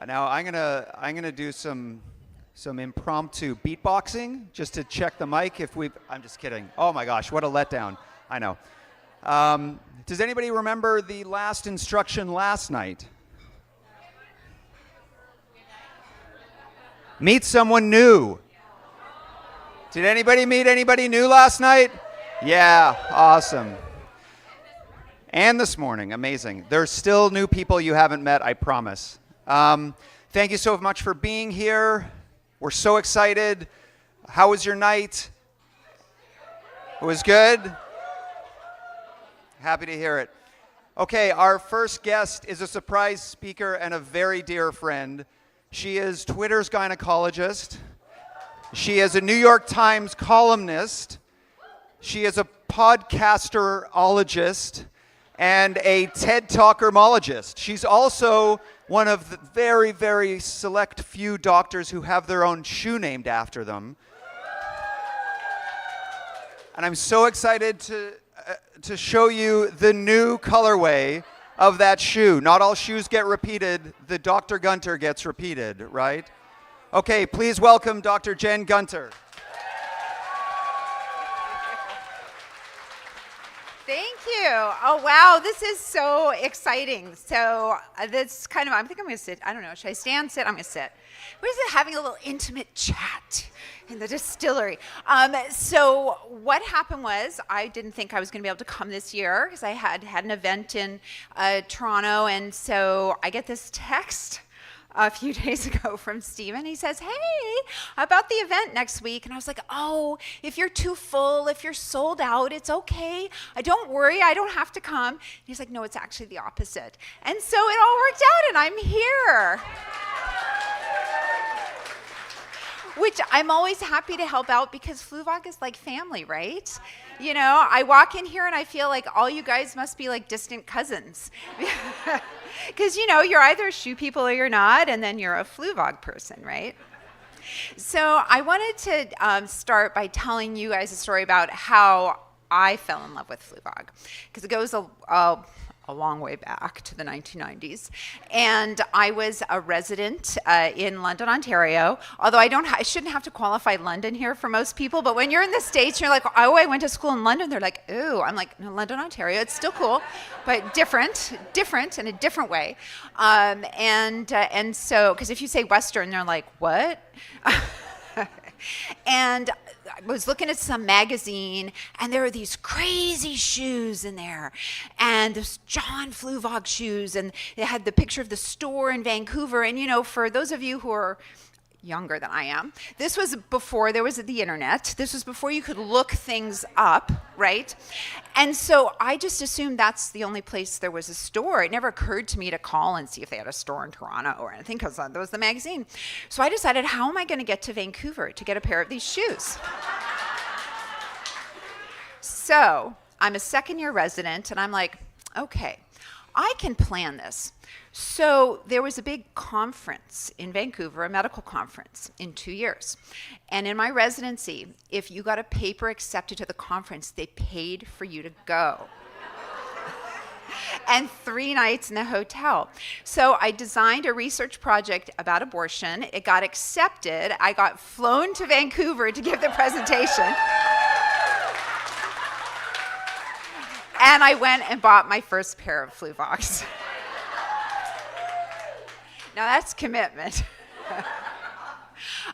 Now I'm gonna do some impromptu beatboxing just to check the mic if we've. I'm just kidding. Oh my gosh, what a letdown! I know. Does anybody remember the last instruction last night? Meet someone new. Did anybody meet anybody new last night? Yeah, awesome. And this morning, amazing. There's still new people you haven't met, I promise. Thank you so much for being here. We're so excited. How was your night? It was good? Happy to hear it. Okay, our first guest is a surprise speaker and a very dear friend. She is Twitter's gynecologist. She is a New York Times columnist. She is a podcasterologist and a TED Talkermologist. She's also one of the very, very select few doctors who have their own shoe named after them. And I'm so excited to show you the new colorway of that shoe. Not all shoes get repeated. The Dr. Gunter gets repeated, right? Okay, please welcome Dr. Jen Gunter. Thank you. Oh, wow, this is so exciting. So that's kind of, I think I'm going to sit. I don't know, should I stand, sit? I'm going to sit. We're just having a little intimate chat in the distillery. So what happened was I didn't think I was going to be able to come this year because I had an event in Toronto, and so I get this text a few days ago from Steven. He says, hey, about the event next week. And I was like, oh, if you're too full, if you're sold out, it's okay. Don't worry, I don't have to come. And he's like, no, it's actually the opposite. And so it all worked out, and I'm here. Which I'm always happy to help out because Fluevog is like family, right? You know, I walk in here and I feel like all you guys must be like distant cousins. Because, you know, you're either shoe people or you're not, and then you're a Fluevog person, right? So I wanted to start by telling you guys a story about how I fell in love with Fluevog, because it goes a long way back to the 1990s. And I was a resident in London, Ontario, although I shouldn't have to qualify London here for most people, but when you're in the States, you're like, oh, I went to school in London. They're like, ooh. I'm like, no, London, Ontario. It's still cool, but different in a different way. And so, because if you say Western, they're like, what? And I was looking at some magazine, and there were these crazy shoes in there, and this John Fluevog shoes, and it had the picture of the store in Vancouver. And you know, for those of you who are younger than I am, this was before there was the internet. This was before you could look things up, right? And so I just assumed that's the only place there was a store. It never occurred to me to call and see if they had a store in Toronto or anything, because that was the magazine. So I decided, how am I going to get to Vancouver to get a pair of these shoes? So I'm a second-year resident, and I'm like, okay, I can plan this. So there was a big conference in Vancouver, a medical conference, in 2 years. And in my residency, if you got a paper accepted to the conference, they paid for you to go. And 3 nights in the hotel. So I designed a research project about abortion. It got accepted. I got flown to Vancouver to give the presentation. And I went and bought my first pair of Fluevogs. Now that's commitment.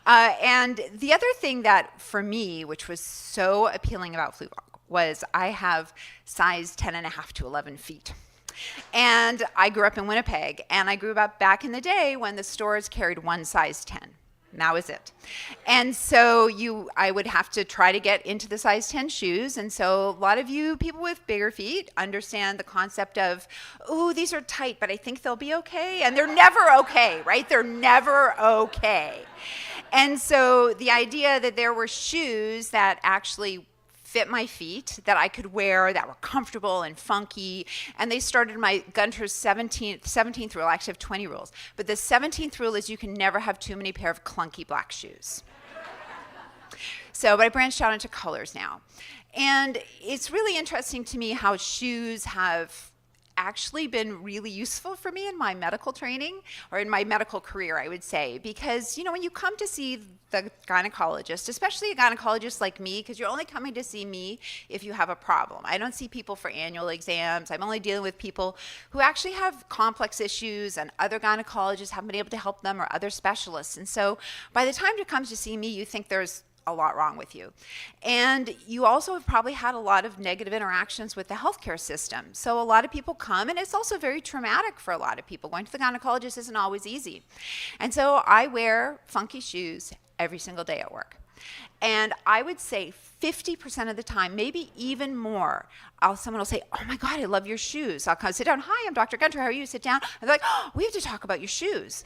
And the other thing that, for me, which was so appealing about Fluevog, was I have size 10.5 to 11 feet. And I grew up in Winnipeg, and I grew up back in the day when the stores carried one size 10. And that was it. And so I would have to try to get into the size 10 shoes. And so a lot of you people with bigger feet understand the concept of, oh, these are tight, but I think they'll be okay. And they're never okay, right? They're never okay. And so the idea that there were shoes that actually fit my feet, that I could wear, that were comfortable and funky. And they started my Gunter's 17th rule. I actually have 20 rules. But the 17th rule is you can never have too many pair of clunky black shoes. But I branched out into colors now. And it's really interesting to me how shoes have actually been really useful for me in my medical training, or in my medical career, I would say, because, when you come to see the gynecologist, especially a gynecologist like me, because you're only coming to see me if you have a problem. I don't see people for annual exams. I'm only dealing with people who actually have complex issues, and other gynecologists haven't been able to help them, or other specialists. And so by the time it comes to see me, you think there's a lot wrong with you. And you also have probably had a lot of negative interactions with the healthcare system. So a lot of people come, and it's also very traumatic for a lot of people. Going to the gynecologist isn't always easy. And so I wear funky shoes every single day at work. And I would say 50% of the time, maybe even more, someone will say, "Oh my God, I love your shoes." I'll come sit down. "Hi, I'm Dr. Gunter. How are you?" Sit down. And they're like, "Oh, we have to talk about your shoes."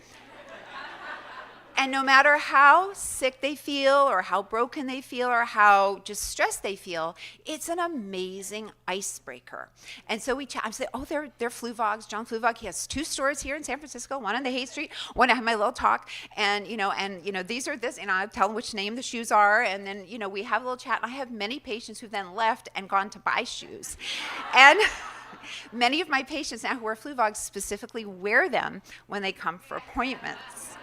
And no matter how sick they feel, or how broken they feel, or how just stressed they feel, it's an amazing icebreaker. And so I say, "Oh, they're Fluevogs. John Fluevog, he has 2 stores here in San Francisco, one on the Hay Street, one I have my little talk, and these are this," and I tell them which name the shoes are, and then we have a little chat. And I have many patients who then left and gone to buy shoes, and many of my patients now who wear Fluevogs specifically wear them when they come for appointments.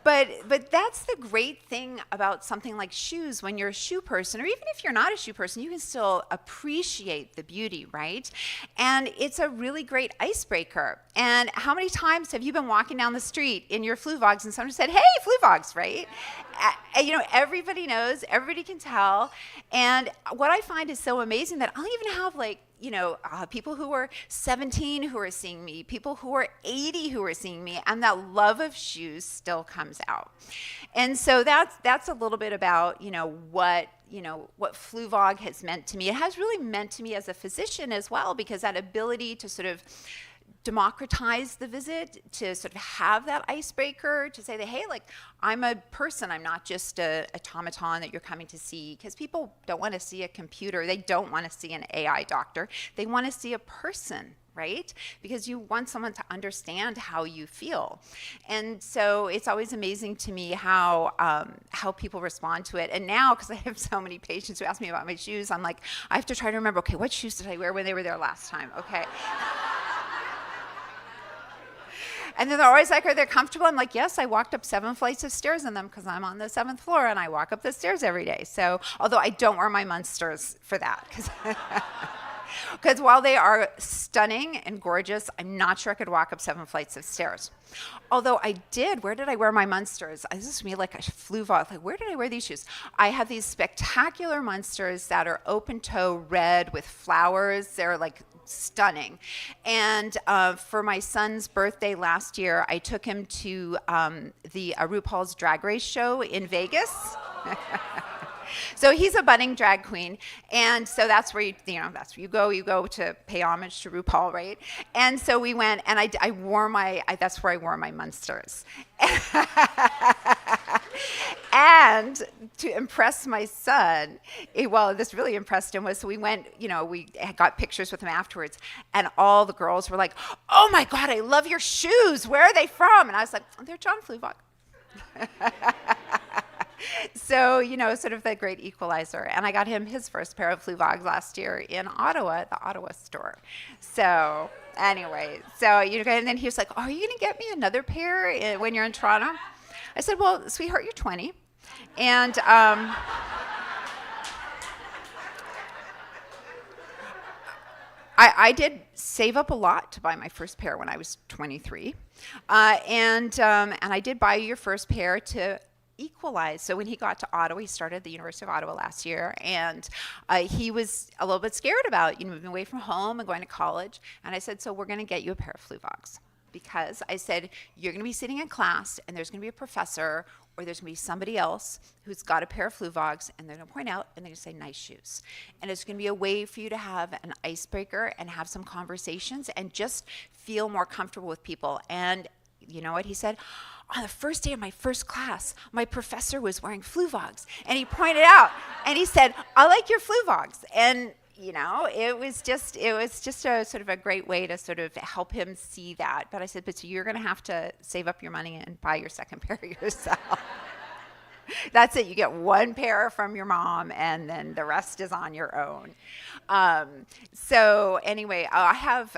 But that's the great thing about something like shoes. When you're a shoe person, or even if you're not a shoe person, you can still appreciate the beauty, right? And it's a really great icebreaker. And how many times have you been walking down the street in your Fluevogs and someone said, "Hey, Fluevogs," right? Everybody knows, everybody can tell. And what I find is so amazing that I'll even have people who are 17 who are seeing me, people who are 80 who are seeing me, and that love of shoes still comes out. And so that's a little bit about what Fluvog has meant to me. It has really meant to me as a physician as well, because that ability to sort of democratize the visit, to sort of have that icebreaker, to say that, hey, I'm a person, I'm not just a automaton that you're coming to see, because people don't want to see a computer, they don't want to see an AI doctor, they want to see a person, right? Because you want someone to understand how you feel. And so it's always amazing to me how people respond to it. And now, because I have so many patients who ask me about my shoes, I'm like, I have to try to remember, okay, what shoes did I wear when they were there last time? Okay. And then they're always like, "Are they comfortable?" I'm like, "Yes, I walked up 7 flights of stairs in them, because I'm on the 7th floor and I walk up the stairs every day." So, although I don't wear my Munsters for that, because while they are stunning and gorgeous, I'm not sure I could walk up 7 flights of stairs. Although where did I wear my Munsters? This is me like a Fluevog. Where did I wear these shoes? I have these spectacular Munsters that are open toe red with flowers. They're stunning. And for my son's birthday last year, I took him to the RuPaul's Drag Race show in Vegas. So he's a budding drag queen, and so that's where you go to pay homage to RuPaul, right? And so we went, and I wore that's where I wore my Munsters. And to impress my son, this really impressed him, was so we went, we got pictures with him afterwards, and all the girls were like, "Oh my God, I love your shoes. Where are they from?" And I was like, "They're John Fluevog." So, sort of the great equalizer. And I got him his first pair of Fluevogs last year in Ottawa, at the Ottawa store. So anyway, and then he was like, "Oh, are you going to get me another pair when you're in Toronto?" I said, "Well, sweetheart, you're 20. And I did save up a lot to buy my first pair when I was 23. And I did buy your first pair to equalize." So when he got to Ottawa, he started at the University of Ottawa last year, and he was a little bit scared about moving away from home and going to college. And I said, "So we're going to get you a pair of Fluevogs," because I said, "You're going to be sitting in class, and there's going to be a professor, or there's going to be somebody else who's got a pair of Fluevogs, and they're going to point out, and they're going to say, 'Nice shoes.' And it's going to be a way for you to have an icebreaker and have some conversations and just feel more comfortable with people." And you know what he said? "On the first day of my first class, my professor was wearing Fluevogs, and he pointed out, and he said, 'I like your Fluevogs.'" And it was just a sort of a great way to sort of help him see that. But I said, "But so you're going to have to save up your money and buy your second pair yourself." That's it. You get one pair from your mom, and then the rest is on your own. So anyway, I have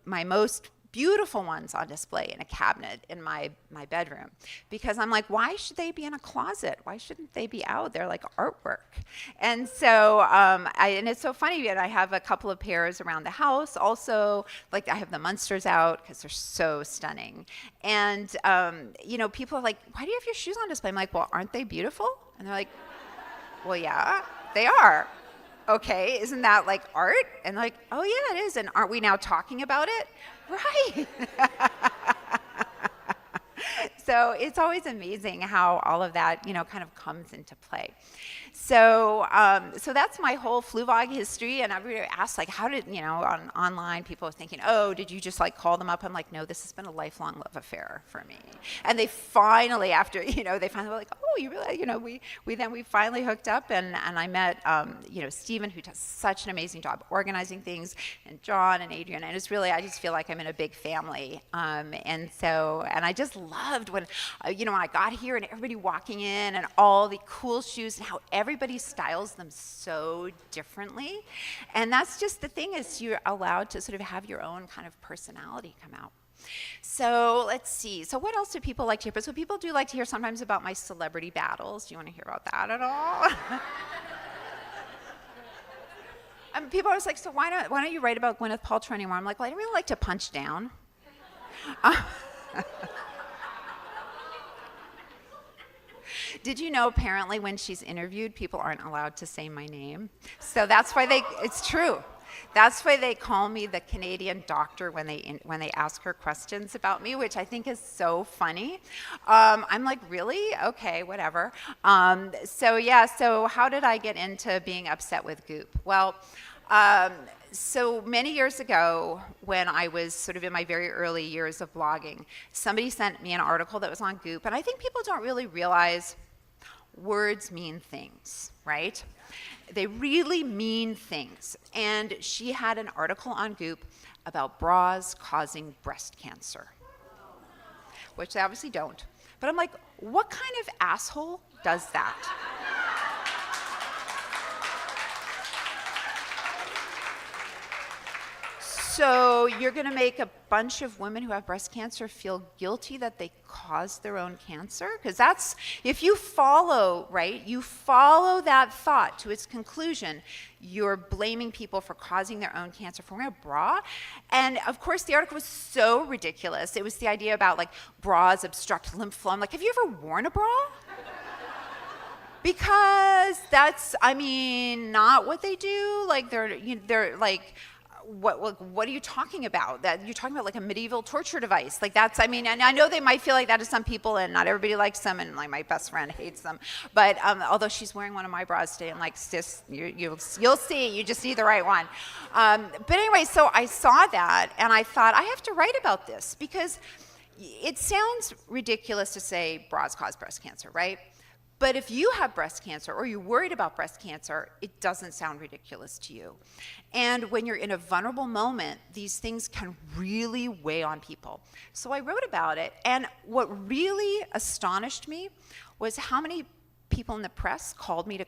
my most beautiful ones on display in a cabinet in my bedroom, because I'm like, why should they be in a closet? Why shouldn't they be out there like artwork? And so and it's so funny, and I have a couple of pairs around the house. Also, like, I have the Munsters out because they're so stunning. And people are like, why do you have your shoes on display? I'm like, well, aren't they beautiful? And they're like, well, yeah, they are. Okay, isn't that like art? And they're like, oh yeah, it is. And aren't we now talking about it? Right. So it's always amazing how all of that, kind of comes into play. So that's my whole Fluevog history. And everybody asks, like, how did, online people are thinking, oh, did you just like call them up? I'm like, no, this has been a lifelong love affair for me. And they finally, after, they finally were like, oh, you really, we finally hooked up, and I met, Stephen, who does such an amazing job organizing things, and John and Adrian. And it's really, I just feel like I'm in a big family. And I just loved when I got here and everybody walking in and all the cool shoes and how everybody styles them so differently. And that's just the thing, is you're allowed to sort of have your own kind of personality come out. So let's see. So what else do people like to hear? But so people do like to hear sometimes about my celebrity battles. Do you want to hear about that at all? People are always like, so why don't you write about Gwyneth Paltrow anymore? I'm like, well, I don't really like to punch down. Did you know apparently when she's interviewed, people aren't allowed to say my name? So that's why it's true. That's why they call me the Canadian doctor when they ask her questions about me, which I think is so funny. I'm like, really? Okay, whatever. So how did I get into being upset with Goop? Well, so many years ago, when I was sort of in my very early years of blogging, somebody sent me an article that was on Goop, and I think people don't really realize words mean things, right? They really mean things. And she had an article on Goop about bras causing breast cancer, which they obviously don't. But I'm like, what kind of asshole does that? So you're going to make a bunch of women who have breast cancer feel guilty that they caused their own cancer? Because that's, if you follow that thought to its conclusion, you're blaming people for causing their own cancer for wearing a bra. And of course, the article was so ridiculous. It was the idea about like bras obstruct lymph flow. I'm like, have you ever worn a bra? Because that's, not what they do. Like they're like, what are you talking about? That you're talking about like a medieval torture device. Like that's, and I know they might feel like that to some people, and not everybody likes them, and like my best friend hates them. But although she's wearing one of my bras today, I'm like, sis, you'll see, you just need the right one. But anyway, so I saw that, and I thought, I have to write about this, because it sounds ridiculous to say bras cause breast cancer, right? But if you have breast cancer or you're worried about breast cancer, it doesn't sound ridiculous to you. And when you're in a vulnerable moment, these things can really weigh on people. So I wrote about it, and what really astonished me was how many people in the press called me to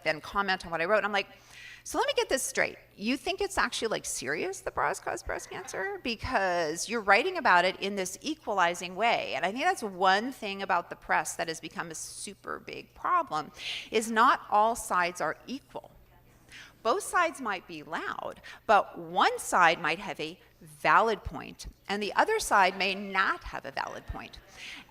then comment on what I wrote. And I'm like, so let me get this straight. You think it's actually like serious that bras cause breast cancer? Because you're writing about it in this equalizing way. And I think that's one thing about the press that has become a super big problem, is not all sides are equal. Both sides might be loud, but one side might have a valid point, and the other side may not have a valid point.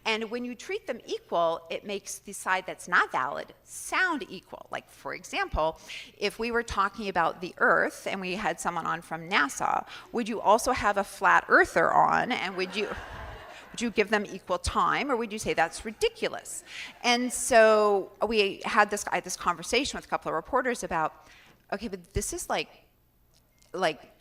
And when you treat them equal, it makes the side that's not valid sound equal. Like, for example, if we were talking about the Earth and we had someone on from NASA, would you also have a flat earther on, and would you give them equal time, or would you say that's ridiculous? And so we had this conversation with a couple of reporters about, okay, but this is like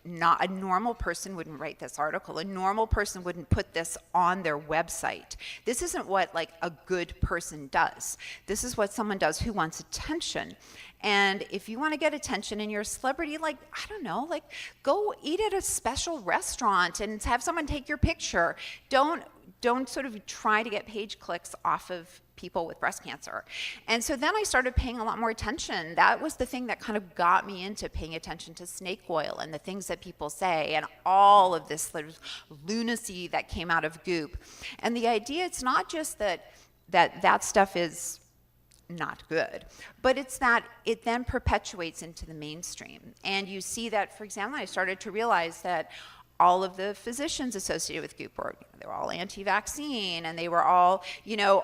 not a normal person wouldn't write this article. A normal person wouldn't put this on their website. This isn't what like a good person does. This is what someone does who wants attention. And if you want to get attention and you're a celebrity, like, I don't know, like go eat at a special restaurant and have someone take your picture. Don't don't sort of try to get page clicks off of people with breast cancer. And so then I started paying a lot more attention. That was the thing that kind of got me into paying attention to snake oil and the things that people say and all of this sort of lunacy that came out of Goop. And the idea, it's not just that stuff is not good, but it's that it then perpetuates into the mainstream. And you see that, for example, I started to realize that all of the physicians associated with Goop they were all anti-vaccine, and they were all,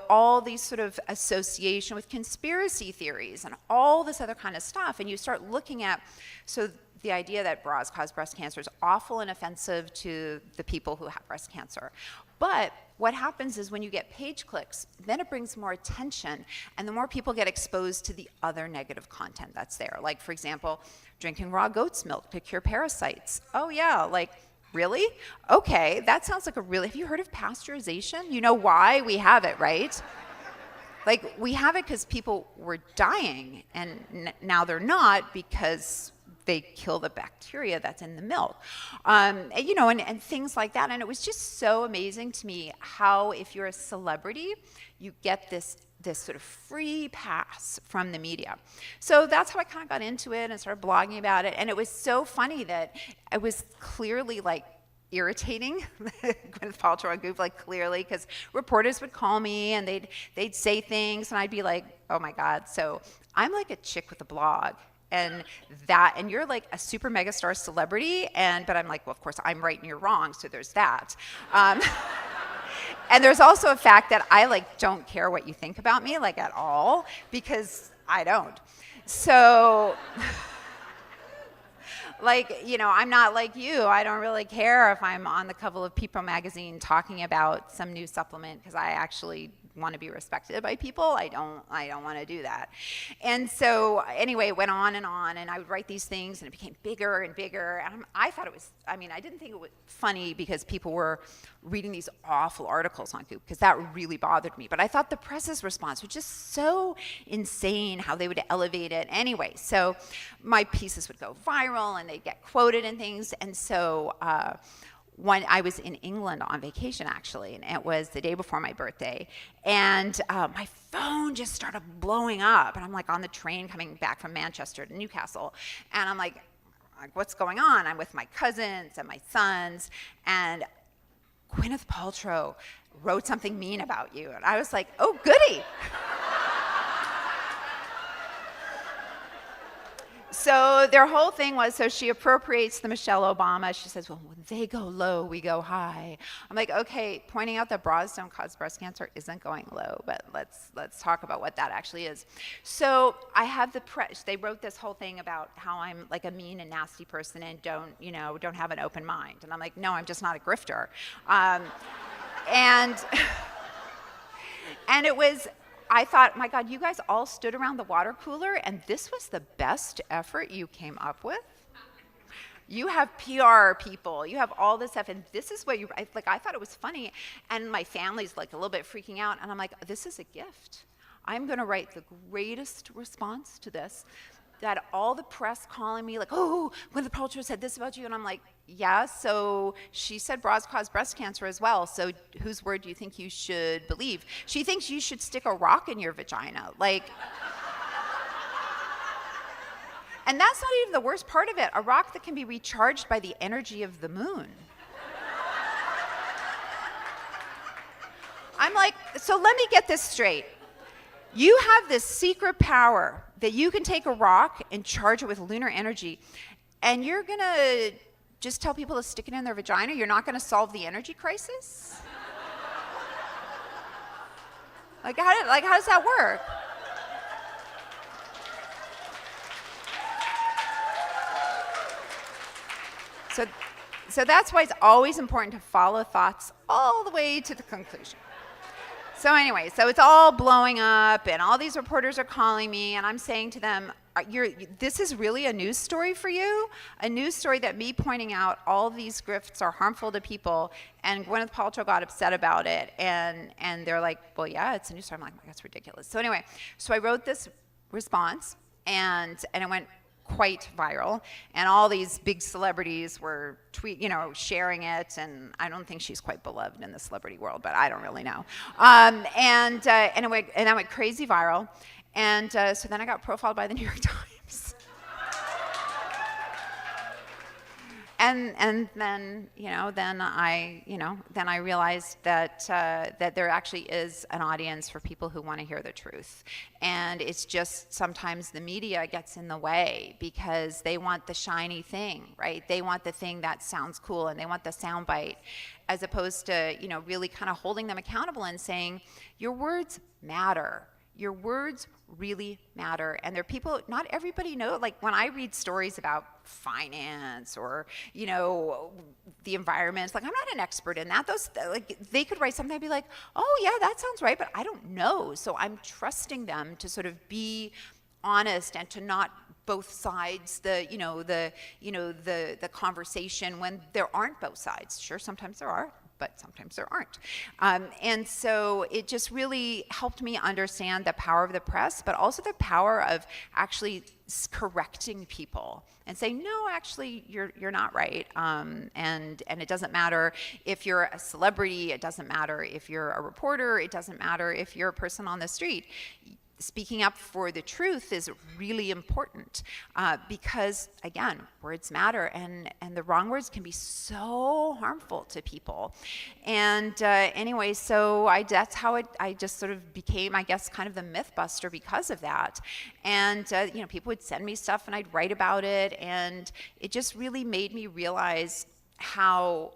all these sort of association with conspiracy theories and all this other kind of stuff. And you start looking at, so the idea that bras cause breast cancer is awful and offensive to the people who have breast cancer. But what happens is when you get page clicks, then it brings more attention, and the more people get exposed to the other negative content that's there. Like, for example, drinking raw goat's milk to cure parasites. Oh yeah, like, really? Okay, that sounds like have you heard of pasteurization? You know why we have it, right? Like, we have it because people were dying, and now they're not because they kill the bacteria that's in the milk, and things like that. And it was just so amazing to me how, if you're a celebrity, you get this sort of free pass from the media. So that's how I kind of got into it and started blogging about it. And it was so funny that it was clearly like irritating Gwyneth Paltrow on Goop, like clearly, because reporters would call me and they'd say things, and I'd be like, oh my God. So I'm like a chick with a blog. And you're like a super megastar celebrity, but I'm like, well, of course I'm right and you're wrong, so there's that. And there's also a fact that I like don't care what you think about me, like at all, because I don't. So, like, I'm not like you. I don't really care if I'm on the cover of People magazine talking about some new supplement, because I actually want to be respected by people. I don't want to do that. And so anyway, it went on, and I would write these things, and it became bigger and bigger. And I thought it was, I didn't think it was funny because people were reading these awful articles on Goop, because that really bothered me. But I thought the press's response was just so insane, how they would elevate it. Anyway, so my pieces would go viral and they'd get quoted and things. And so when I was in England on vacation, actually, and it was the day before my birthday, and my phone just started blowing up, and I'm like on the train coming back from Manchester to Newcastle, and I'm like, what's going on? I'm with my cousins and my sons, and Gwyneth Paltrow wrote something mean about you, and I was like, oh, goody. So their whole thing was, so she appropriates the Michelle Obama. She says, well, when they go low, we go high. I'm like, okay, pointing out that bras don't cause breast cancer isn't going low, but let's talk about what that actually is. So I have the press. They wrote this whole thing about how I'm like a mean and nasty person and don't have an open mind. And I'm like, no, I'm just not a grifter. And it was, I thought, my God, you guys all stood around the water cooler, and this was the best effort you came up with? You have PR people, you have all this stuff, and this is what I thought it was funny, and my family's like a little bit freaking out, and I'm like, this is a gift. I'm gonna write the greatest response to this, that all the press calling me like, oh, Gwyneth Paltrow said this about you, and I'm like, yeah, so she said bras cause breast cancer as well, so whose word do you think you should believe? She thinks you should stick a rock in your vagina, like. And that's not even the worst part of it, a rock that can be recharged by the energy of the moon. I'm like, so let me get this straight. You have this secret power that you can take a rock and charge it with lunar energy, and you're gonna just tell people to stick it in their vagina? You're not gonna solve the energy crisis? How does that work? So that's why it's always important to follow thoughts all the way to the conclusion. So anyway, so it's all blowing up, and all these reporters are calling me, and I'm saying to them, this is really a news story for you? A news story that me pointing out all these grifts are harmful to people, and Gwyneth Paltrow got upset about it, and they're like, well, yeah, it's a news story. I'm like, that's ridiculous. So anyway, so I wrote this response, and it went quite viral, and all these big celebrities were sharing it, and I don't think she's quite beloved in the celebrity world, but I don't really know. And it went crazy viral, and so then I got profiled by the New York Times. And then I realized that there actually is an audience for people who want to hear the truth, and it's just sometimes the media gets in the way because they want the shiny thing, right? They want the thing that sounds cool, and they want the soundbite, as opposed to really kind of holding them accountable and saying your words matter. Your words really matter. And there are people, not everybody knows, like when I read stories about finance or, the environment, it's like, I'm not an expert in that. They could write something and be like, oh yeah, that sounds right, but I don't know. So I'm trusting them to sort of be honest and to not both sides the conversation when there aren't both sides. Sure, sometimes there are, but sometimes there aren't. And so it just really helped me understand the power of the press, but also the power of actually correcting people and saying, no, actually, you're not right. And it doesn't matter if you're a celebrity, it doesn't matter if you're a reporter, it doesn't matter if you're a person on the street. Speaking up for the truth is really important because, again, words matter, and the wrong words can be so harmful to people. And anyway, so that's how I just sort of became, I guess, kind of the myth buster because of that. And people would send me stuff, and I'd write about it, and it just really made me realize how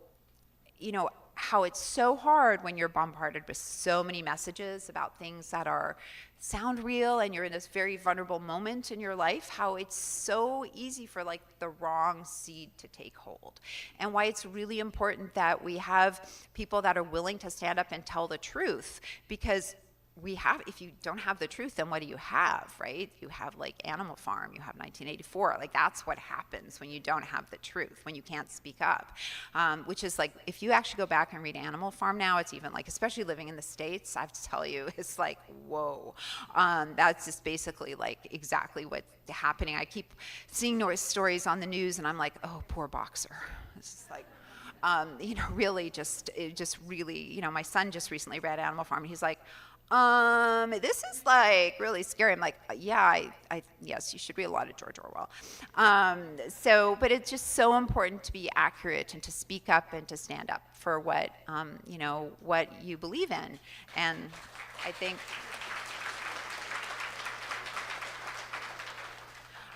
it's so hard when you're bombarded with so many messages about things that sound real, and you're in this very vulnerable moment in your life, how it's so easy for the wrong seed to take hold. And why it's really important that we have people that are willing to stand up and tell the truth, because if you don't have the truth, then what do you have, right? You have Animal Farm, you have 1984. That's what happens when you don't have the truth, when you can't speak up. Which is if you actually go back and read Animal Farm now, it's even especially living in the States, I have to tell you, it's whoa. That's just basically exactly what's happening. I keep seeing stories on the news, and I'm like, oh, poor boxer. It's just really just really, my son just recently read Animal Farm, and he's like, this is really scary. I'm like, yeah, yes, you should read a lot of George Orwell. But it's just so important to be accurate and to speak up and to stand up for what you believe in. And I think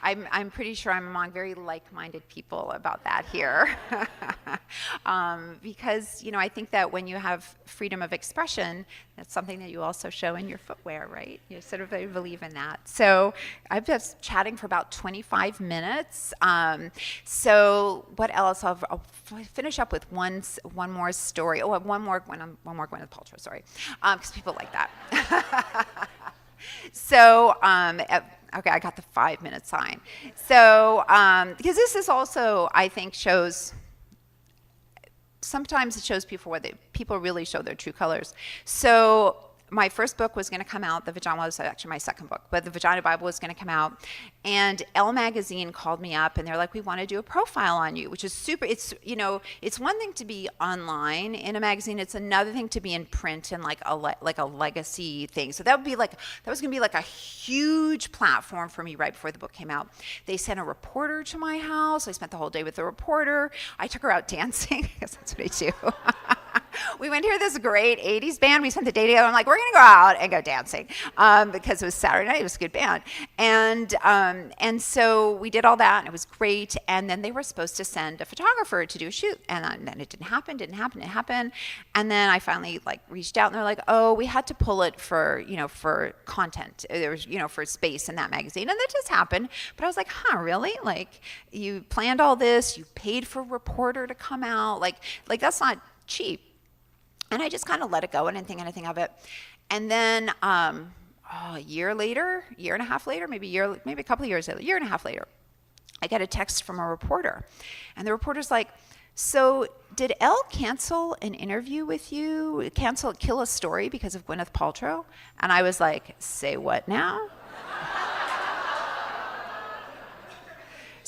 I'm pretty sure I'm among very like-minded people about that here. Because, I think that when you have freedom of expression, that's something that you also show in your footwear, right? You sort of believe in that. So I've been chatting for about 25 minutes. So what else? I'll finish up with one more story. Oh, one more Gwyneth Paltrow story, because people like that. So, okay, I got the 5-minute sign. So, because this is also, I think, sometimes it shows people where people really show their true colors. So my first book was going to come out, The Vagina, was actually my second book, but The Vagina Bible was going to come out. And Elle Magazine called me up, and they're like, we want to do a profile on you, which is super. It's one thing to be online in a magazine. It's another thing to be in print and a legacy thing. So that was going to be a huge platform for me right before the book came out. They sent a reporter to my house. I spent the whole day with the reporter. I took her out dancing, because that's what I do. We went to hear this great 80s band. We spent the day together. I'm like, we're going to go out and go dancing, because it was Saturday night. It was a good band. And so we did all that, and it was great. And then they were supposed to send a photographer to do a shoot. And then it didn't happen. And then I finally reached out, and they're like, oh, we had to pull it for content. There was, for space in that magazine. And that just happened. But I was like, huh, really? You planned all this. You paid for a reporter to come out. That's not cheap. And I just kind of let it go. I didn't think anything of it. And then a year and a half later, maybe a couple of years later, year and a half later, I get a text from a reporter. And the reporter's like, so did Elle cancel an interview with you, kill a story because of Gwyneth Paltrow? And I was like, say what now?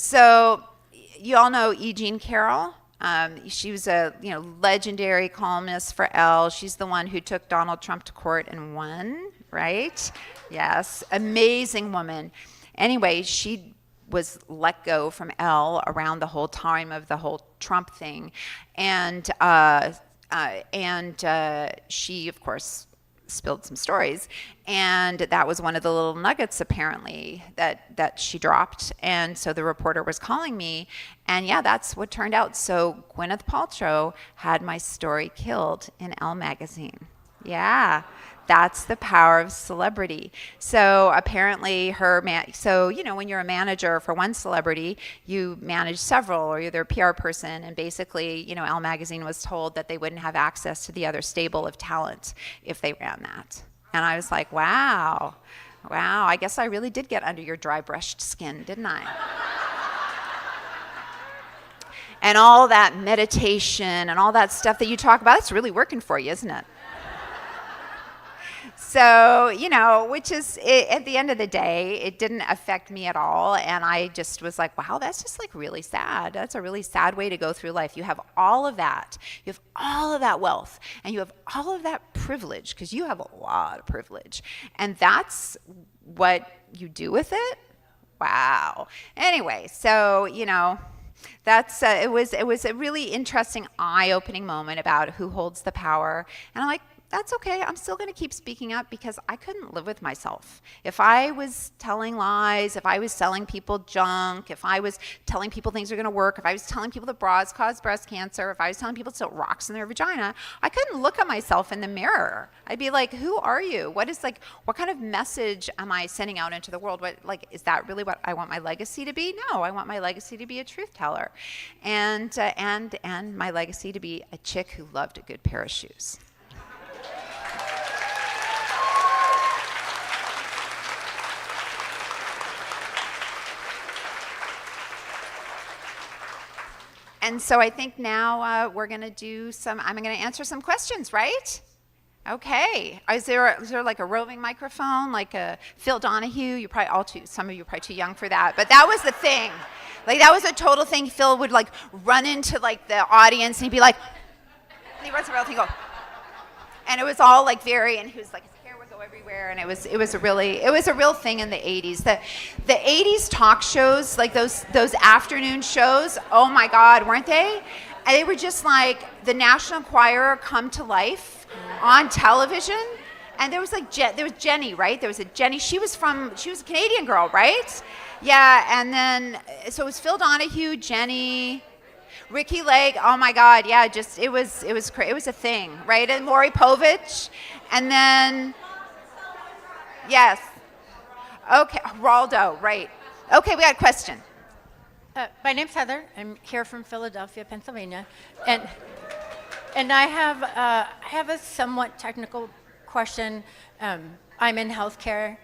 So you all know E. Jean Carroll. She was a legendary columnist for Elle. She's the one who took Donald Trump to court and won, right? Yes, amazing woman. Anyway, she was let go from Elle around the whole time of the whole Trump thing, and she, of course, spilled some stories, and that was one of the little nuggets apparently that she dropped. And so the reporter was calling me, and yeah, that's what turned out. So Gwyneth Paltrow had my story killed in Elle magazine. Yeah, that's the power of celebrity. So apparently when you're a manager for one celebrity, you manage several, or you're their PR person, and basically, Elle magazine was told that they wouldn't have access to the other stable of talent if they ran that. And I was like, wow, I guess I really did get under your dry brushed skin, didn't I? And all that meditation and all that stuff that you talk about, it's really working for you, isn't it? So, which is, at the end of the day, it didn't affect me at all. And I just was like, wow, that's just like really sad. That's a really sad way to go through life. You have all of that. You have all of that wealth. And you have all of that privilege, because you have a lot of privilege. And that's what you do with it? Wow. Anyway, so, that's it was a really interesting, eye-opening moment about who holds the power. And I'm like, that's okay. I'm still going to keep speaking up, because I couldn't live with myself. If I was telling lies, if I was selling people junk, if I was telling people things are going to work, if I was telling people that bras cause breast cancer, if I was telling people to put rocks in their vagina, I couldn't look at myself in the mirror. I'd be like, who are you? What kind of message am I sending out into the world? Is that really what I want my legacy to be? No, I want my legacy to be a truth teller, and my legacy to be a chick who loved a good pair of shoes. And so I think now I'm going to answer some questions, right? Okay. Is there like a roving microphone, like a Phil Donahue? Some of you are probably too young for that, but that was the thing. Like, that was a total thing. Phil would like run into like the audience, and he'd be like, and he runs around and he'd go, and it was all like and he was like, everywhere, and it was a real thing in the 80s. The 80s talk shows, like those afternoon shows, oh my God, weren't they? And they were just like the National Enquirer come to life on television. And there was Jenny, right? There was a Jenny. She was a Canadian girl, right? Yeah. And then so it was Phil Donahue, Jenny, Ricky Lake. Oh my God, yeah. It was a thing, right? And Maury Povich, and then. Yes. Okay, Raldo, right. Okay, we got a question. My name's Heather. I'm here from Philadelphia, Pennsylvania, and I have a somewhat technical question. I'm in healthcare,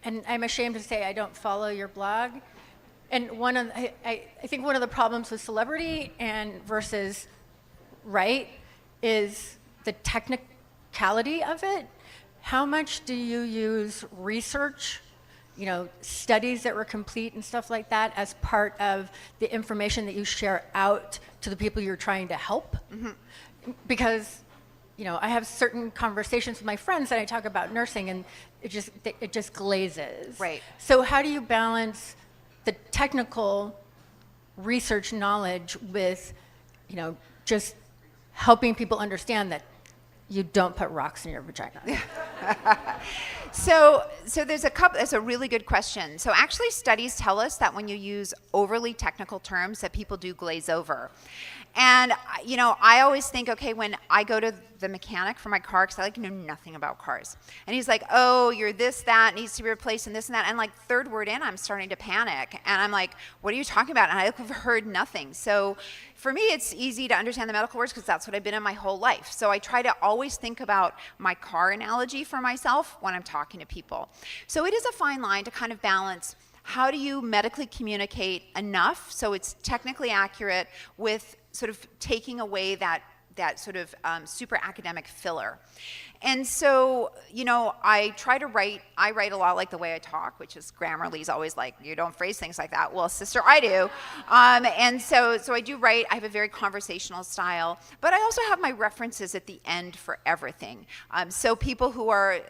and I'm ashamed to say I don't follow your blog. And I think one of the problems with celebrity versus right is the technicality of it. How much do you use research, studies that were complete and stuff like that as part of the information that you share out to the people you're trying to help? Mm-hmm. Because, I have certain conversations with my friends and I talk about nursing, and it just glazes. Right. So how do you balance the technical research knowledge with, just helping people understand that you don't put rocks in your vagina? So there's that's a really good question. So actually studies tell us that when you use overly technical terms that people do glaze over. And, I always think, okay, when I go to the mechanic for my car, because I know nothing about cars. And he's like, oh, you're this, that, needs to be replaced, and this and that. And like third word in, I'm starting to panic. And I'm like, what are you talking about? And I've heard nothing. So for me, it's easy to understand the medical words because that's what I've been in my whole life. So I try to always think about my car analogy for myself when I'm talking to people. So it is a fine line to kind of balance how do you medically communicate enough so it's technically accurate with sort of taking away that sort of super academic filler. And so, I write a lot like the way I talk, which is Grammarly's always like, you don't phrase things like that. Well, sister, I do. And so I do write. I have a very conversational style, but I also have my references at the end for everything. So people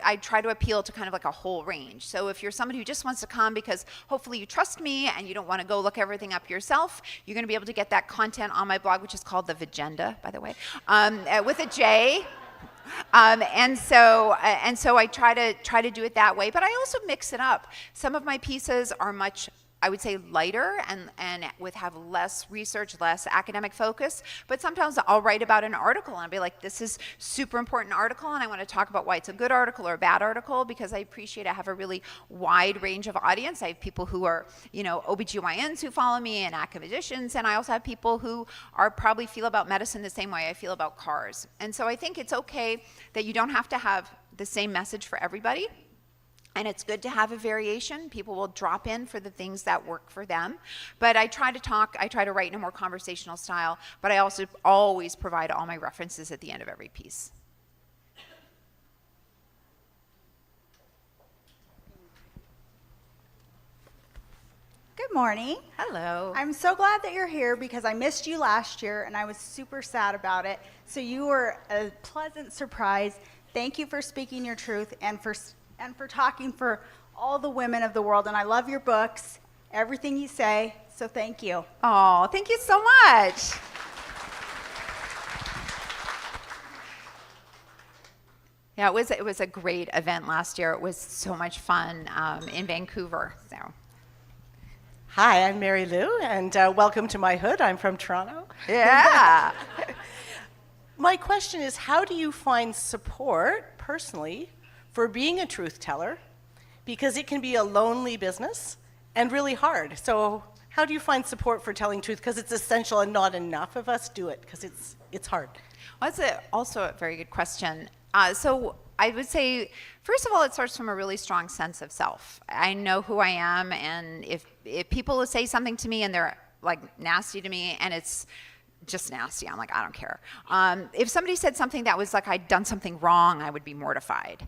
I try to appeal to kind of like a whole range. So if you're somebody who just wants to come because hopefully you trust me and you don't want to go look everything up yourself, you're going to be able to get that content on my blog, which is called The Vagenda, by the way, with a J. And so I try to do it that way, but I also mix it up. Some of my pieces are much, I would say, lighter and have less research, less academic focus. But sometimes I'll write about an article and I'll be like, this is super important article, and I want to talk about why it's a good article or a bad article, because I appreciate I have a really wide range of audience. I have people who are, OBGYNs who follow me and academicians, and I also have people who probably feel about medicine the same way I feel about cars. And so I think it's okay that you don't have to have the same message for everybody. And it's good to have a variation. People will drop in for the things that work for them. But I try to write in a more conversational style, but I also always provide all my references at the end of every piece. Good morning. Hello. I'm so glad that you're here because I missed you last year and I was super sad about it. So you were a pleasant surprise. Thank you for speaking your truth and for talking for all the women of the world. And I love your books, everything you say, so thank you. Oh, thank you so much. Yeah, it was a great event last year. It was so much fun in Vancouver. So. Hi, I'm Mary Lou, and welcome to my hood. I'm from Toronto. Yeah. My question is, how do you find support, personally, for being a truth teller? Because it can be a lonely business and really hard. So how do you find support for telling truth? Because it's essential and not enough of us do it, because it's hard. Well, that's also a very good question. So I would say, first of all, it starts from a really strong sense of self. I know who I am, and if people say something to me and they're like nasty to me and it's just nasty, I'm like, I don't care. If somebody said something that was like I'd done something wrong, I would be mortified.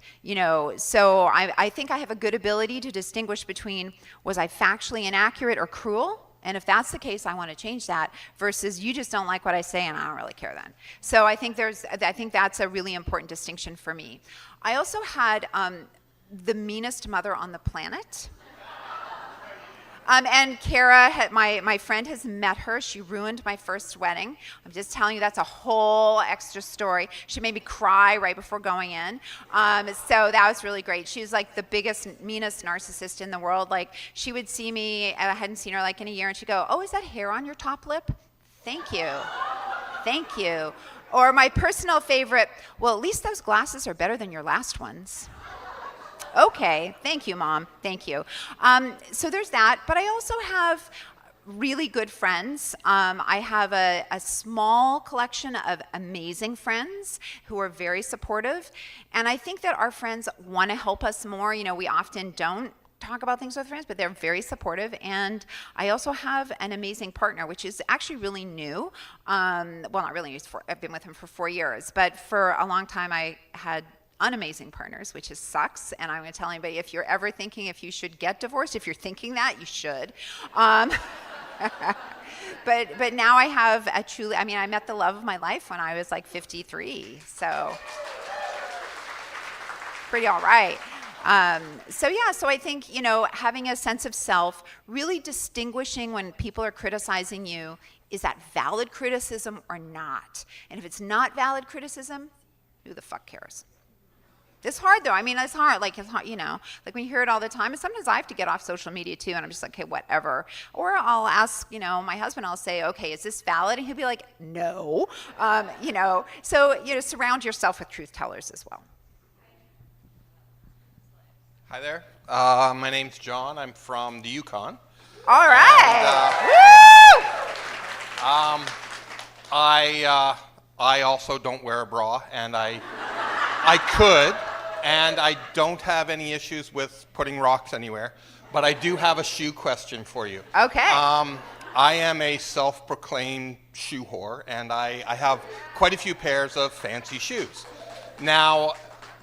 So I think I have a good ability to distinguish between, was I factually inaccurate or cruel? And if that's the case, I want to change that, versus you just don't like what I say and I don't really care then. So I think that's a really important distinction for me. I also had the meanest mother on the planet. And Kara, my friend, has met her. She ruined my first wedding. I'm just telling you, that's a whole extra story. She made me cry right before going in. So that was really great. She's like the biggest, meanest narcissist in the world. Like, she would see me, I hadn't seen her like in a year, and she'd go, oh, is that hair on your top lip? Thank you. Thank you. Or my personal favorite, well, at least those glasses are better than your last ones. Okay, thank you, Mom. Thank you. So there's that, but I also have really good friends. I have a small collection of amazing friends who are very supportive, and I think that our friends want to help us more. We often don't talk about things with friends, but they're very supportive. And I also have an amazing partner, which is actually really new. Well, not really new. I've been with him for 4 years, but for a long time I had unamazing partners, which sucks. And I'm going to tell anybody, if you're ever thinking if you should get divorced, if you're thinking that, you should. But now I have I met the love of my life when I was like 53. So pretty all right. So I think, having a sense of self, really distinguishing when people are criticizing you, is that valid criticism or not? And if it's not valid criticism, who the fuck cares? It's hard though. It's hard. Like, it's hard, like when you hear it all the time. And sometimes I have to get off social media too, and I'm just like, okay, whatever. Or I'll ask, my husband, I'll say, okay, is this valid? And he'll be like, no. So, surround yourself with truth tellers as well. Hi there. My name's John. I'm from the Yukon. All right. And, I also don't wear a bra, and I could, and I don't have any issues with putting rocks anywhere, but I do have a shoe question for you. Okay. I am a self-proclaimed shoe whore, and I have quite a few pairs of fancy shoes. Now,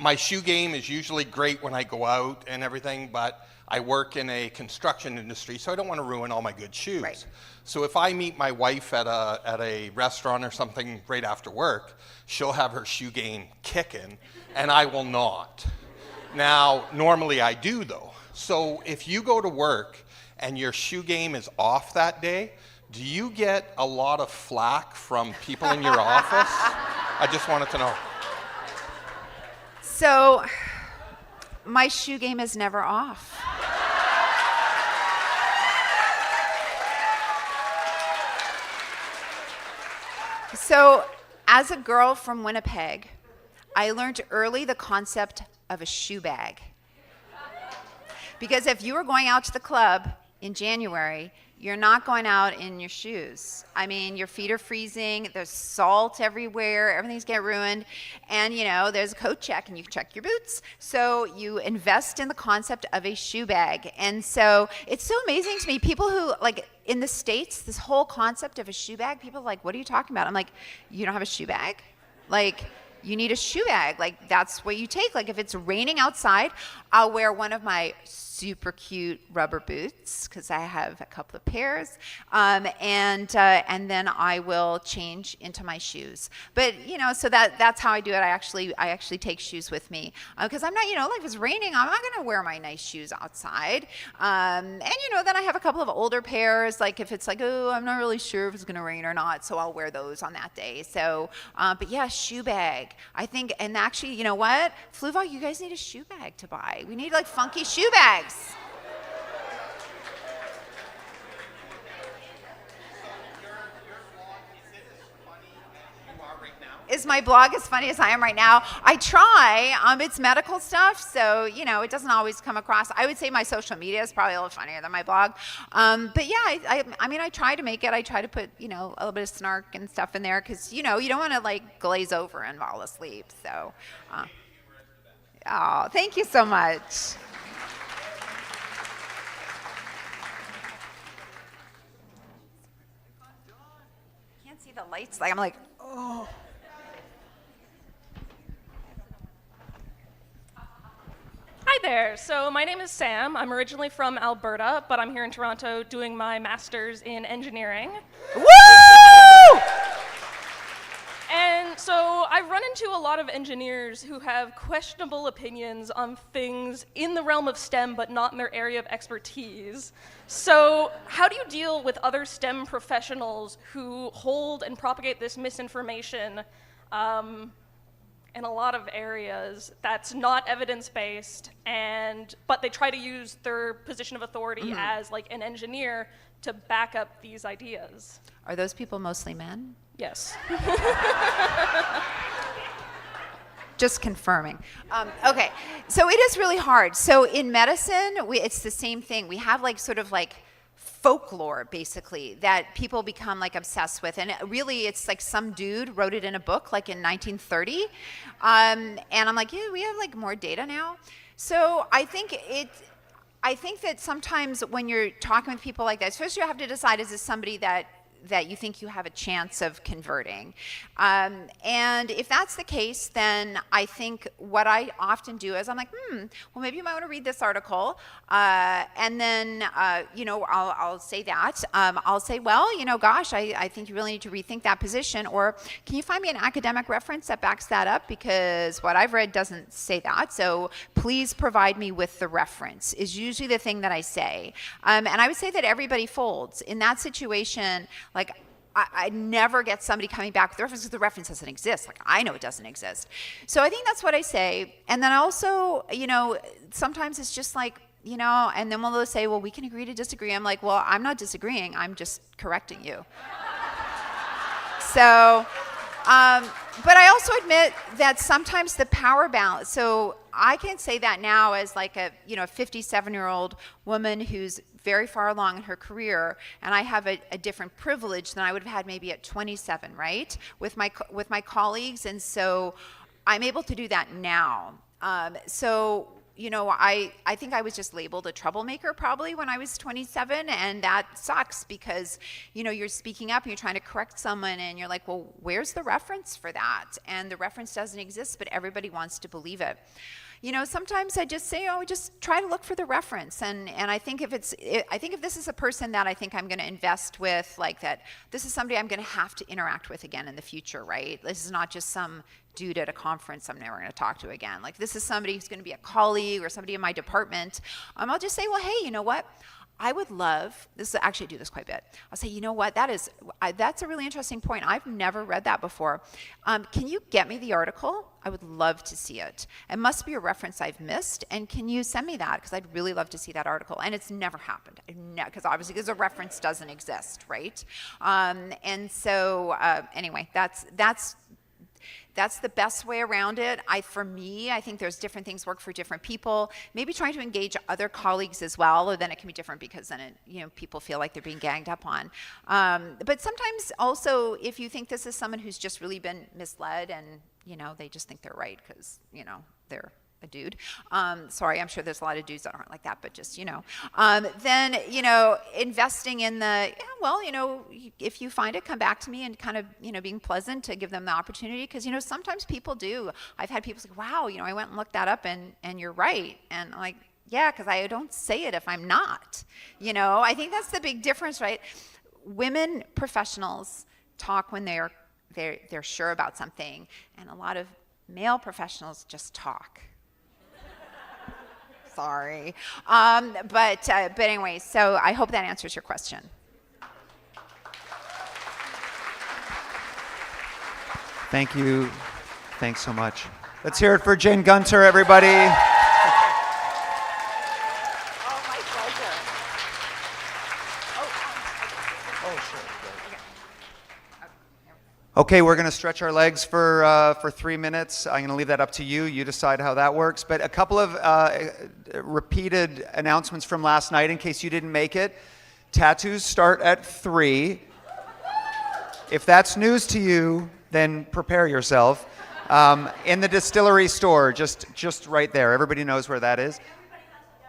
my shoe game is usually great when I go out and everything, but I work in a construction industry, so I don't want to ruin all my good shoes. Right. So if I meet my wife at a restaurant or something right after work, she'll have her shoe game kicking, and I will not. Now, normally I do though. So if you go to work and your shoe game is off that day, do you get a lot of flack from people in your office? I just wanted to know. So, my shoe game is never off. So, as a girl from Winnipeg, I learned early the concept of a shoe bag. Because if you were going out to the club in January, you're not going out in your shoes. I mean, your feet are freezing, there's salt everywhere, everything's getting ruined, and there's a coat check and you check your boots. So you invest in the concept of a shoe bag. And so it's so amazing to me, people who, like, in the States, this whole concept of a shoe bag, people are like, what are you talking about? I'm like, you don't have a shoe bag? Like, you need a shoe bag. Like, that's what you take. Like, if it's raining outside, I'll wear one of my super cute rubber boots, because I have a couple of pairs, and then I will change into my shoes. But so that's how I do it. I actually take shoes with me, because I'm not, like, if it's raining, I'm not going to wear my nice shoes outside. And then I have a couple of older pairs, like if it's like, oh, I'm not really sure if it's going to rain or not, so I'll wear those on that day. So, but yeah, shoe bag. I think, and actually, you know what, Fluevog, you guys need a shoe bag to buy. We need like funky shoe bags. Is my blog as funny as I am right now? I try. It's medical stuff, so it doesn't always come across. I would say my social media is probably a little funnier than my blog. But yeah, I try to make it. I try to put a little bit of snark and stuff in there, because you don't want to like glaze over and fall asleep. So, oh, thank you so much. Can't see the lights. Like I'm like, oh. Hi there. So my name is Sam. I'm originally from Alberta, but I'm here in Toronto doing my master's in engineering. Woo! And so I've run into a lot of engineers who have questionable opinions on things in the realm of STEM, but not in their area of expertise. So how do you deal with other STEM professionals who hold and propagate this misinformation in a lot of areas that's not evidence-based, but they try to use their position of authority as like an engineer to back up these ideas? Are those people mostly men? Yes. Just confirming. Okay, so it is really hard. So in medicine, it's the same thing. We have like sort of like folklore, basically, that people become like obsessed with, and really it's like some dude wrote it in a book like in 1930, and I'm like, yeah, we have like more data now. So I think that sometimes when you're talking with people like that, first you have to decide, is this somebody that you think you have a chance of converting. And if that's the case, then I think what I often do is I'm like, well, maybe you might want to read this article. And then, I'll say that. I'll say, well, gosh, I think you really need to rethink that position. Or can you find me an academic reference that backs that up? Because what I've read doesn't say that. So please provide me with the reference, is usually the thing that I say. And I would say that everybody folds. In that situation, like, I never get somebody coming back with the reference because the reference doesn't exist. Like, I know it doesn't exist. So I think that's what I say. And then also, sometimes it's just like, and then they'll say, well, we can agree to disagree. I'm like, well, I'm not disagreeing. I'm just correcting you. So, but I also admit that sometimes the power balance, so I can say that now as like a 57-year-old woman who's very far along in her career, and I have a different privilege than I would have had maybe at 27, right? With my colleagues, and so I'm able to do that now. So I think I was just labeled a troublemaker probably when I was 27, and that sucks because, you're speaking up and you're trying to correct someone and you're like, well, where's the reference for that? And the reference doesn't exist, but everybody wants to believe it. Sometimes I just say, just try to look for the reference. And I think if this is a person that I think I'm going to invest with, like that, this is somebody I'm going to have to interact with again in the future, right? This is not just some dude at a conference I'm never going to talk to again. Like, this is somebody who's going to be a colleague or somebody in my department. I'll just say, well, hey, you know what? I would love, actually I do this quite a bit. I'll say, you know what, that's a really interesting point. I've never read that before. Can you get me the article? I would love to see it. It must be a reference I've missed, and can you send me that? Because I'd really love to see that article. And it's never happened, because obviously because a reference doesn't exist, right? And so anyway, that's the best way around it. For me, I think there's different things work for different people. Maybe trying to engage other colleagues as well, or then it can be different because then people feel like they're being ganged up on. But sometimes also, if you think this is someone who's just really been misled and they just think they're right because they're a dude. Sorry, I'm sure there's a lot of dudes that aren't like that, but just, then, investing in if you find it, come back to me and kind of, being pleasant to give them the opportunity. Because, sometimes people do. I've had people say, wow, I went and looked that up and you're right. And I'm like, yeah, because I don't say it if I'm not. I think that's the big difference, right? Women professionals talk when they're sure about something, and a lot of male professionals just talk. Sorry. But anyway, so I hope that answers your question. Thank you. Thanks so much. Let's hear it for Jen Gunter, everybody. Oh, my pleasure. Okay, we're going to stretch our legs for 3 minutes. I'm going to leave that up to you. You decide how that works. But a couple of repeated announcements from last night in case you didn't make it. Tattoos start at 3. If that's news to you, then prepare yourself. In the Distillery store, just right there. Everybody knows where that is.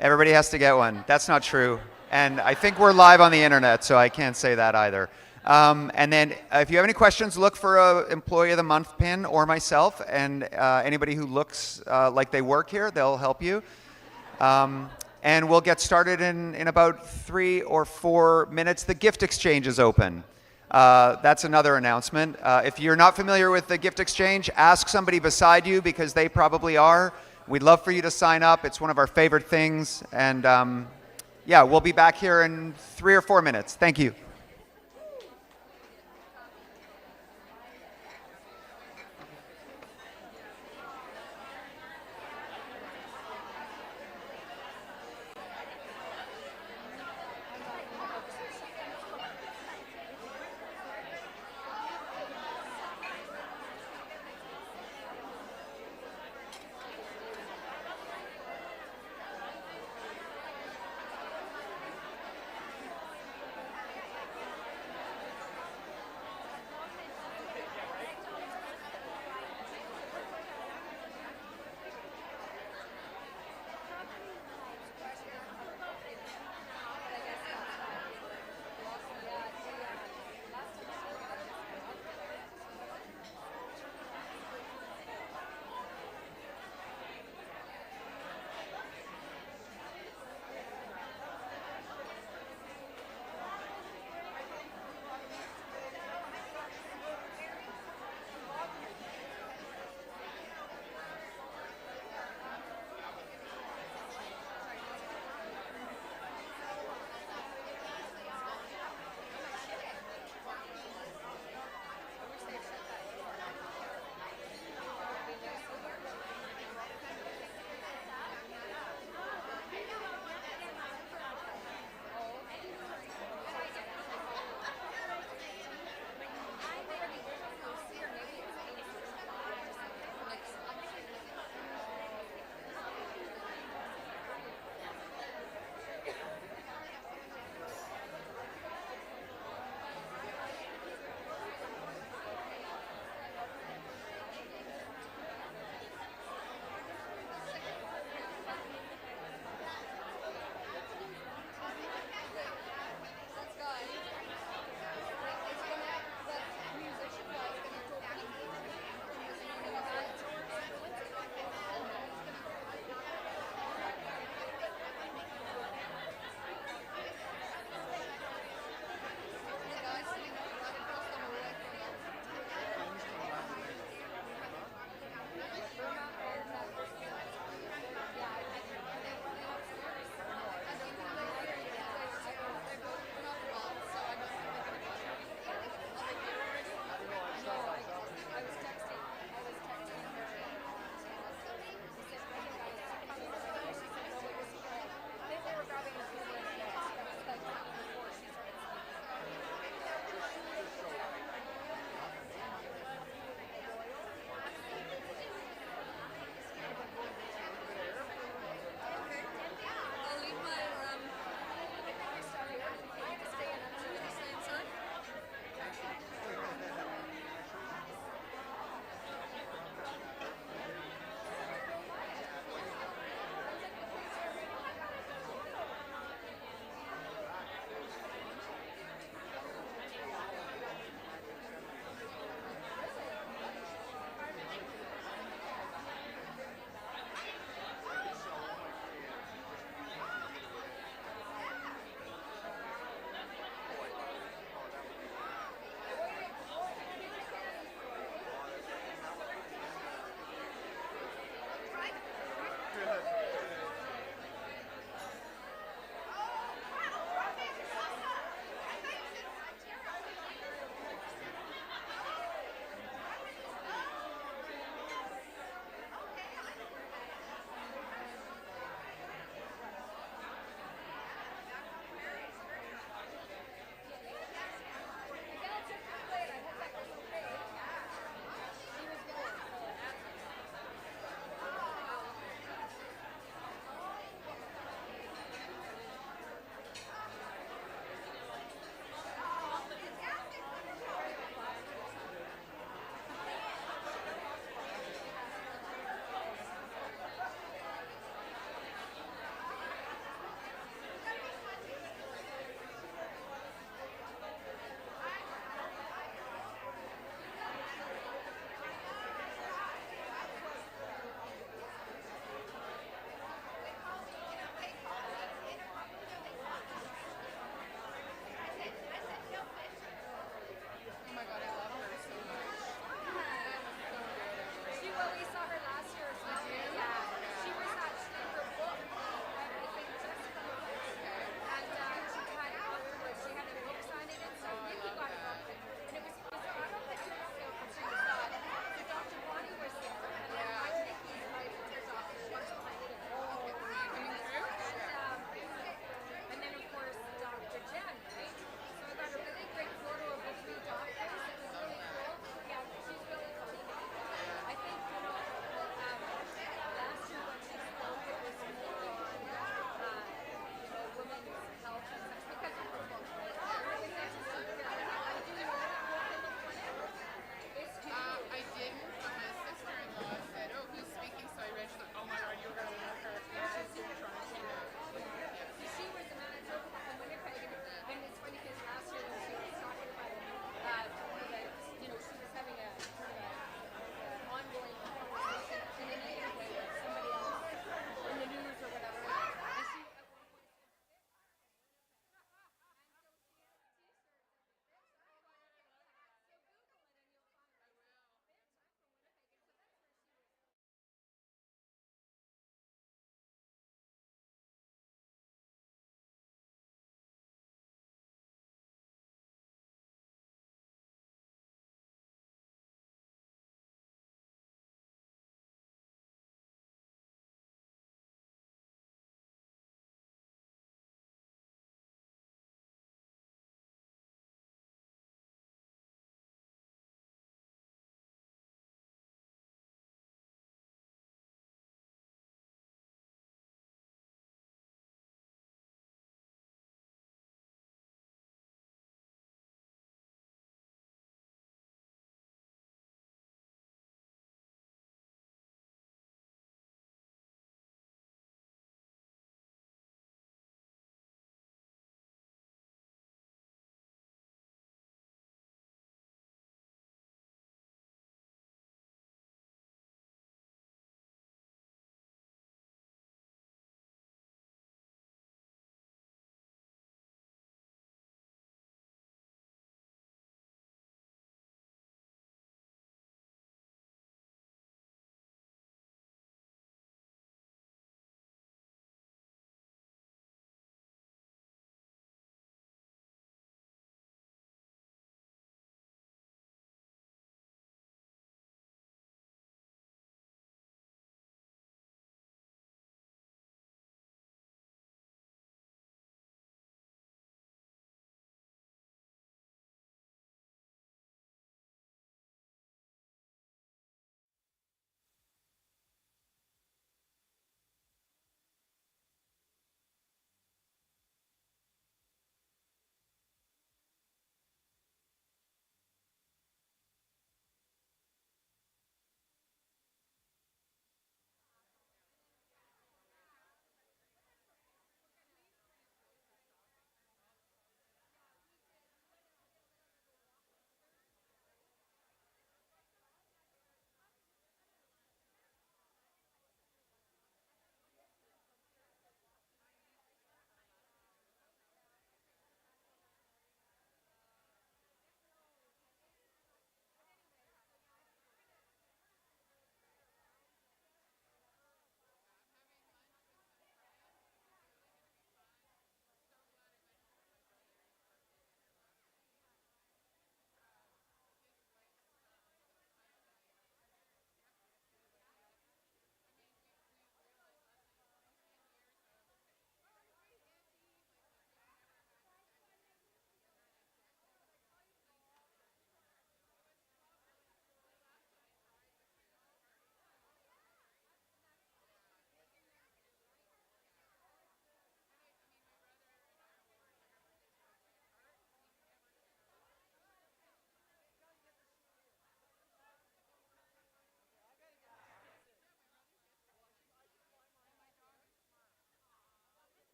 Everybody has to get one. That's not true. And I think we're live on the internet, so I can't say that either. And then if you have any questions, look for a Employee of the Month pin or myself, and anybody who looks like they work here, they'll help you. And we'll get started in about 3 or 4 minutes. The gift exchange is open. That's another announcement. If you're not familiar with the gift exchange, ask somebody beside you because they probably are. We'd love for you to sign up. It's one of our favorite things. And yeah, we'll be back here in 3 or 4 minutes. Thank you.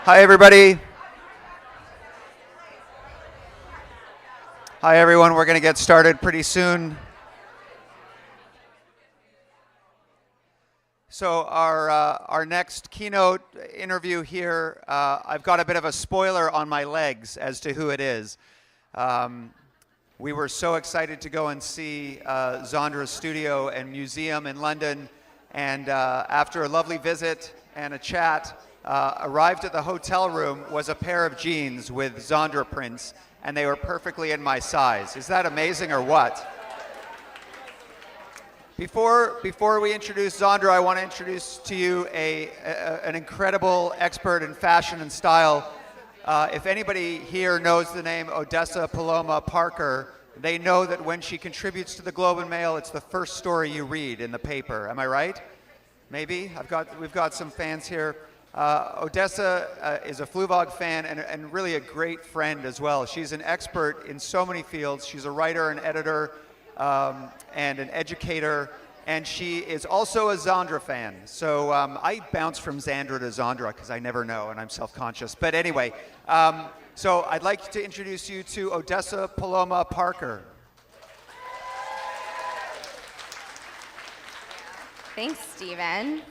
Hi, everybody. Hi, everyone. We're going to get started pretty soon. So our next keynote interview here, I've got a bit of a spoiler on my legs as to who it is. We were so excited to go and see Zandra's studio and museum in London, and after a lovely visit and a chat, arrived at the hotel room was a pair of jeans with Zandra prints, and they were perfectly in my size. Is that amazing or what? Before we introduce Zandra, I want to introduce to you an incredible expert in fashion and style. If anybody here knows the name Odessa Paloma Parker, they know that when she contributes to the Globe and Mail, it's the first story you read in the paper. Am I right? Maybe? We've got some fans here. Odessa is a Fluevog fan and really a great friend as well. She's an expert in so many fields. She's a writer, an editor, and an educator, and she is also a Zandra fan. So I bounce from Zandra to Zandra because I never know, and I'm self-conscious. But anyway, so I'd like to introduce you to Odessa Paloma Parker. Thanks, Stephen.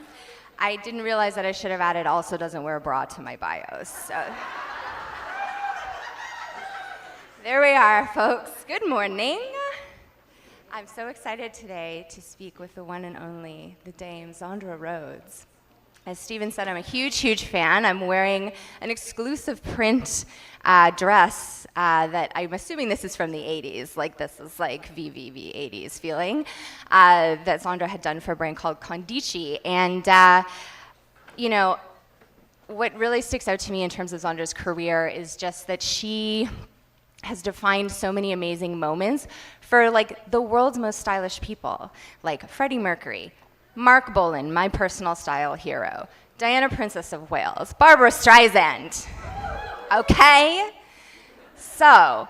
I didn't realize that I should have added also doesn't wear a bra to my bios. So. There we are, folks. Good morning. I'm so excited today to speak with the one and only, the Dame Zandra Rhodes. As Stephen said, I'm a huge, huge fan. I'm wearing an exclusive print dress that I'm assuming this is from the 80s. Like this is like VVV 80s feeling that Zandra had done for a brand called Condici. And, you know, what really sticks out to me in terms of Zandra's career is just that she has defined so many amazing moments for like the world's most stylish people, like Freddie Mercury, Mark Bolan, my personal style hero, Diana, Princess of Wales, Barbara Streisand. Okay? So,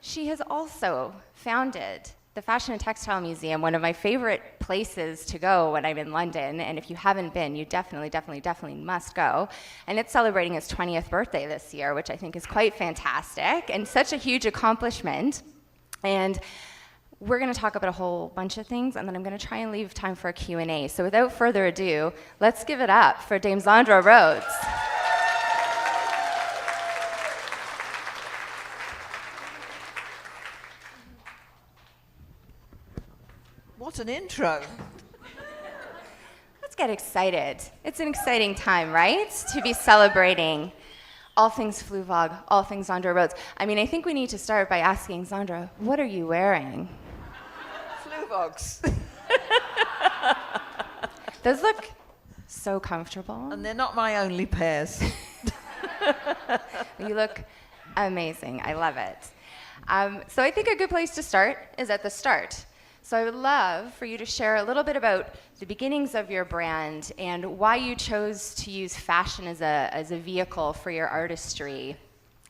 she has also founded the Fashion and Textile Museum, one of my favorite places to go when I'm in London, and if you haven't been, you definitely must go. And it's celebrating its 20th birthday this year, which I think is quite fantastic, and such a huge accomplishment. And we're going to talk about a whole bunch of things, and then I'm going to try and leave time for a Q&A. So without further ado, let's give it up for Dame Zandra Rhodes. What an intro. Let's get excited. It's an exciting time, right? To be celebrating all things Fluevog, all things Zandra Rhodes. I mean, I think we need to start by asking Zandra, what are you wearing? Fluevogs. Those look so comfortable. And they're not my only pairs. You look amazing. I love it. So I think a good place to start is at the start. So I would love for you to share a little bit about the beginnings of your brand and why you chose to use fashion as a vehicle for your artistry.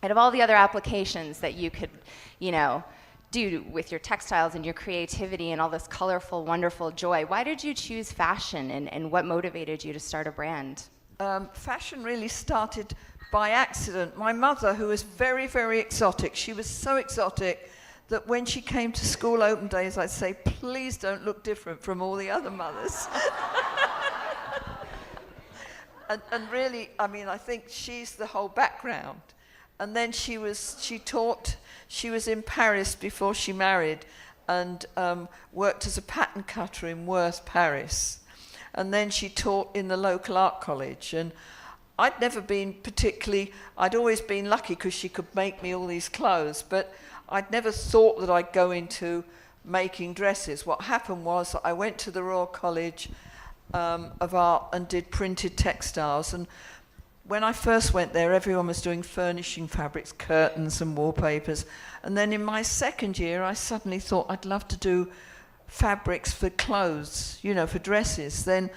Out of all the other applications that you could, you know, do with your textiles and your creativity and all this colorful, wonderful joy, why did you choose fashion and what motivated you to start a brand? Fashion really started by accident. My mother, who was very, very exotic, she was so exotic that when she came to school open days, I'd say, please don't look different from all the other mothers. and really, I mean, I think she's the whole background. And then she was in Paris before she married and worked as a pattern cutter in Worth, Paris. And then she taught in the local art college. And I'd never been I'd always been lucky because she could make me all these clothes, but I'd never thought that I'd go into making dresses. What happened was I went to the Royal College of Art and did printed textiles. And when I first went there, everyone was doing furnishing fabrics, curtains and wallpapers. And then in my second year, I suddenly thought I'd love to do fabrics for clothes, you know, for dresses. Then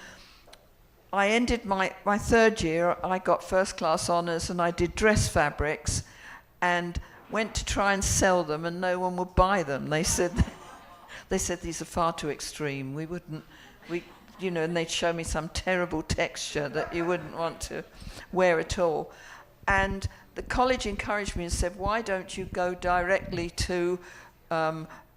I ended my third year, I got first class honours and I did dress fabrics and went to try and sell them and no one would buy them. They said these are far too extreme. And they'd show me some terrible texture that you wouldn't want to wear at all. And the college encouraged me and said, why don't you go directly to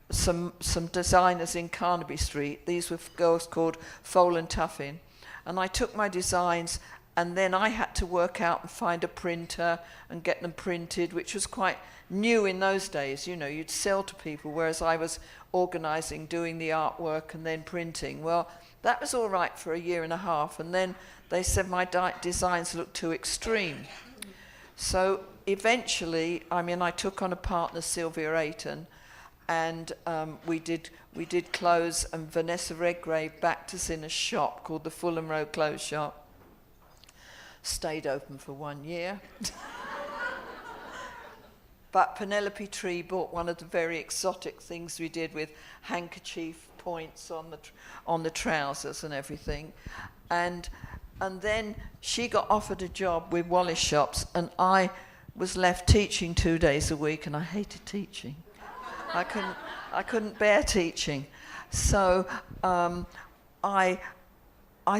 some designers in Carnaby Street. These were girls called Foal and Tuffin. And I took my designs, and then I had to work out and find a printer and get them printed, which was quite new in those days. You know, you'd sell to people, whereas I was organising, doing the artwork and then printing. Well, that was all right for a year and a half, and then they said my designs looked too extreme. So eventually, I took on a partner, Sylvia Ayton, and we did clothes, and Vanessa Redgrave backed us in a shop called the Fulham Road Clothes Shop. Stayed open for 1 year. But Penelope Tree bought one of the very exotic things we did with handkerchief points on the trousers and everything. And then she got offered a job with Wallace Shops, and I was left teaching 2 days a week, and I hated teaching. I couldn't bear teaching. So I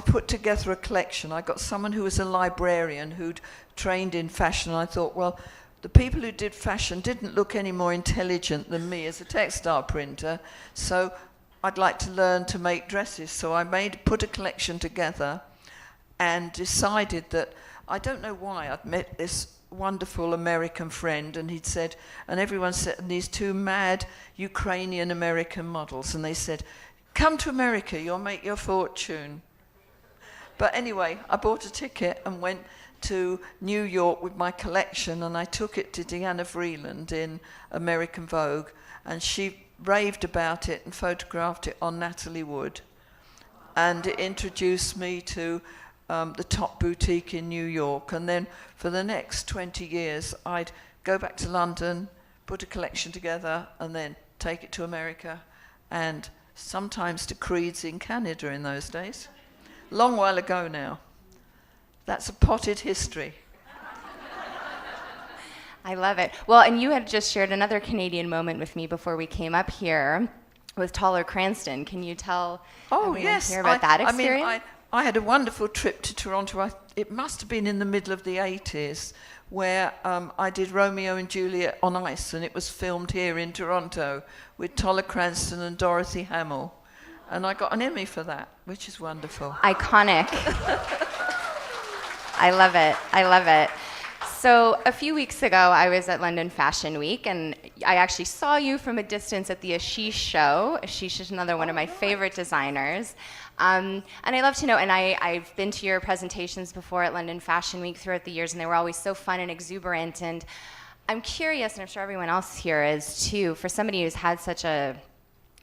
put together a collection. I got someone who was a librarian who'd trained in fashion, and I thought, well, the people who did fashion didn't look any more intelligent than me as a textile printer, so I'd like to learn to make dresses. So I put a collection together and decided that, I don't know why, I'd met this wonderful American friend, and he'd said, and everyone said, and these two mad Ukrainian American models, and they said, come to America, you'll make your fortune. But anyway, I bought a ticket and went to New York with my collection, and I took it to Deanna Vreeland in American Vogue, and she raved about it and photographed it on Natalie Wood, and it introduced me to the top boutique in New York. And then for the next 20 years, I'd go back to London, put a collection together, and then take it to America, and sometimes to Creed's in Canada in those days. Long while ago now. That's a potted history. I love it. Well, and you had just shared another Canadian moment with me before we came up here with Taller Cranston. Can you tell everyone here about that experience? I had a wonderful trip to Toronto. It must have been in the middle of the 80s, where I did Romeo and Juliet on ice, and it was filmed here in Toronto with Taller Cranston and Dorothy Hamill. And I got an Emmy for that, which is wonderful. Iconic. I love it. I love it. So a few weeks ago, I was at London Fashion Week, and I actually saw you from a distance at the Ashish show. Ashish is another one of my favorite designers. And I love to know, and I've been to your presentations before at London Fashion Week throughout the years, and they were always so fun and exuberant. And I'm curious, and I'm sure everyone else here is too, for somebody who's had such a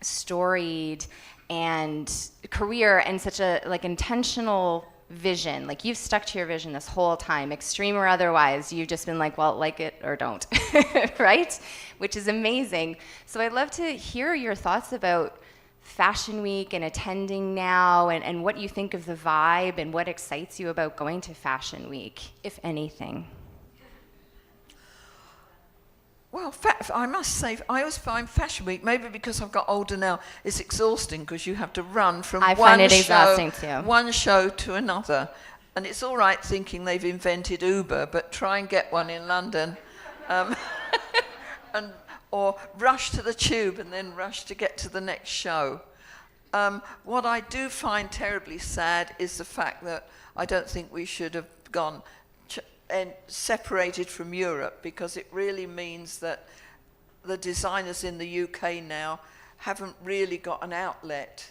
storied and career and such a intentional vision, you've stuck to your vision this whole time, extreme or otherwise. You've just been well, like it or don't, right? Which is amazing. So I'd love to hear your thoughts about Fashion Week and attending now, and what you think of the vibe and what excites you about going to Fashion Week, if anything. Well, I must say, I always find Fashion Week, maybe because I've got older now, it's exhausting because you have to run from one show to another. And it's all right thinking they've invented Uber, but try and get one in London. Or rush to the tube and then rush to get to the next show. What I do find terribly sad is the fact that I don't think we should have gone and separated from Europe, because it really means that the designers in the UK now haven't really got an outlet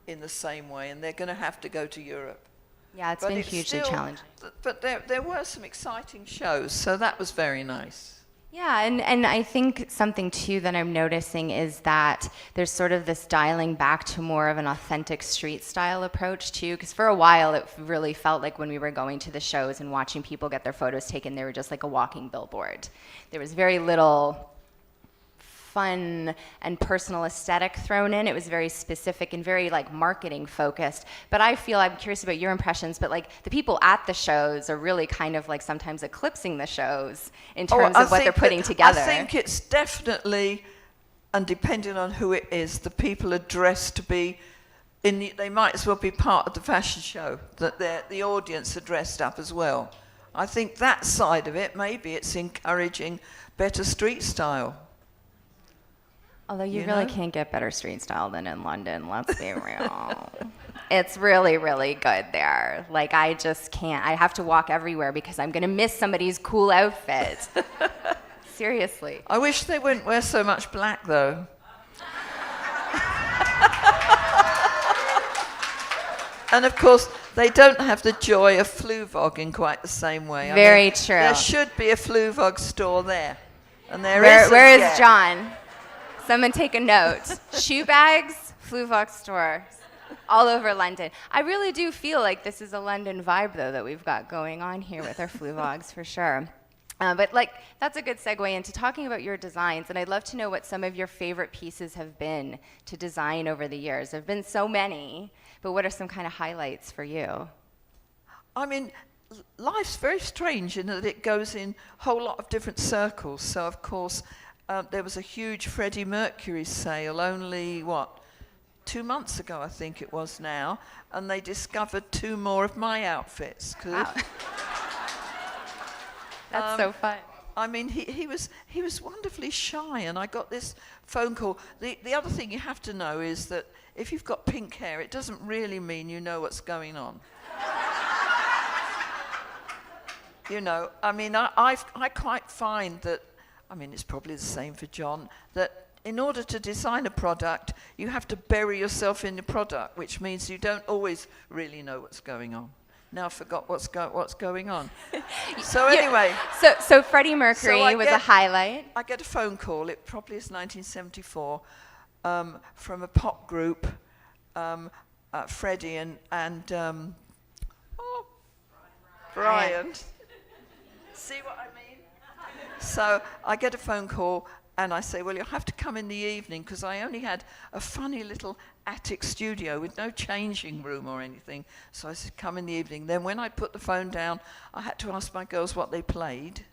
in the same way, and they're going to have to go to Europe. Yeah, it's been hugely challenging. But there were some exciting shows, so that was very nice. Yeah, and I think something too that I'm noticing is that there's sort of this dialing back to more of an authentic street style approach too, because for a while it really felt like when we were going to the shows and watching people get their photos taken, they were just like a walking billboard. There was very little fun and personal aesthetic thrown in. It was very specific and very marketing focused. But I'm curious about your impressions, but the people at the shows are really kind of sometimes eclipsing the shows in terms of what they're putting together. I think it's definitely, and depending on who it is, the people are dressed to be, they might as well be part of the fashion show, that the audience are dressed up as well. I think that side of it, maybe it's encouraging better street style. Although you really can't get better street style than in London, let's be real. It's really, really good there. Like, I just can't. I have to walk everywhere because I'm going to miss somebody's cool outfit. Seriously. I wish they wouldn't wear so much black, though. And of course, they don't have the joy of Fluevog in quite the same way. Very true. There should be a Fluevog store there. And there Where is yet. John? Someone take a note. Shoe bags, Fluevog store, all over London. I really do feel like this is a London vibe, though, that we've got going on here with our Fluevogs, for sure. But like, that's a good segue into talking about your designs, and I'd love to know what some of your favorite pieces have been to design over the years. There have been so many, but what are some kind of highlights for you? I mean, life's very strange in that it goes in a whole lot of different circles. So, of course, there was a huge Freddie Mercury sale only, 2 months ago, I think it was now, and they discovered 2 more of my outfits. Wow. That's so fun. I mean, he was wonderfully shy, and I got this phone call. The other thing you have to know is that if you've got pink hair, it doesn't really mean you know what's going on. I mean, I quite find that, I mean, it's probably the same for John, that in order to design a product, you have to bury yourself in the product, which means you don't always really know what's going on. Now I forgot what's going on. So anyway. So Freddie Mercury was a highlight. I get a phone call, it probably is 1974, from a pop group, Freddie and Brian. See what I mean? So I get a phone call and I say, well, you'll have to come in the evening because I only had a funny little attic studio with no changing room or anything. So I said, come in the evening. Then when I put the phone down, I had to ask my girls what they played.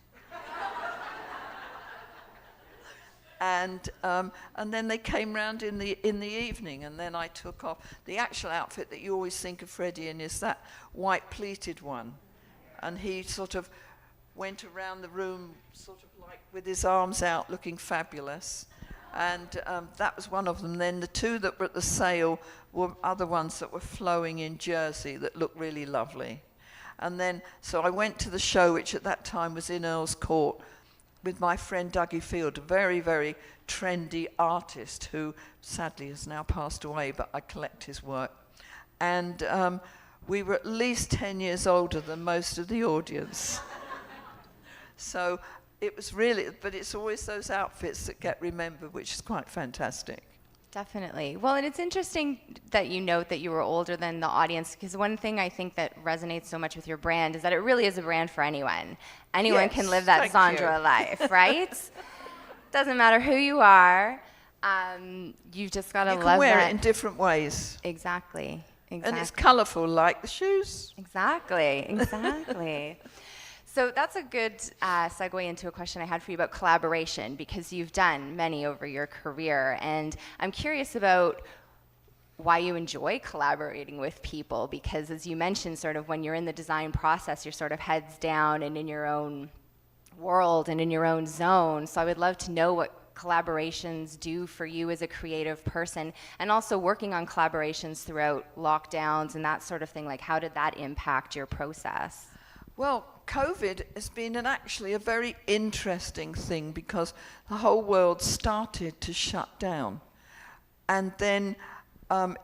And then they came round in the evening, and then I took off. The actual outfit that you always think of Freddie in is that white pleated one. And he sort of went around the room sort of like with his arms out looking fabulous. And that was one of them. Then the 2 that were at the sale were other ones that were flowing in jersey that looked really lovely. And then, so I went to the show, which at that time was in Earl's Court, with my friend Dougie Field, a very, very trendy artist who sadly has now passed away, but I collect his work. And we were at least 10 years older than most of the audience. So it was really, but it's always those outfits that get remembered, which is quite fantastic. Definitely. Well, and it's interesting that you note that you were older than the audience, because one thing I think that resonates so much with your brand is that it really is a brand for anyone. Anyone Yes, can live that thank Zandra you. life, right? Doesn't matter who you are. You've just got to love that. You can wear it in different ways. Exactly. And it's colourful, like the shoes. Exactly. So that's a good segue into a question I had for you about collaboration, because you've done many over your career. And I'm curious about why you enjoy collaborating with people, because as you mentioned, sort of when you're in the design process, you're sort of heads down and in your own world and in your own zone. So I would love to know what collaborations do for you as a creative person, and also working on collaborations throughout lockdowns and that sort of thing. Like, how did that impact your process? Well, COVID has been actually a very interesting thing because the whole world started to shut down. And then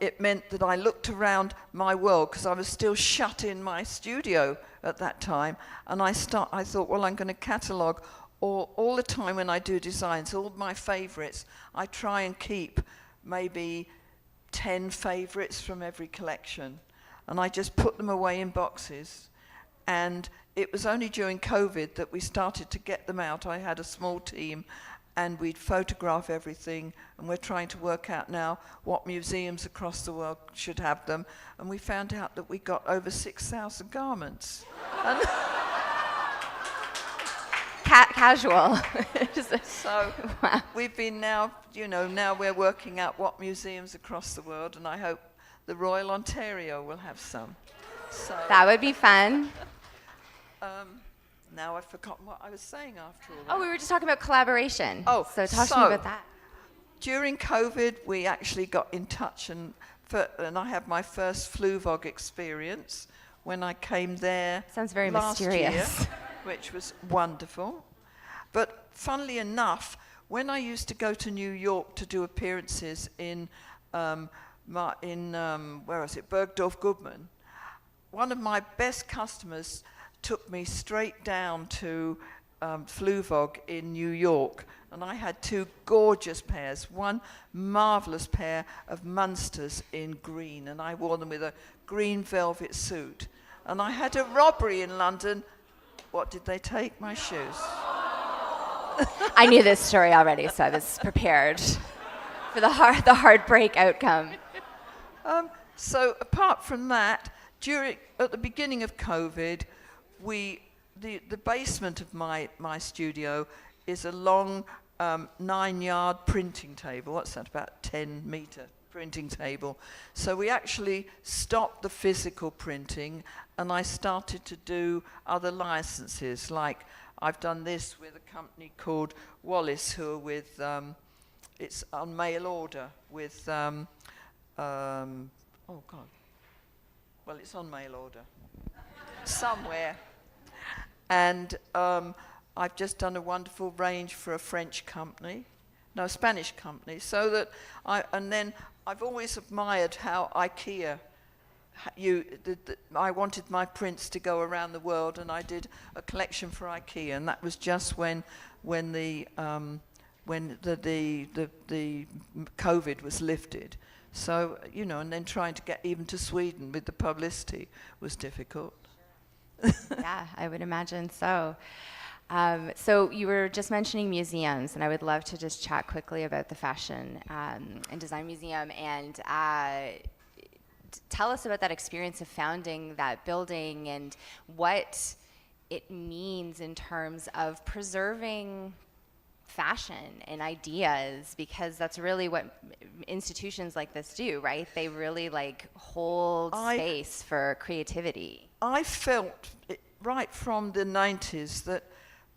it meant that I looked around my world, because I was still shut in my studio at that time, and I thought, well, I'm going to catalogue all the time when I do designs, all my favourites. I try and keep maybe 10 favourites from every collection, and I just put them away in boxes. And it was only during COVID that we started to get them out. I had a small team, and we'd photograph everything, and we're trying to work out now what museums across the world should have them. And we found out that we got over 6,000 garments. Casual. So wow. We've been now we're working out what museums across the world, and I hope the Royal Ontario will have some. So That would be fun. Now I've forgotten what I was saying after all Oh, that. we were just talking about collaboration. Oh, so talk to me about that. During COVID, we actually got in touch, and I had my first Fluevog experience when I came there. Sounds very last mysterious. year, which was wonderful. But funnily enough, when I used to go to New York to do appearances in Bergdorf Goodman, one of my best customers took me straight down to Fluevog in New York, and I had two gorgeous pairs, one marvelous pair of Munsters in green, and I wore them with a green velvet suit. And I had a robbery in London. What did they take? My shoes. I knew this story already, so I was prepared for the heartbreak outcome. So apart from that, at the beginning of COVID, the basement of my studio is a long 9-yard printing table. What's that? About 10-meter printing table. So we actually stopped the physical printing, and I started to do other licenses. Like I've done this with a company called Wallace, who are with it's on mail order with well, it's on mail order somewhere. And I've just done a wonderful range for a Spanish company. So that and then I've always admired how IKEA, I wanted my prints to go around the world, and I did a collection for IKEA, and that was just when the COVID was lifted. So, and then trying to get even to Sweden with the publicity was difficult. Yeah, I would imagine so. So you were just mentioning museums, and I would love to just chat quickly about the Fashion and Design Museum, and tell us about that experience of founding that building and what it means in terms of preserving fashion and ideas, because that's really what institutions like this do, right? They really hold space for creativity. I felt right from the 90s that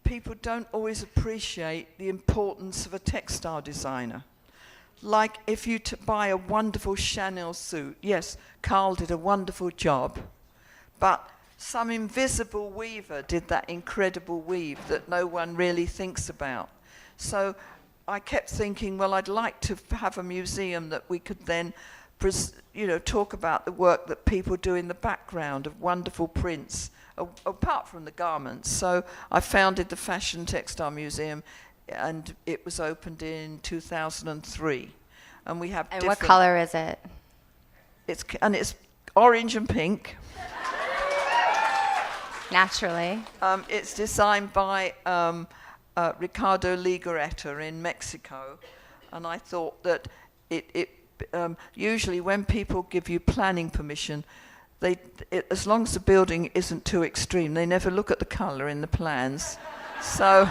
people don't always appreciate the importance of a textile designer. Like if you buy a wonderful Chanel suit, yes, Carl did a wonderful job, but some invisible weaver did that incredible weave that no one really thinks about. So I kept thinking, well, I'd like to have a museum that we could then, talk about the work that people do in the background of wonderful prints, apart from the garments. So I founded the Fashion Textile Museum, and it was opened in 2003. And we have And what color is it? It's orange and pink. Naturally. It's designed by Ricardo Legarreta in Mexico, and I thought that usually when people give you planning permission, as long as the building isn't too extreme, they never look at the colour in the plans. So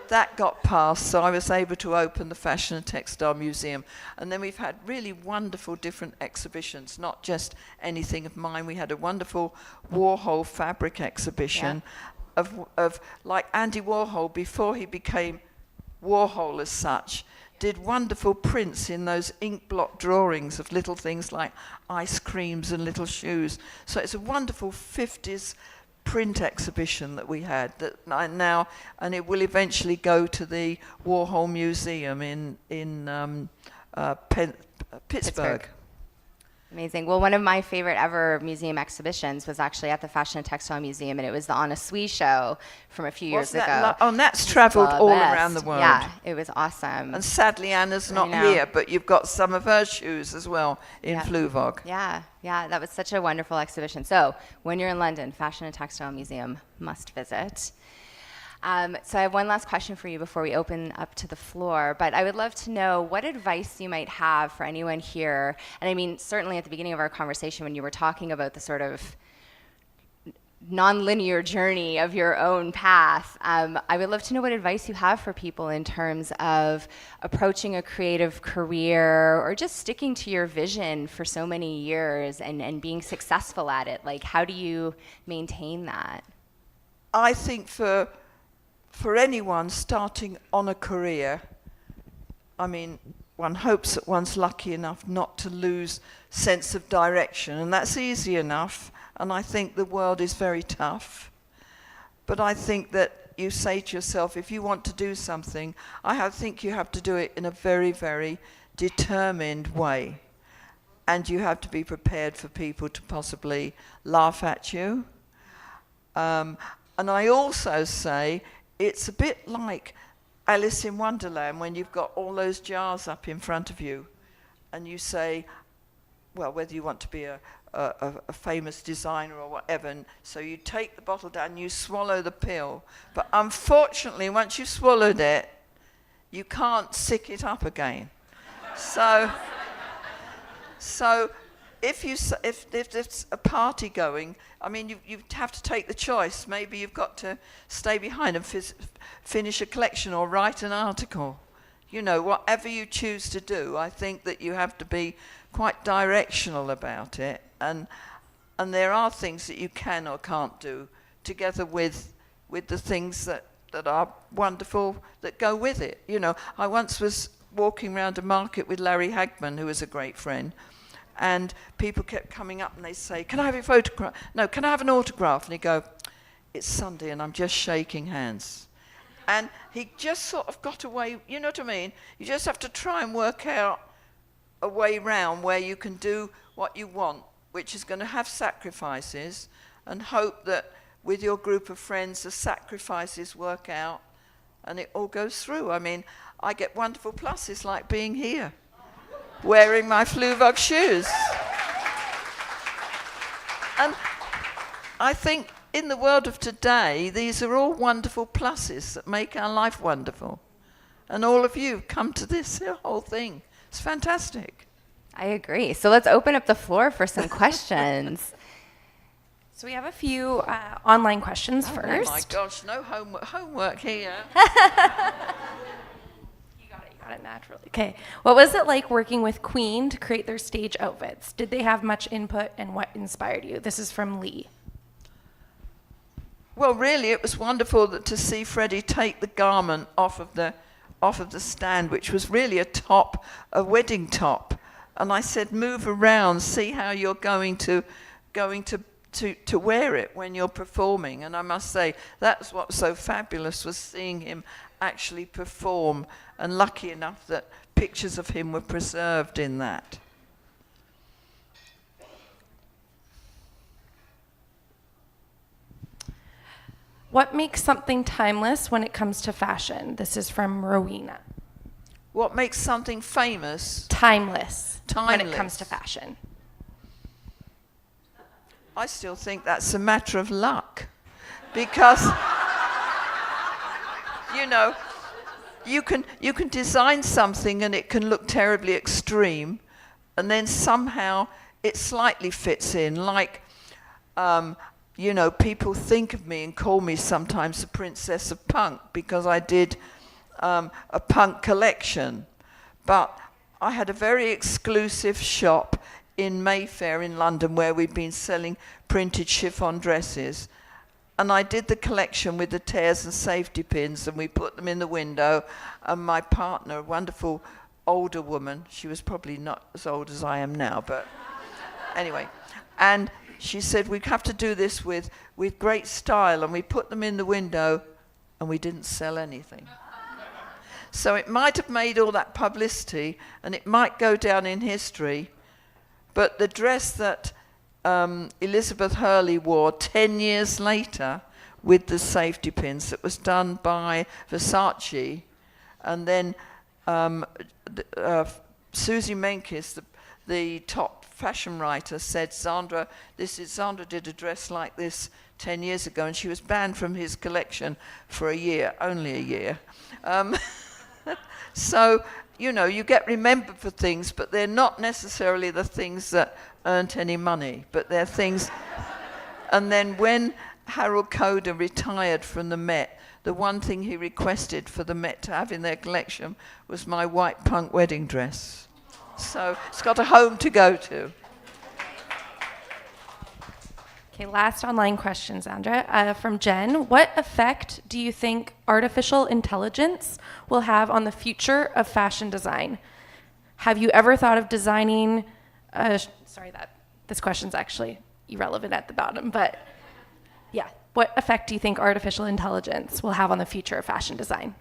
that got passed, so I was able to open the Fashion and Textile Museum. And then we've had really wonderful different exhibitions, not just anything of mine. We had a wonderful Warhol fabric exhibition. Yeah. Of like Andy Warhol, before he became Warhol as such, did wonderful prints in those ink blot drawings of little things like ice creams and little shoes. So it's a wonderful 50s print exhibition that we had and it will eventually go to the Warhol Museum in Pittsburgh. Amazing. Well, one of my favorite ever museum exhibitions was actually at the Fashion and Textile Museum, and it was the On a Sui show from a few years ago. And that's travelled all around the world. Yeah, it was awesome. And sadly, Anna's not here, but you've got some of her shoes as well in Fluevog. Yeah, that was such a wonderful exhibition. So when you're in London, Fashion and Textile Museum, must visit. So I have one last question for you before we open up to the floor, but I would love to know what advice you might have for anyone here. And I mean, certainly at the beginning of our conversation when you were talking about the sort of non-linear journey of your own path. I would love to know what advice you have for people in terms of approaching a creative career or just sticking to your vision for so many years and being successful at it. Like, how do you maintain that? I think for anyone starting on a career, I mean, one hopes that one's lucky enough not to lose sense of direction, and that's easy enough. And I think the world is very tough. But I think that you say to yourself, if you want to do something, I think you have to do it in a very, very determined way. And you have to be prepared for people to possibly laugh at you. And I also say, it's a bit like Alice in Wonderland when you've got all those jars up in front of you. And you say, well, whether you want to be a famous designer or whatever, and so you take the bottle down, you swallow the pill, but unfortunately once you've swallowed it, you can't sick it up again. So if there's a party going, I mean, you have to take the choice. Maybe you've got to stay behind and finish a collection or write an article. You know, whatever you choose to do, I think that you have to be quite directional about it, and there are things that you can or can't do together with the things that are wonderful that go with it. You know, I once was walking around a market with Larry Hagman, who was a great friend, and people kept coming up and they say, "Can I have your photograph? No, can I have an autograph?" And he'd go, "It's Sunday and I'm just shaking hands." And he just sort of got away, you know what I mean? You just have to try and work out a way round where you can do what you want, which is going to have sacrifices, and hope that with your group of friends the sacrifices work out and it all goes through. I mean, I get wonderful pluses like being here, wearing my Fluevog shoes. And I think in the world of today, these are all wonderful pluses that make our life wonderful. And all of you come to this whole thing. It's fantastic. I agree. So let's open up the floor for some questions. So we have a few online questions first. Oh my gosh, no homework here. You got it naturally. Okay. What was it like working with Queen to create their stage outfits? Did they have much input, and what inspired you? This is from Lee. Well, really, it was wonderful to see Freddie take the garment off of the stand, which was really a wedding top. And I said, move around, see how you're going to wear it when you're performing. And I must say, that's what was so fabulous, was seeing him actually perform. And lucky enough that pictures of him were preserved in that. What makes something timeless when it comes to fashion? This is from Rowena. What makes something famous? Timeless when it comes to fashion. I still think that's a matter of luck. Because, you know, you can design something and it can look terribly extreme, and then somehow it slightly fits in. Like, you know, people think of me and call me sometimes the Princess of Punk because I did a punk collection. But I had a very exclusive shop in Mayfair in London where we'd been selling printed chiffon dresses. And I did the collection with the tears and safety pins, and we put them in the window. And my partner, a wonderful older woman, she was probably not as old as I am now, but anyway. And she said, we have to do this with great style, and we put them in the window, and we didn't sell anything. So it might have made all that publicity, and it might go down in history, but the dress that Elizabeth Hurley wore 10 years later with the safety pins, that was done by Versace, and then Susie Menkes, the top fashion writer, said Zandra did a dress like this 10 years ago, and she was banned from his collection for a year, only a year. So, you know, you get remembered for things, but they're not necessarily the things that earned any money, but they're things. And then when Harold Coder retired from the Met, the one thing he requested for the Met to have in their collection was my white punk wedding dress. So it's got a home to go to. Okay, last online question, Zandra, from Jen. What effect do you think artificial intelligence will have on the future of fashion design? Have you ever thought of designing, this question's actually irrelevant at the bottom, but yeah. What effect do you think artificial intelligence will have on the future of fashion design?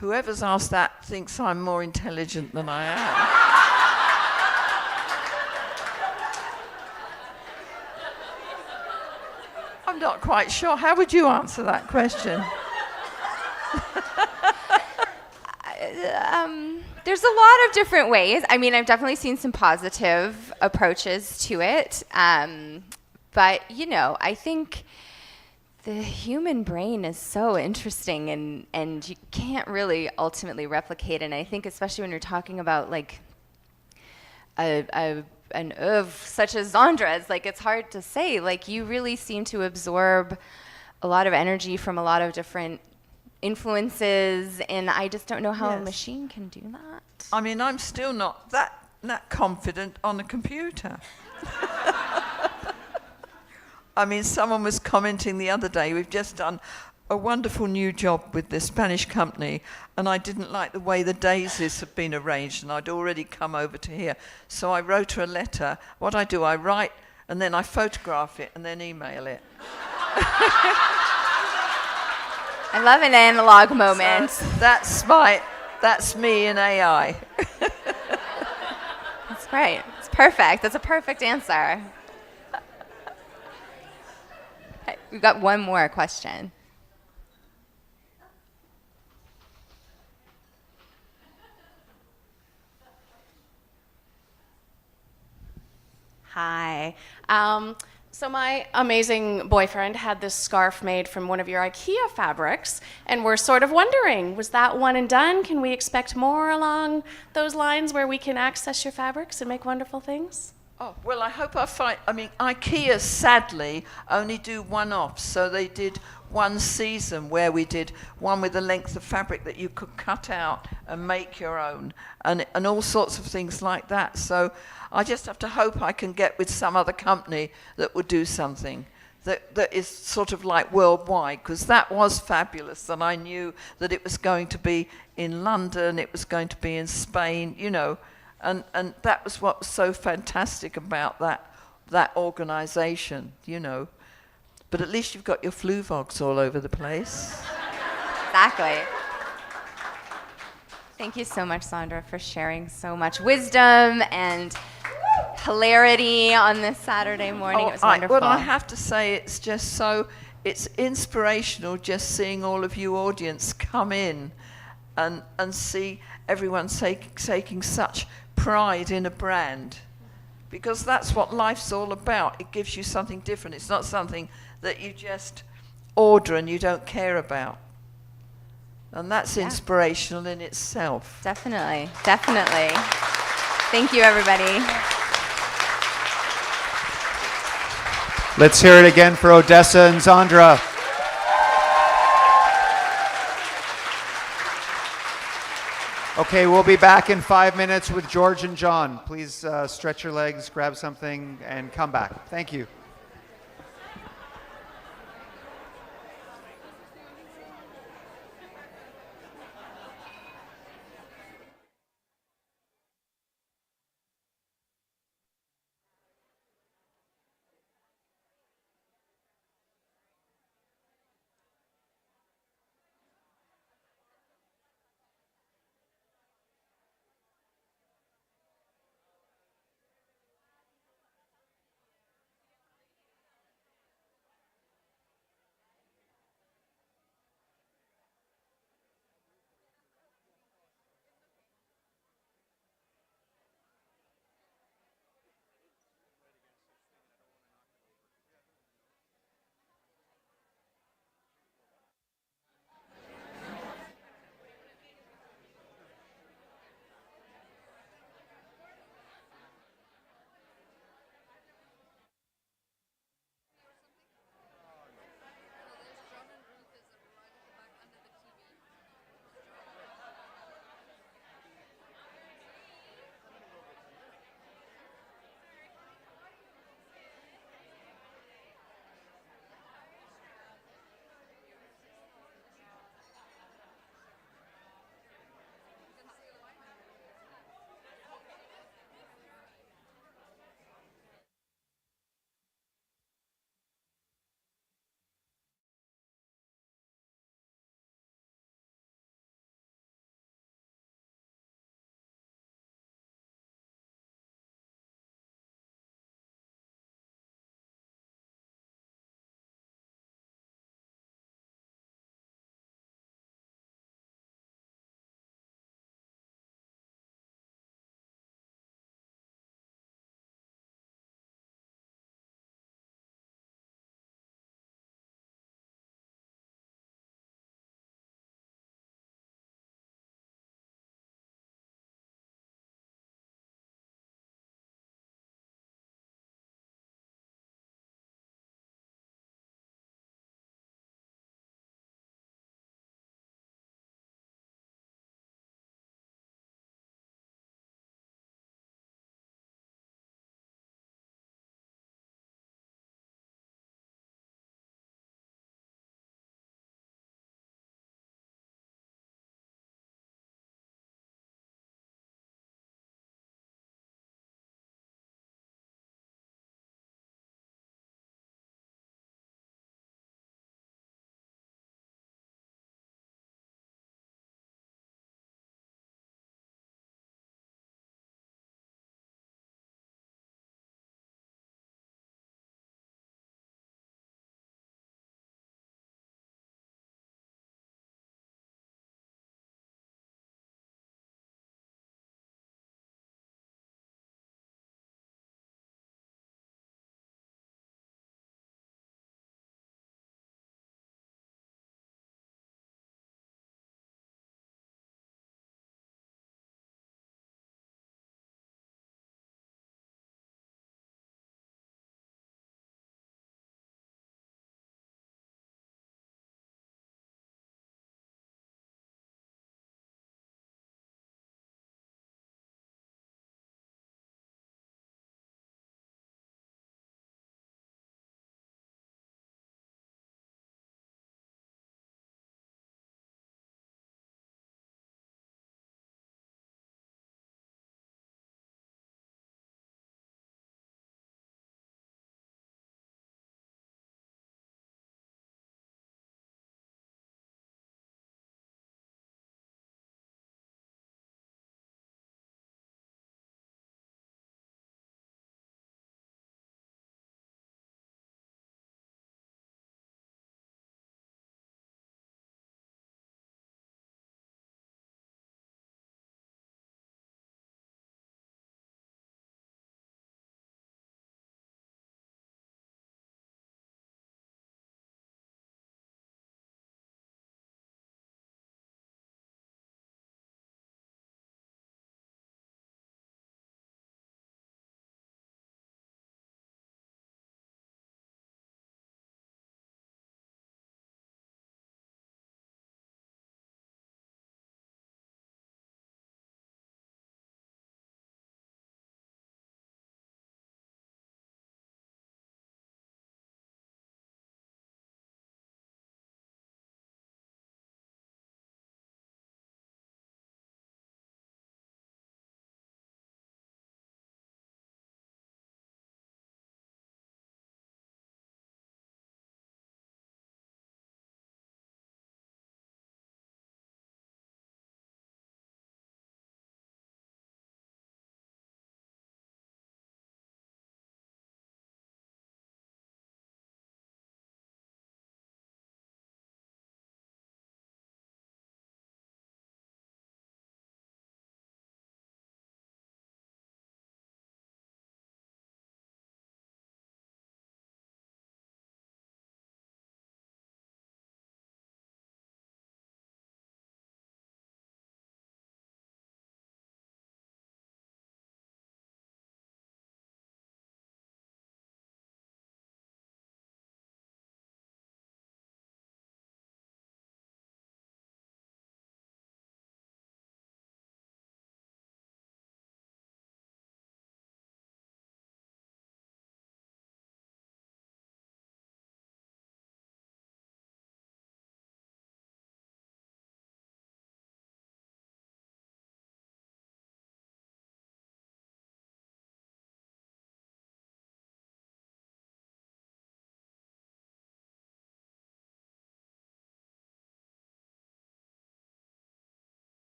Whoever's asked that thinks I'm more intelligent than I am. I'm not quite sure. How would you answer that question? There's a lot of different ways. I mean, I've definitely seen some positive approaches to it. But, I think the human brain is so interesting and you can't really ultimately replicate it. And I think especially when you're talking about like an oeuvre such as Zandra's, like it's hard to say. Like you really seem to absorb a lot of energy from a lot of different influences, and I just don't know how a machine can do that. I mean, I'm still not that confident on a computer. I mean, someone was commenting the other day, we've just done a wonderful new job with this Spanish company, and I didn't like the way the daisies have been arranged, and I'd already come over to here. So I wrote her a letter. What I do, I write, and then I photograph it, and then email it. I love an analog moment. So that's me in AI. That's great. It's perfect. That's a perfect answer. Okay, we've got one more question. Hi. So my amazing boyfriend had this scarf made from one of your IKEA fabrics, and we're sort of wondering, was that one and done? Can we expect more along those lines where we can access your fabrics and make wonderful things? Oh, well, I hope I find... I mean, IKEA, sadly, only do one-offs. So they did one season where we did one with a length of fabric that you could cut out and make your own, and all sorts of things like that. So I just have to hope I can get with some other company that would do something that is sort of like worldwide, because that was fabulous, and I knew that it was going to be in London, it was going to be in Spain, and that was what was so fantastic about that organization, But at least you've got your Fluevogs all over the place. Exactly. Thank you so much, Zandra, for sharing so much wisdom and hilarity on this Saturday morning. It was wonderful. Well, I have to say, it's just it's inspirational just seeing all of you audience come in and see everyone taking such pride in a brand. Because that's what life's all about. It gives you something different. It's not something that you just order and you don't care about. And that's inspirational in itself. Definitely, definitely. Thank you, everybody. Let's hear it again for Odessa and Zandra. Okay, we'll be back in 5 minutes with George and John. Please stretch your legs, grab something, and come back. Thank you.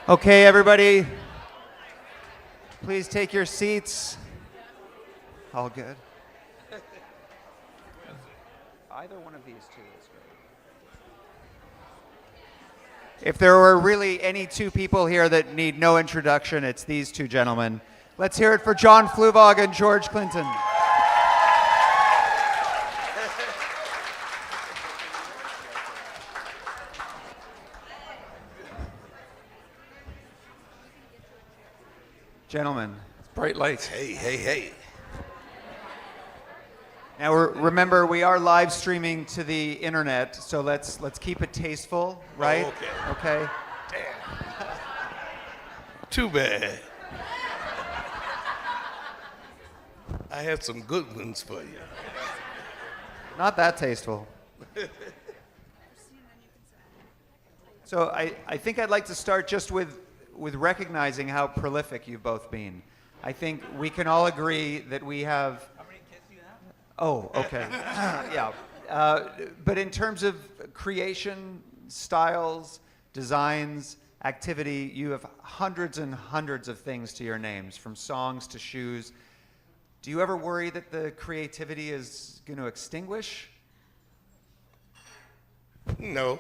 Okay, everybody, please take your seats. All good. Either one of these two is great. If there were really any two people here that need no introduction, it's these two gentlemen. Let's hear it for John Fluevog and George Clinton. Gentlemen. Bright lights. Hey, hey, hey. Now remember, we are live streaming to the internet, so let's keep it tasteful, right? Oh, okay. Damn. Too bad. I had some good ones for you. Not that tasteful. So I think I'd like to start just with recognizing how prolific you've both been. I think we can all agree that we have... How many kids do you have? Oh, okay. Yeah. But in terms of creation, styles, designs, activity, you have hundreds and hundreds of things to your names, from songs to shoes. Do you ever worry that the creativity is going to extinguish? No.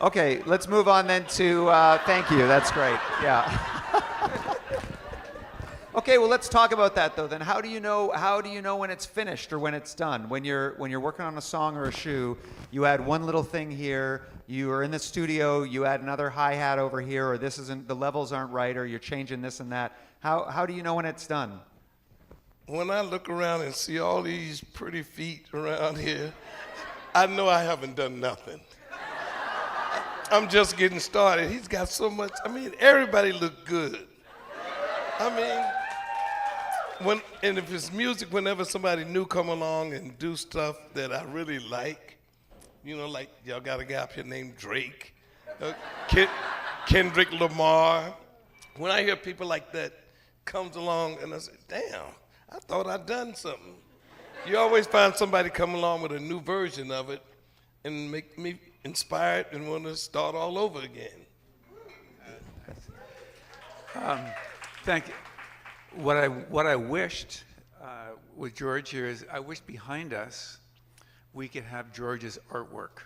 Okay, let's move on then to, thank you, that's great, yeah. Okay, well let's talk about that though then. How do you know when it's finished or when it's done? When you're working on a song or a shoe, you add one little thing here, you are in the studio, you add another hi-hat over here, or the levels aren't right, or you're changing this and that. How do you know when it's done? When I look around and see all these pretty feet around here, I know I haven't done nothing. I'm just getting started. He's got so much. I mean, everybody look good. I mean, if it's music, whenever somebody new come along and do stuff that I really like, you know, like y'all got a guy up here named Drake, Kendrick Lamar. When I hear people like that comes along and I say, damn, I thought I'd done something. You always find somebody come along with a new version of it and make me inspired and want to start all over again. Thank you. What I wished with George here is I wish behind us we could have George's artwork.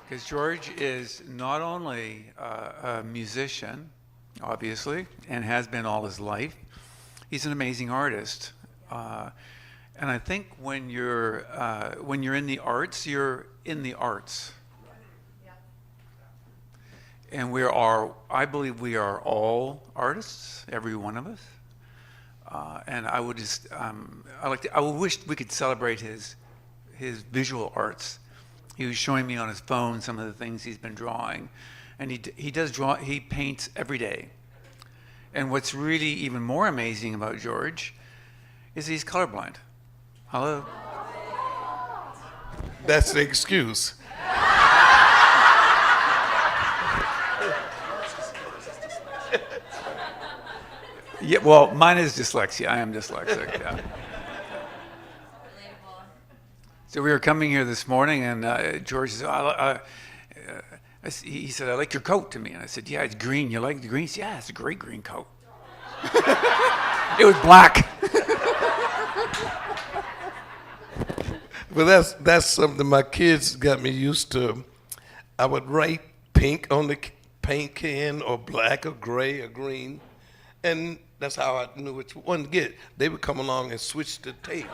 Because George is not only a musician, obviously, and has been all his life, he's an amazing artist. And I think when you're in the arts, you're in the arts. And I believe we are all artists, every one of us. And I would just, I wish we could celebrate his visual arts. He was showing me on his phone some of the things he's been drawing. And he does draw, he paints every day. And what's really even more amazing about George is he's colorblind. Hello? That's the excuse. Yeah, well, mine is dyslexia. I am dyslexic, yeah. So we were coming here this morning, and George said, he said, I like your coat to me. And I said, yeah, it's green. You like the green? He said, yeah, it's a great green coat. It was black. Well, that's something my kids got me used to. I would write pink on the paint can, or black, or gray, or green, and that's how I knew which one to get. They would come along and switch the tape.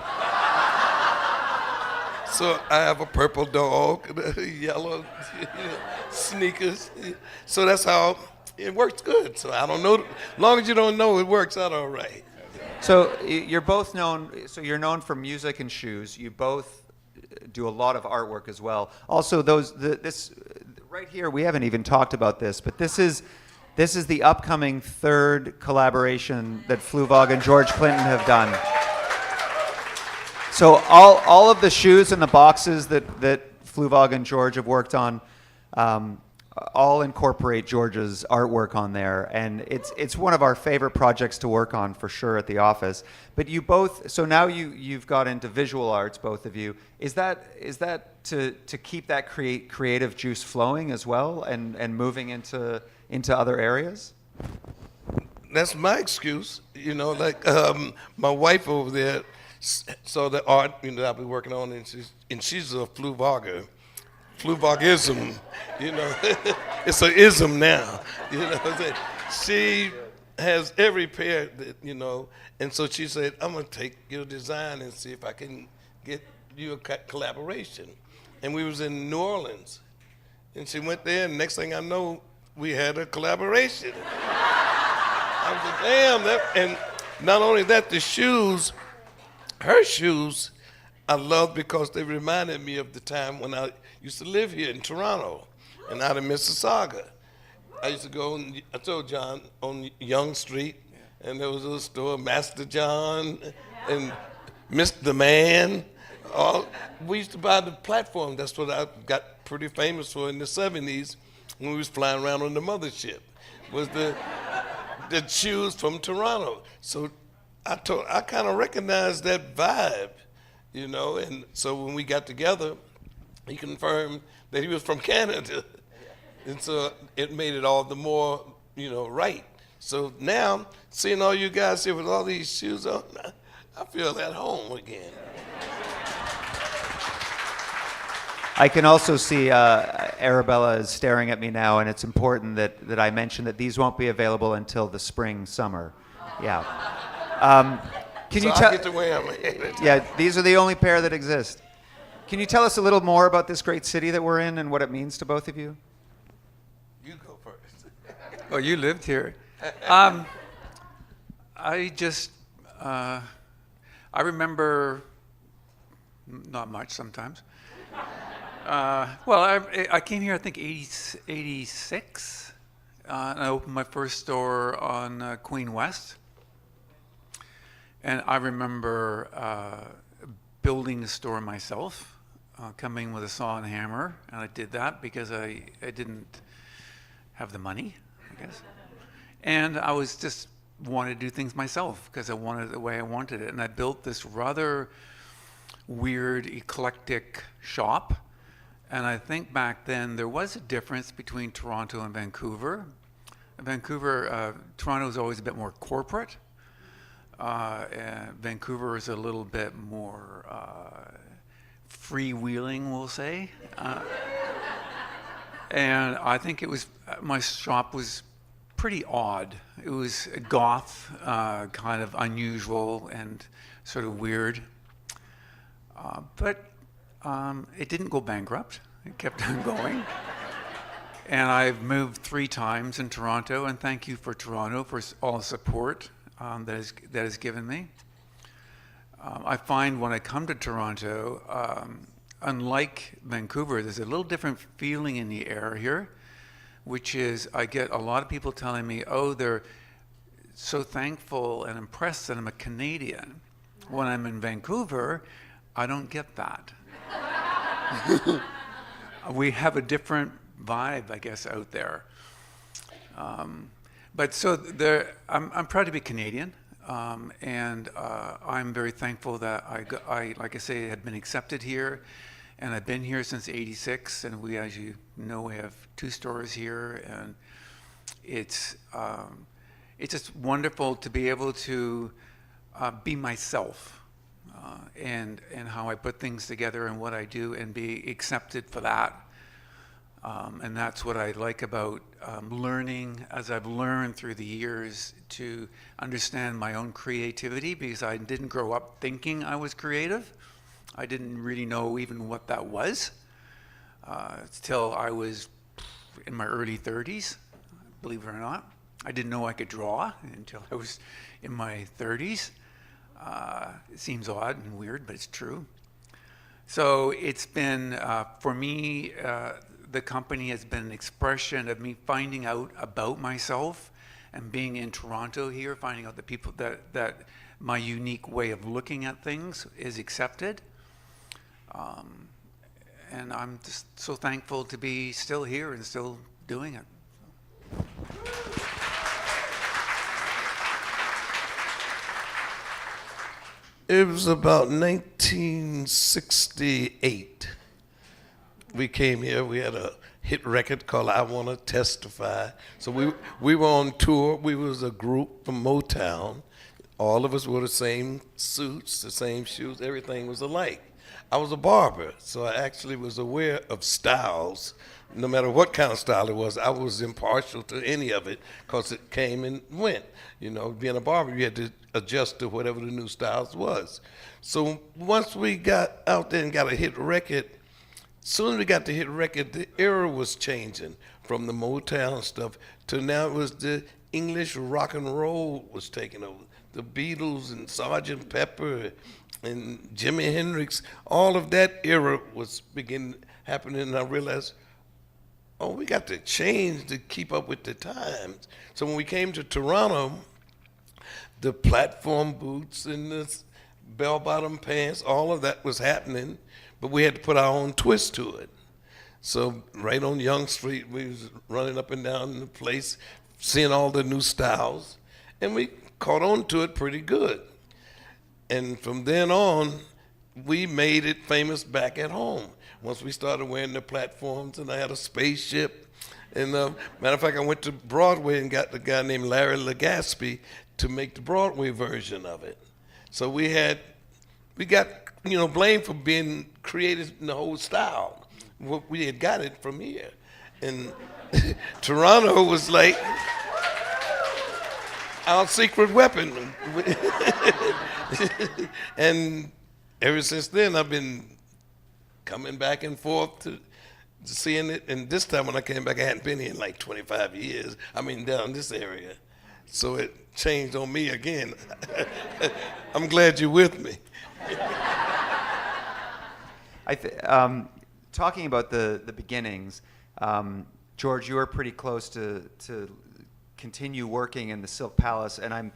So I have a purple dog, yellow sneakers. So that's how it works good. So I don't know. As long as you don't know, it works out all right. So you're both known. So you're known for music and shoes. You both do a lot of artwork as well. Also, this right here, we haven't even talked about this, but this is the upcoming third collaboration that Fluevog and George Clinton have done. So all of the shoes and the boxes that Fluevog and George have worked on all incorporate George's artwork on there, and it's one of our favorite projects to work on for sure at the office. But you both, so now you've got into visual arts, both of you. Is that to keep that creative juice flowing as well, and moving into other areas? That's my excuse, you know. Like my wife over there saw the art, you know, I've been working on, and she's a Fluvogger. Fluevogism, you know, it's an ism now, you know. She has every pair that, you know, and so she said, I'm gonna take your design and see if I can get you a collaboration. And we was in New Orleans, and she went there, and next thing I know, we had a collaboration. I was like, damn, and not only that, the shoes, her shoes, I loved because they reminded me of the time when I used to live here in Toronto and out in Mississauga. I used to go, I told John, on Yonge Street, and there was a store, Master John and Mr. Man. We used to buy the platform. That's what I got pretty famous for in the 70s when we was flying around on the mothership, was the shoes from Toronto. So I kind of recognized that vibe, you know, and so when we got together, he confirmed that he was from Canada. And so it made it all the more, you know, right. So now, seeing all you guys here with all these shoes on, I feel at home again. I can also see Arabella is staring at me now, and it's important that I mention that these won't be available until the spring, summer. Yeah. Can you tell? I get to wear them. Yeah, these are the only pair that exist. Can you tell us a little more about this great city that we're in and what it means to both of you? You go first. Oh, you lived here. I just, I remember, not much sometimes. Well, I came here, I think, 86, and I opened my first store on Queen West. And I remember building the store myself, coming with a saw and hammer, and I did that because I didn't have the money, I guess. And I was just wanted to do things myself because I wanted it the way I wanted it. And I built this rather weird, eclectic shop. And I think back then there was a difference between Toronto and Vancouver. Toronto is always a bit more corporate. And Vancouver is a little bit more freewheeling, we'll say. And I think it was, my shop was pretty odd. It was goth, kind of unusual and sort of weird. But it didn't go bankrupt. It kept on going. And I've moved 3 times in Toronto, and thank you for Toronto for all the support that has given me. I find when I come to Toronto, unlike Vancouver, there's a little different feeling in the air here, which is I get a lot of people telling me, oh, they're so thankful and impressed that I'm a Canadian. When I'm in Vancouver, I don't get that. We have a different vibe, I guess, out there. But so I'm proud to be Canadian, and I'm very thankful that I, like I say, had been accepted here, and I've been here since '86, and we, as you know, we have 2 stores here, and it's just wonderful to be able to be myself. And how I put things together and what I do and be accepted for that. And that's what I like about learning, as I've learned through the years to understand my own creativity, because I didn't grow up thinking I was creative. I didn't really know even what that was till I was in my early 30s, believe it or not. I didn't know I could draw until I was in my 30s. It seems odd and weird, but it's true. So it's been, for me, the company has been an expression of me finding out about myself and being in Toronto here, finding out the people that my unique way of looking at things is accepted. And I'm just so thankful to be still here and still doing it. It was about 1968. We came here. We had a hit record called I Want to Testify. So we were on tour. We was a group from Motown. All of us wore the same suits, the same shoes. Everything was alike. I was a barber, so I actually was aware of styles. No matter what kind of style it was, I was impartial to any of it because it came and went. You know, being a barber, you had to adjust to whatever the new styles was. So once we got out there and got a hit record, as soon as we got the hit record, the era was changing from the Motown stuff to now it was the English rock and roll was taking over. The Beatles and Sgt. Pepper and Jimi Hendrix, all of that era was beginning happening, and I realized, oh, we got to change to keep up with the times. So when we came to Toronto, the platform boots and the bell-bottom pants, all of that was happening, but we had to put our own twist to it. So right on Yonge Street, we was running up and down the place, seeing all the new styles, and we caught on to it pretty good. And from then on, we made it famous back at home. Once we started wearing the platforms, and I had a spaceship. And matter of fact, I went to Broadway and got the guy named Larry Legaspi to make the Broadway version of it. So we got blamed for being creative in the whole style. We had got it from here. And Toronto was like our secret weapon. And ever since then, I've been coming back and forth to seeing it. And this time when I came back, I hadn't been here in like 25 years. I mean, down this area. So it changed on me again. I'm glad you're with me. Talking about the beginnings, George, you were pretty close to continue working in the Silk Palace, and I'm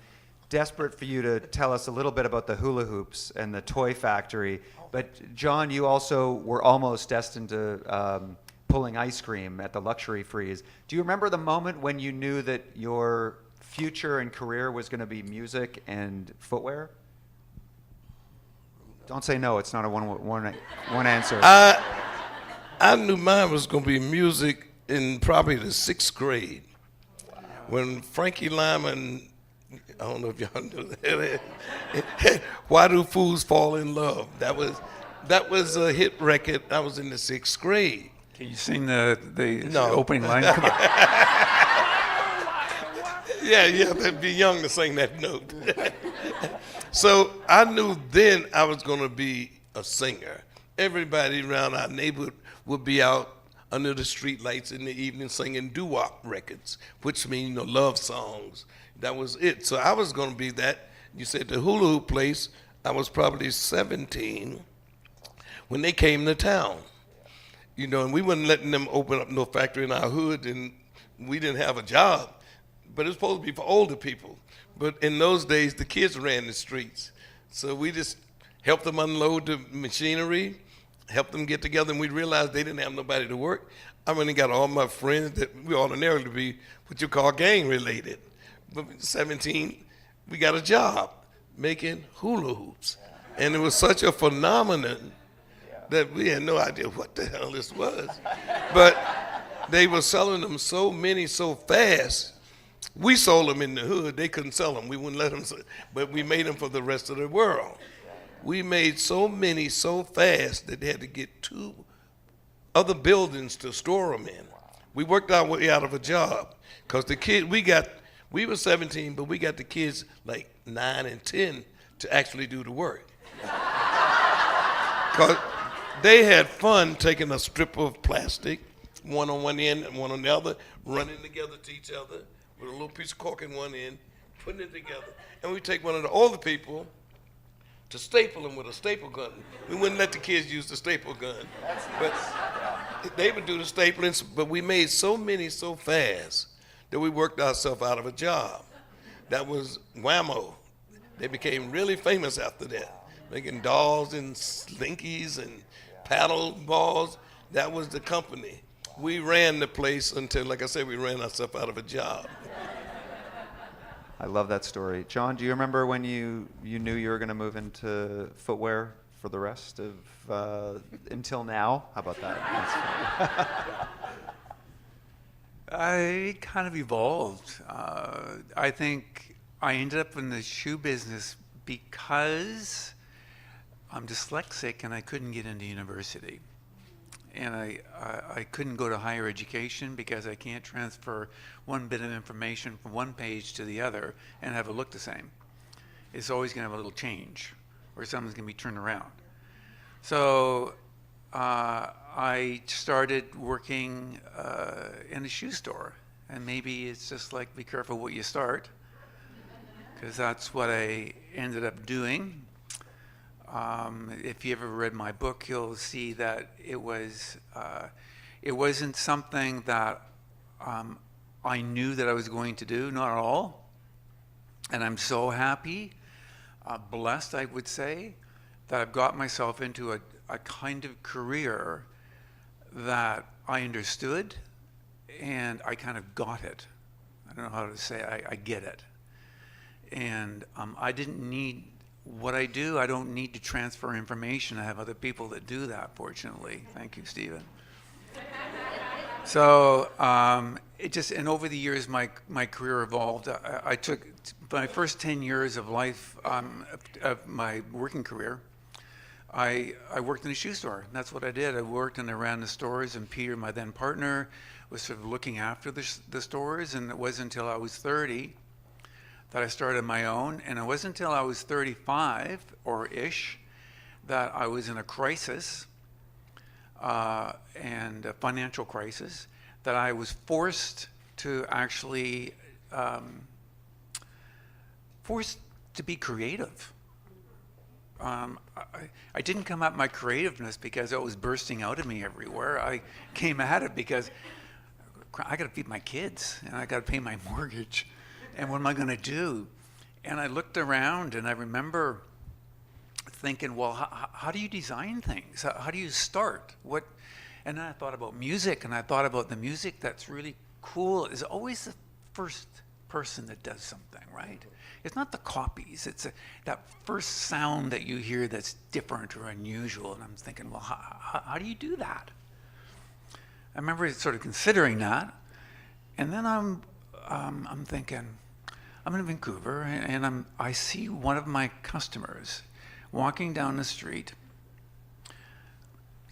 desperate for you to tell us a little bit about the hula hoops and the toy factory. But John, you also were almost destined to pulling ice cream at the Luxury Freeze. Do you remember the moment when you knew that your future and career was going to be music and footwear? Don't say no. It's not a one answer. I knew mine was going to be music in probably the 6th grade. Wow. When Frankie Lyman, I don't know if y'all knew that. Why Do Fools Fall in Love? That was a hit record. I was in the 6th grade. Can you sing the no. opening line? Come on. Yeah, they'd be young to sing that note. So I knew then I was going to be a singer. Everybody around our neighborhood would be out under the street lights in the evening singing doo-wop records, which means love songs. That was it. So I was going to be that. You said the hula hoop place, I was probably 17 when they came to town. And we wasn't letting them open up no factory in our hood, and we didn't have a job. But it was supposed to be for older people. But in those days, the kids ran the streets. So we just helped them unload the machinery, helped them get together, and we realized they didn't have nobody to work. I mean, I got all my friends that we ordinarily be what you call gang related. But 17, we got a job making hula hoops. And it was such a phenomenon that we had no idea what the hell this was. But they were selling them so many so fast. We sold them in the hood. They couldn't sell them. We wouldn't let them sell, but we made them for the rest of the world. We made so many so fast that they had to get 2 other buildings to store them in. We worked our way out of a job because the kids, we were 17, but we got the kids like 9 and 10 to actually do the work. Because they had fun taking a strip of plastic, one on one end and one on the other, running together to each other with a little piece of cork in one end, putting it together. And we take one of the older people to staple them with a staple gun. We wouldn't let the kids use the staple gun. But they would do the stapling, but we made so many so fast that we worked ourselves out of a job. That was Whammo. They became really famous after that, making dolls and slinkies and paddle balls. That was the company. We ran the place until, like I said, we ran ourselves out of a job. I love that story. John, do you remember when you knew you were going to move into footwear for the rest of until now? How about that? I kind of evolved. I think I ended up in the shoe business because I'm dyslexic and I couldn't get into university. And I couldn't go to higher education because I can't transfer one bit of information from one page to the other and have it look the same. It's always going to have a little change, or something's going to be turned around. So I started working in a shoe store. And maybe it's just like, be careful what you start, because that's what I ended up doing. If you ever read my book, you'll see that it wasn't something that I knew that I was going to do, not at all. And I'm so happy, blessed, I would say, that I've got myself into a kind of career that I understood, and I kind of got it. I don't know how to say I get it. And I didn't need what I do. I don't need to transfer information. I have other people that do that, fortunately. Thank you, Stephen. So and over the years, my career evolved. I took my first 10 years of life, of my working career, I worked in a shoe store. That's what I did. I worked and I ran the stores, and Peter, my then partner, was sort of looking after the stores, and it wasn't until I was 30 that I started my own, and it wasn't until I was 35 or ish that I was in a crisis and a financial crisis, that I was forced to actually forced to be creative. I didn't come at my creativeness because it was bursting out of me everywhere. I came at it because I got to feed my kids and I got to pay my mortgage. And what am I going to do? And I looked around and I remember thinking, well, how do you design things? How do you start? And then I thought about music, and I thought about the music that's really cool is always the first person that does something, right? It's not the copies. It's that first sound that you hear that's different or unusual. And I'm thinking, well, how do you do that? I remember sort of considering that. And then I'm thinking, I'm in Vancouver, and I see one of my customers walking down the street.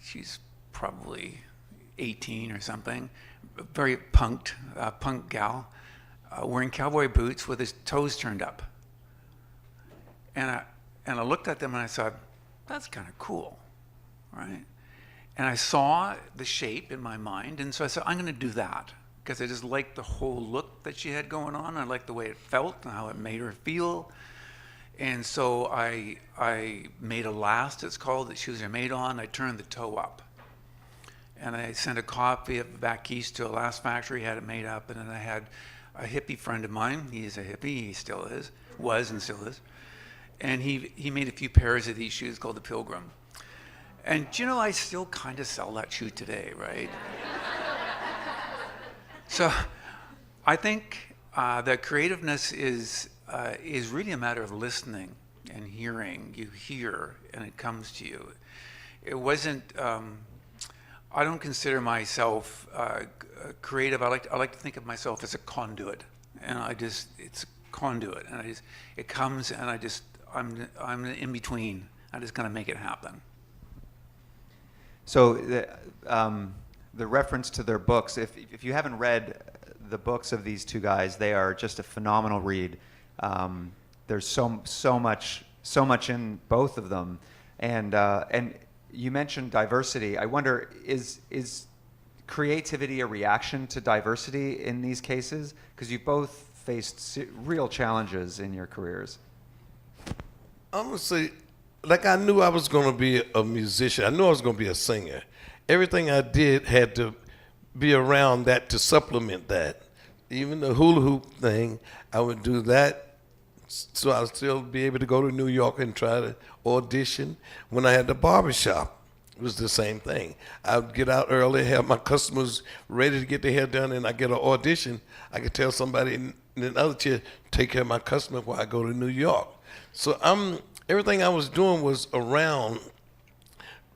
She's probably 18 or something, very punk gal, wearing cowboy boots with his toes turned up. And I looked at them and I thought, that's kind of cool, right? And I saw the shape in my mind, and so I said, I'm going to do that. Because I just liked the whole look that she had going on. I liked the way it felt and how it made her feel. And so I made a last, it's called, that shoes are made on. I turned the toe up. And I sent a copy of it back east to a last factory, had it made up. And then I had a hippie friend of mine. He's a hippie, he still is, was and still is. And he made a few pairs of these shoes called the Pilgrim. And you know, I still kind of sell that shoe today, right? So I think that creativeness is really a matter of listening and hearing. You hear and it comes to you. It wasn't, I don't consider myself creative. I like to think of myself as a conduit. And it's a conduit. And it comes and I'm in between. I just kind of make it happen. So the reference to their books, if you haven't read the books of these two guys, they are just a phenomenal read. There's so much in both of them, and you mentioned diversity. I wonder, is creativity a reaction to diversity in these cases? Because you've both faced real challenges in your careers. Honestly, like I knew I was going to be a musician. I knew I was going to be a singer. Everything I did had to be around that to supplement that. Even the hula hoop thing, I would do that so I would still be able to go to New York and try to audition. When I had the barbershop, It was the same thing. I would get out early, have my customers ready to get their hair done, and I get an audition. I could tell somebody in the other chair, take care of my customer while I go to New York. So everything I was doing was around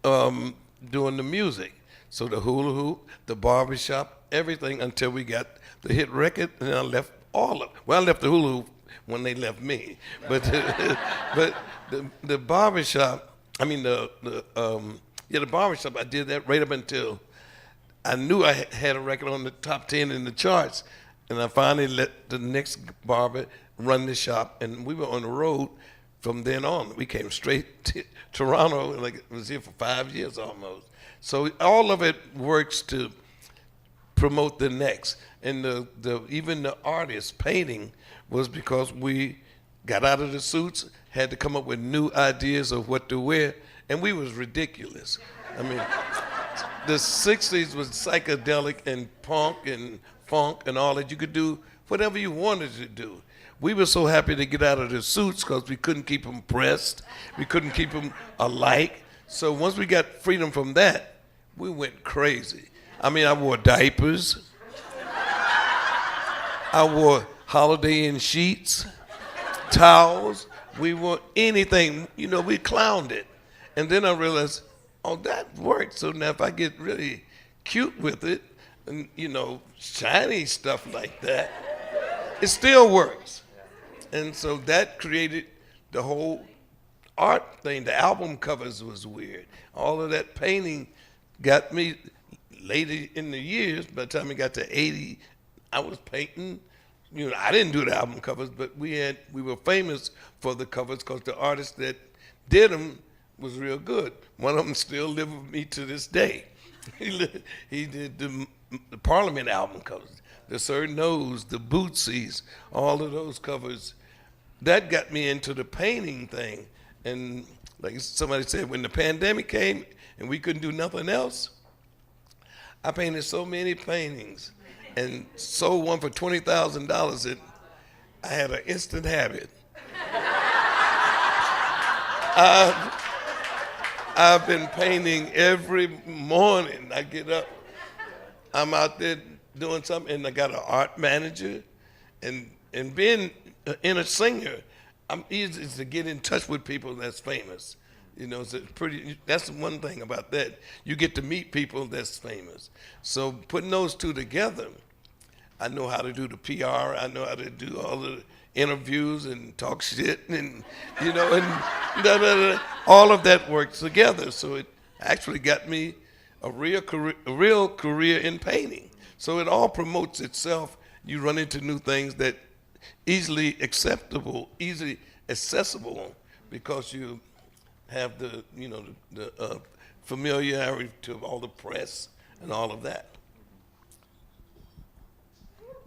doing the music. So the hula hoop, the barbershop, everything until we got the hit record, and I left all of it. Well, I left the hula hoop when they left me. But but the barbershop, I mean the barbershop, I did that right up until I knew I had a record on the top 10 in the charts. And I finally let the next barber run the shop, and we were on the road from then on. We came straight to Toronto, and like was here for 5 years almost. So all of it works to promote the next. And even the artists painting was because we got out of the suits, had to come up with new ideas of what to wear, and we was ridiculous. I mean, the 60s was psychedelic and punk and funk and all that. You could do whatever you wanted to do. We were so happy to get out of the suits because we couldn't keep them pressed. We couldn't keep them alike. So once we got freedom from that, we went crazy. I mean, I wore diapers. I wore Holiday Inn sheets, towels. We wore anything. You know, we clowned it. And then I realized, oh, that worked. So now if I get really cute with it, and, you know, shiny stuff like that, it still works. And so that created the whole art thing. The album covers was weird. All of that painting got me later in the years. By the time it got to 80, I was painting. You know, I didn't do the album covers, but we were famous for the covers because the artist that did them was real good. One of them still lives with me to this day. He did the Parliament album covers, the Sir Nose, the Bootsies, all of those covers. That got me into the painting thing. And like somebody said, when the pandemic came and we couldn't do nothing else, I painted so many paintings and sold one for $20,000 that I had an instant habit. I've been painting every morning. I get up, I'm out there doing something, and I got an art manager. And being a singer, I'm easy to get in touch with people that's famous. You know, so that's one thing about that. You get to meet people that's famous. So putting those two together, I know how to do the PR. I know how to do all the interviews and talk shit, and you know, and all of that works together. So it actually got me a real career in painting. So it all promotes itself. You run into new things that easily accessible because you have the familiarity to all the press and all of that.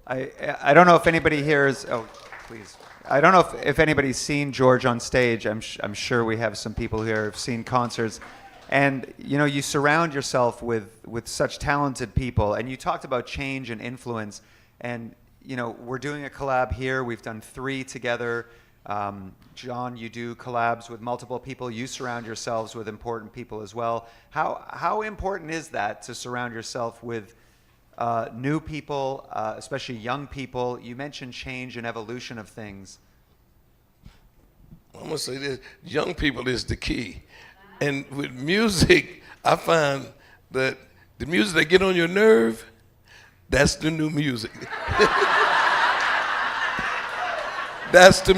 I don't know if anybody here is. Oh, please. I don't know if anybody's seen George on stage. I'm sure we have some people here who have seen concerts. And you know, you surround yourself with such talented people. And you talked about change and influence. And you know, we're doing a collab here. We've done 3 together. John, you do collabs with multiple people. You surround yourselves with important people as well. How important is that to surround yourself with new people, especially young people? You mentioned change and evolution of things. I'm going to say this, young people is the key. And with music, I find that the music that get on your nerve, that's the new music. That's the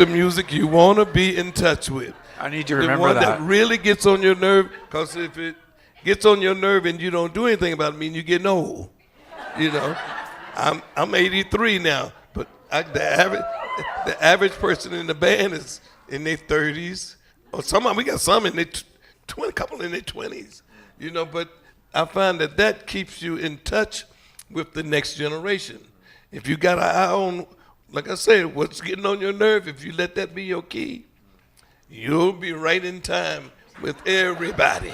music you want to be in touch with. I need you to remember the one that. that really gets on your nerve, because if it gets on your nerve and you don't do anything about it, mean you're getting old. You know, I'm 83 now, but the average person in the band is in their 30s, or we got some in their a couple in their 20s. You know, but I find that keeps you in touch with the next generation. If you got an eye on, like I said, what's getting on your nerve, if you let that be your key, you'll be right in time with everybody.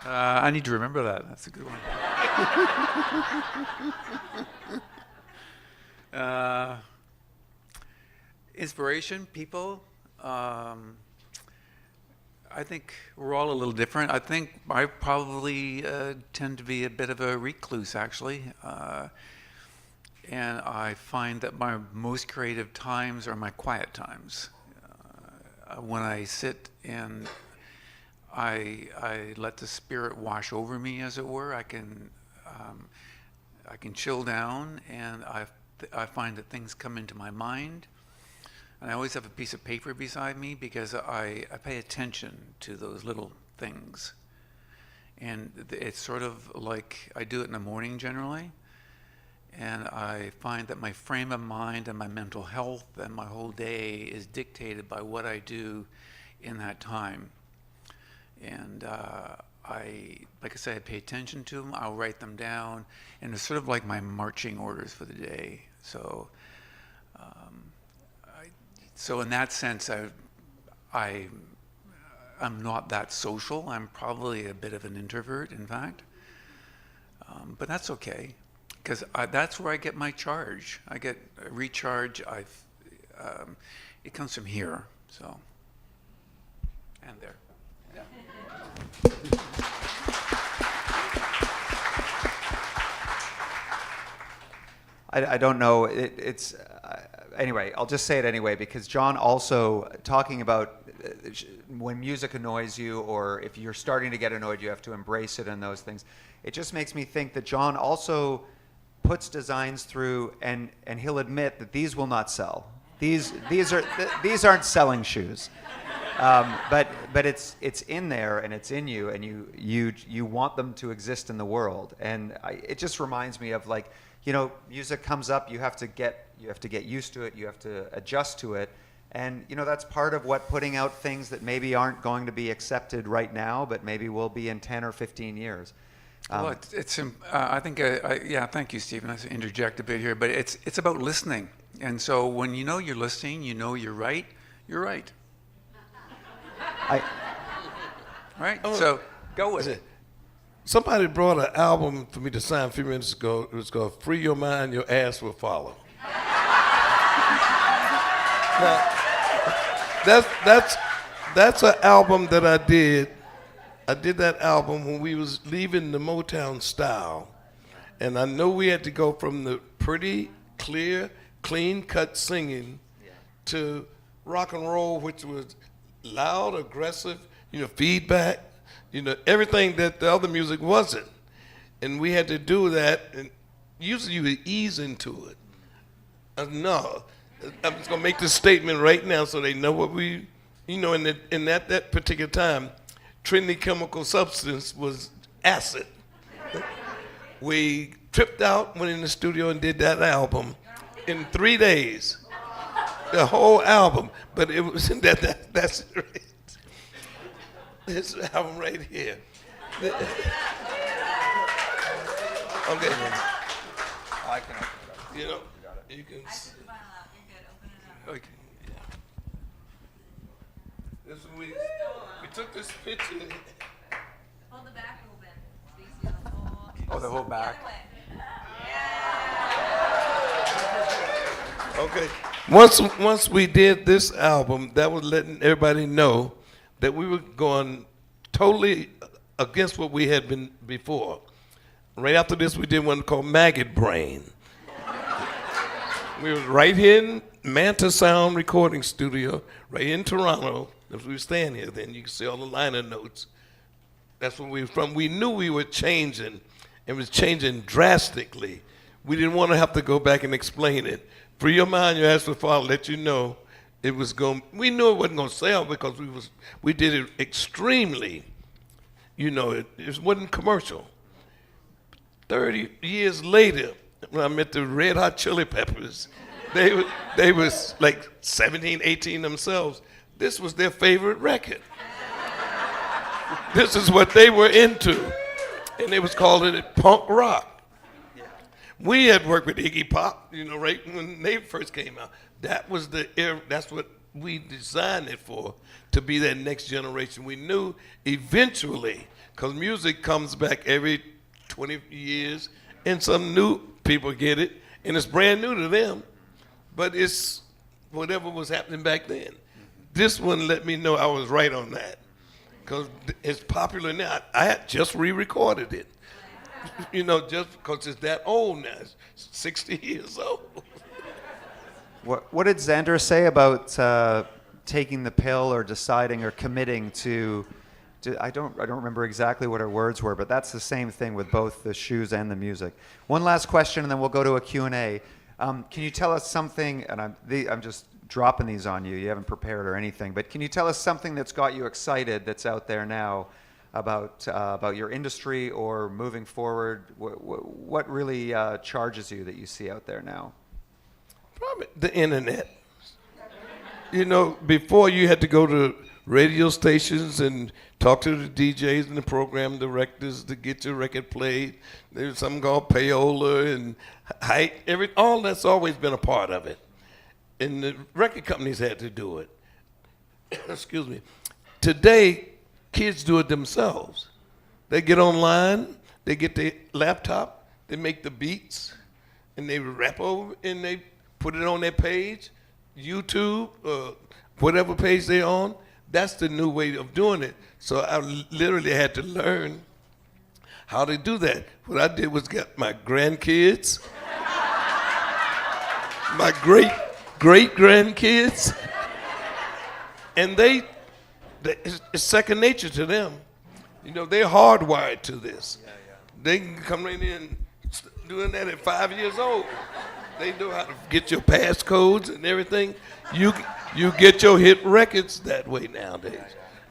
I need to remember that. That's a good one. Inspiration, people. I think we're all a little different. I think I probably tend to be a bit of a recluse, actually. And I find that my most creative times are my quiet times. When I sit and I let the spirit wash over me, as it were, I can chill down, and I find that things come into my mind. And I always have a piece of paper beside me because I pay attention to those little things. And it's sort of like I do it in the morning generally. And I find that my frame of mind and my mental health and my whole day is dictated by what I do in that time. And like I say, I pay attention to them. I'll write them down. And it's sort of like my marching orders for the day. So so in that sense, I'm not that social. I'm probably a bit of an introvert, in fact. But that's okay, because that's where I get my charge. I get a recharge. It comes from here, so. And there. Yeah. I don't know. Anyway, I'll just say it anyway, because John also, talking about when music annoys you, or if you're starting to get annoyed, you have to embrace it and those things. It just makes me think that John also puts designs through, and he'll admit that these will not sell. These aren't selling shoes. But it's in there, and it's in you, and you want them to exist in the world. And it just reminds me of, like, you know, music comes up, you have to get used to it, you have to adjust to it. And, you know, that's part of what putting out things that maybe aren't going to be accepted right now, but maybe will be in 10 or 15 years. Well, I think, yeah, thank you, Stephen. I interject a bit here, but it's about listening. And so when you know you're listening, you know you're right, you're right. Right? So go with it. Somebody brought an album for me to sign a few minutes ago. It was called Free Your Mind, Your Ass Will Follow. Now, that's an album that I did. I did that album when we was leaving the Motown style. And I know we had to go from the pretty, clear, clean-cut singing to rock and roll, which was loud, aggressive, you know, feedback, you know, everything that the other music wasn't. And we had to do that, and usually you would ease into it. No, I'm just gonna make this statement right now so they know what we, you know, in that particular time, Trinity Chemical Substance was acid. We tripped out, went in the studio and did that album in 3 days. The whole album, but it was that's right. This album right here. Okay. I can open it up. You know, you can. Okay. This is we took this picture. Hold the back open. Please do the whole. Oh, the whole back. Okay. Once we did this album, that was letting everybody know that we were going totally against what we had been before. Right after this, we did one called Maggot Brain. We were right here in Manta Sound Recording Studio, right in Toronto. As we were staying here then, you can see all the liner notes. That's where we were from. We knew we were changing. It was changing drastically. We didn't want to have to go back and explain it. Free Your Mind, Your Ass Will Follow, let you know it was going. We knew it wasn't going to sell because we did it extremely, you know, it wasn't commercial. 30 years later, when I met the Red Hot Chili Peppers, they was like 17, 18 themselves. This was their favorite record. This is what they were into, and they was calling it punk rock. We had worked with Iggy Pop, you know, right when they first came out. That was the era, that's what we designed it for, to be that next generation. We knew eventually, because music comes back every 20 years, and some new people get it, and it's brand new to them. But whatever was happening back then. This one let me know I was right on that. Because it's popular now. I had just re-recorded it. You know, just because it's that old now. It's 60 years old. What did Zandra say about taking the pill or deciding or committing to I don't remember exactly what her words were, but that's the same thing with both the shoes and the music. One last question, and then we'll go to a Q&A. Can you tell us something, and I'm just dropping these on you, you haven't prepared or anything, but can you tell us something that's got you excited that's out there now about your industry or moving forward? What really charges you that you see out there now? Probably the internet. You know, before you had to go to radio stations and talk to the DJs and the program directors to get your record played. There's something called payola and height. All that's always been a part of it. And the record companies had to do it. Excuse me. Today, kids do it themselves. They get online, they get their laptop, they make the beats, and they rap over, and they put it on their page, YouTube, whatever page they're on. That's the new way of doing it. So I literally had to learn how to do that. What I did was get my grandkids, my great-grandkids, and it's second nature to them. You know, they're hardwired to this. Yeah. They can come right in doing that at 5 years old. They know how to get your passcodes and everything. You get your hit records that way nowadays.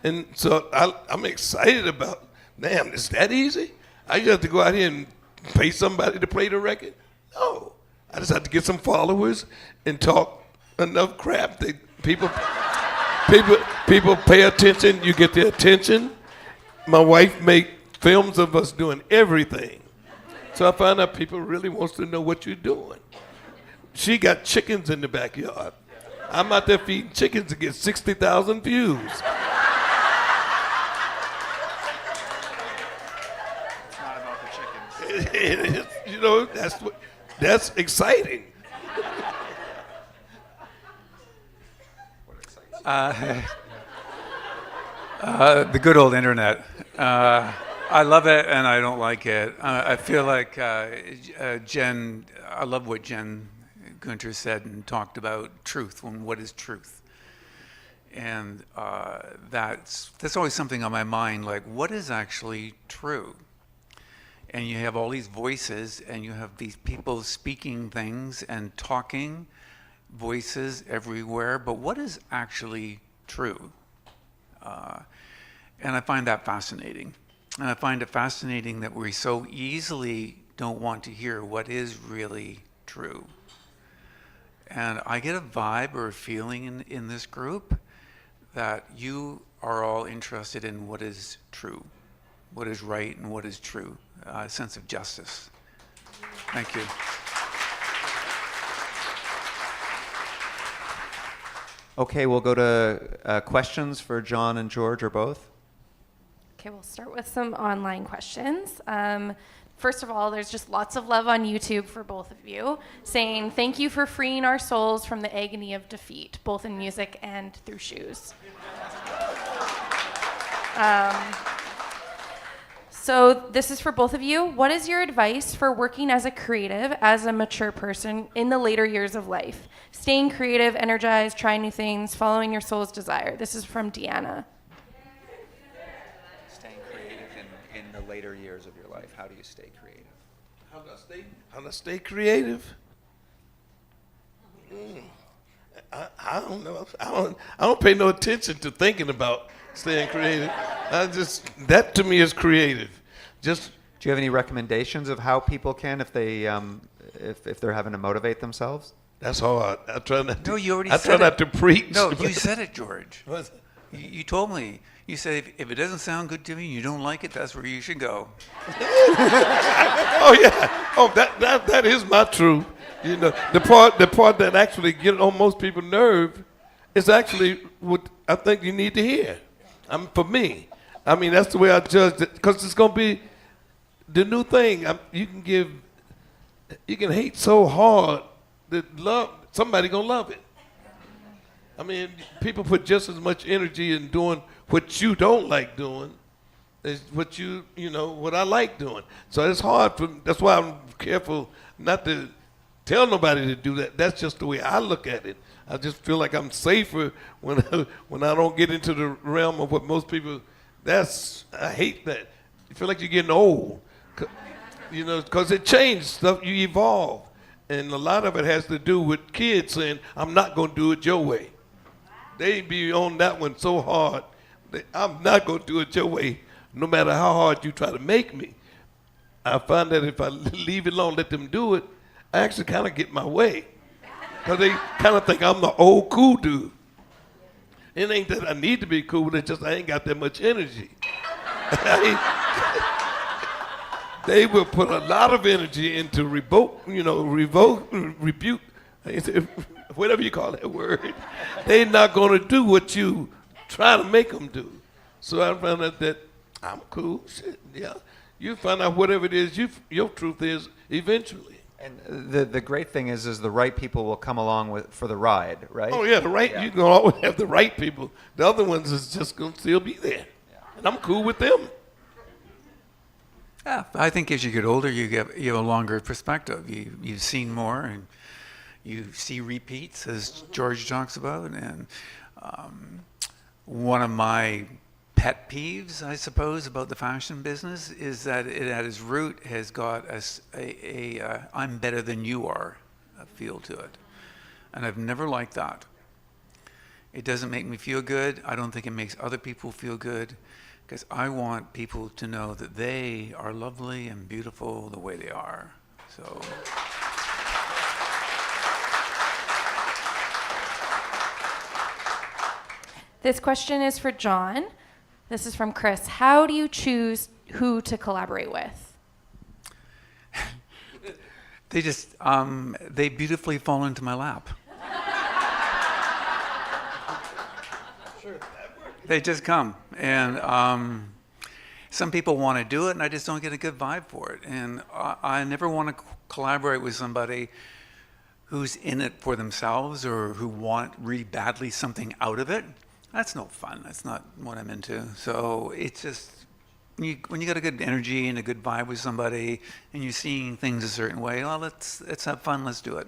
And so I'm excited about, damn, it's that easy? I just have to go out here and pay somebody to play the record? No. I just have to get some followers and talk enough crap that people pay attention. You get their attention. My wife make films of us doing everything. So I find out people really wants to know what you're doing. She got chickens in the backyard. I'm out there feeding chickens to get 60,000 views. It's not about the chickens. It is, you know, that's exciting. The good old internet. I love it and I don't like it. I feel like Jen, I love what Jen Gunter said and talked about truth and what is truth. And that's always something on my mind, like what is actually true? And you have all these voices and you have these people speaking things and talking, voices everywhere, but what is actually true? And I find that fascinating. And I find it fascinating that we so easily don't want to hear what is really true. And I get a vibe or a feeling in this group that you are all interested in what is true, what is right and what is true, a sense of justice. Thank you. Okay, we'll go to questions for John and George or both. Okay, we'll start with some online questions. First of all, there's just lots of love on YouTube for both of you, saying thank you for freeing our souls from the agony of defeat, both in music and through shoes. So this is for both of you. What is your advice for working as a creative, as a mature person in the later years of life? Staying creative, energized, trying new things, following your soul's desire. This is from Deanna. Staying creative in the later years of your life. How do you stay creative? How do I stay creative? I don't know. I don't pay no attention to thinking about staying creative. That to me is creative. Just. Do you have any recommendations of how people can, if they're having to motivate themselves? That's hard. I try not to. No, you already I said try it. not to preach. No, you said it, George. What's it? You told me. You said if it doesn't sound good to me, you don't like it, that's where you should go. Oh yeah. Oh, that is my truth. You know, the part that actually gets on most people's nerve is actually what I think you need to hear. For me, I mean that's the way I judge it, because it's gonna be the new thing. You can hate so hard that somebody gonna love it. I mean, people put just as much energy in doing what you don't like doing as what what I like doing. So it's hard that's why I'm careful not to tell nobody to do that. That's just the way I look at it. I just feel like I'm safer when I don't get into the realm of what most people, I hate that. You feel like you're getting old, because it changed stuff, you evolve. And a lot of it has to do with kids saying, I'm not going to do it your way. They be on that one so hard. I'm not going to do it your way, no matter how hard you try to make me. I find that if I leave it alone, let them do it, I actually kind of get my way. Because they kind of think I'm the old cool dude. It ain't that I need to be cool, it's just I ain't got that much energy. They will put a lot of energy into rebuke, whatever you call that word. They're not going to do what you try to make them do. So I found out that I'm cool, shit, yeah. You find out whatever it is your truth is eventually. And the great thing is the right people will come along for the ride, right? Oh yeah, you can always have the right people. The other ones is just going to still be there. Yeah. And I'm cool with them. Yeah, I think as you get older, you have a longer perspective. You've seen more, and you see repeats, as George talks about. And one of my pet peeves, I suppose, about the fashion business is that it at its root has got a I'm better than you are feel to it. And I've never liked that. It doesn't make me feel good. I don't think it makes other people feel good, because I want people to know that they are lovely and beautiful the way they are. So. This question is for John. This is from Chris. How do you choose who to collaborate with? They just, they beautifully fall into my lap. They just come. And some people want to do it, and I just don't get a good vibe for it. And I never want to collaborate with somebody who's in it for themselves or who want really badly something out of it. That's no fun. That's not what I'm into. So it's just, when you got a good energy and a good vibe with somebody and you're seeing things a certain way, well, let's have fun. Let's do it.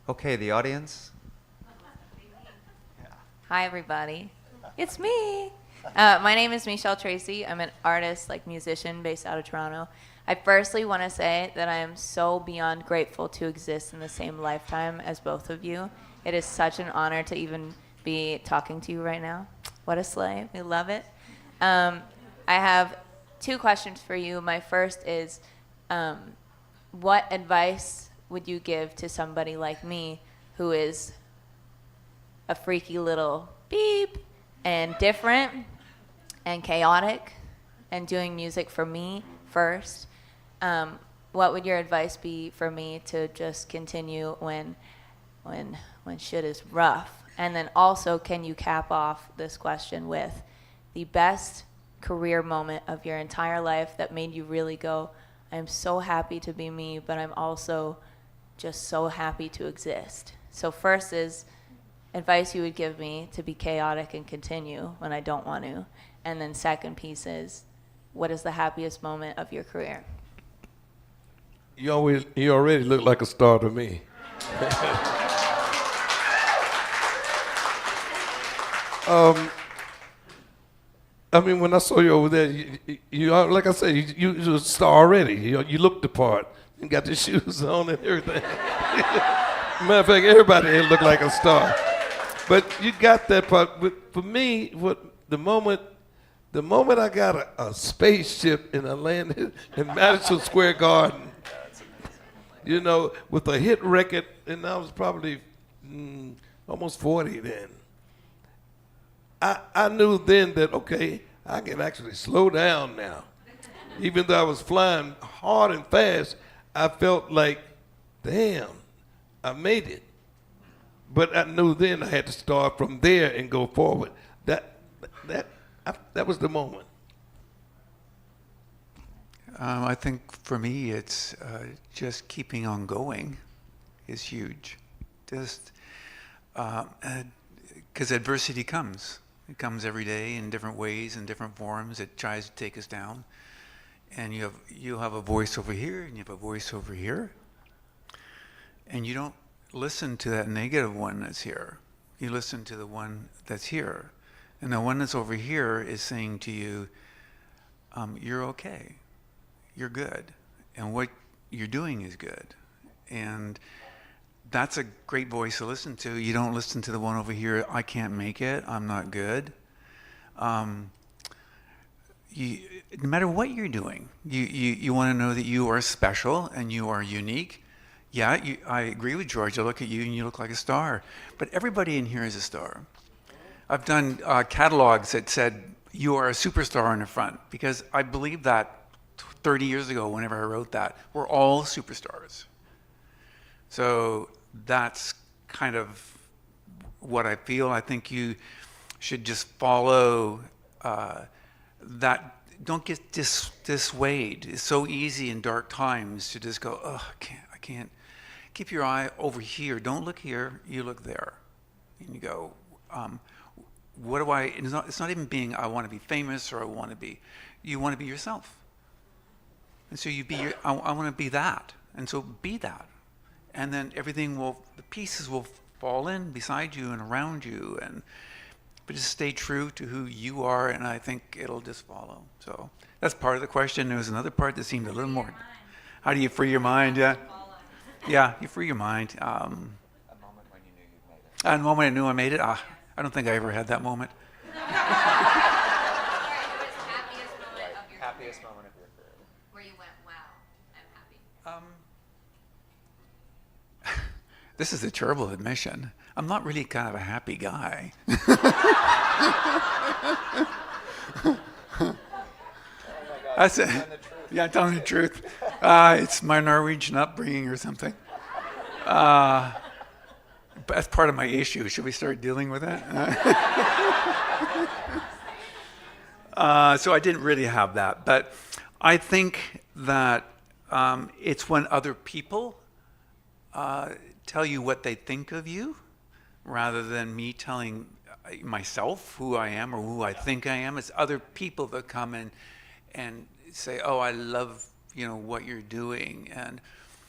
Okay, the audience. Hi, everybody. It's me. My name is Michelle Tracy. I'm an artist, musician, based out of Toronto. I firstly want to say that I am so beyond grateful to exist in the same lifetime as both of you. It is such an honor to even be talking to you right now. What a slay. We love it. I have two questions for you. My first is, what advice would you give to somebody like me who is a freaky little beep and different and chaotic and doing music for me first? What would your advice be for me to just continue when shit is rough? And then also, can you cap off this question with the best career moment of your entire life that made you really go, I'm so happy to be me, but I'm also just so happy to exist? So first is advice you would give me to be chaotic and continue when I don't want to. And then second piece is, what is the happiest moment of your career? You already look like a star to me. When I saw you over there, you like I said, you was a star already. You looked the part. You got the shoes on and everything. Matter of fact, everybody here looked like a star. But you got that part. But for me, the moment I got a spaceship and I landed in Madison Square Garden, with a hit record, and I was probably almost 40 then. I knew then that, okay, I can actually slow down now. Even though I was flying hard and fast, I felt like, damn, I made it. But I knew then I had to start from there and go forward. That was the moment. I think for me, it's just keeping on going is huge. Just because adversity comes. It comes every day in different ways, in different forms. It tries to take us down. And you have a voice over here, and you have a voice over here. And you don't listen to that negative one that's here. You listen to the one that's here. And the one that's over here is saying to you, you're okay. You're good. And what you're doing is good. And that's a great voice to listen to. You don't listen to the one over here, I can't make it, I'm not good. No matter what you're doing, you want to know that you are special and you are unique. Yeah, I agree with George. I look at you and you look like a star. But everybody in here is a star. I've done catalogs that said, you are a superstar in the front, because I believe that 30 years ago, whenever I wrote that, we're all superstars. So that's kind of what I feel. I think you should just follow that. Don't get dissuaded. It's so easy in dark times to just go, oh, I can't. Keep your eye over here. Don't look here. You look there. And you go, what do I, it's not even being, I want to be famous or I want to be, you want to be yourself. And so you be, I want to be that. And so be that. And then everything the pieces will fall in beside you and around you. But just stay true to who you are, and I think it'll just follow. So that's part of the question. There was another part that seemed a little more, how do you free your mind? Yeah, yeah, you free your mind. A moment when you knew you made it. A moment I knew I made it? I don't think I ever had that moment. Happiest moment of your career. Where you went, wow, I'm happy. This is a terrible admission. I'm not really kind of a happy guy. That's it. Yeah, telling the truth. It's my Norwegian upbringing or something. That's part of my issue. Should we start dealing with that? So I didn't really have that. But I think that it's when other people tell you what they think of you, rather than me telling myself who I am or who I think I am. It's other people that come in and say, oh, I love what you're doing. And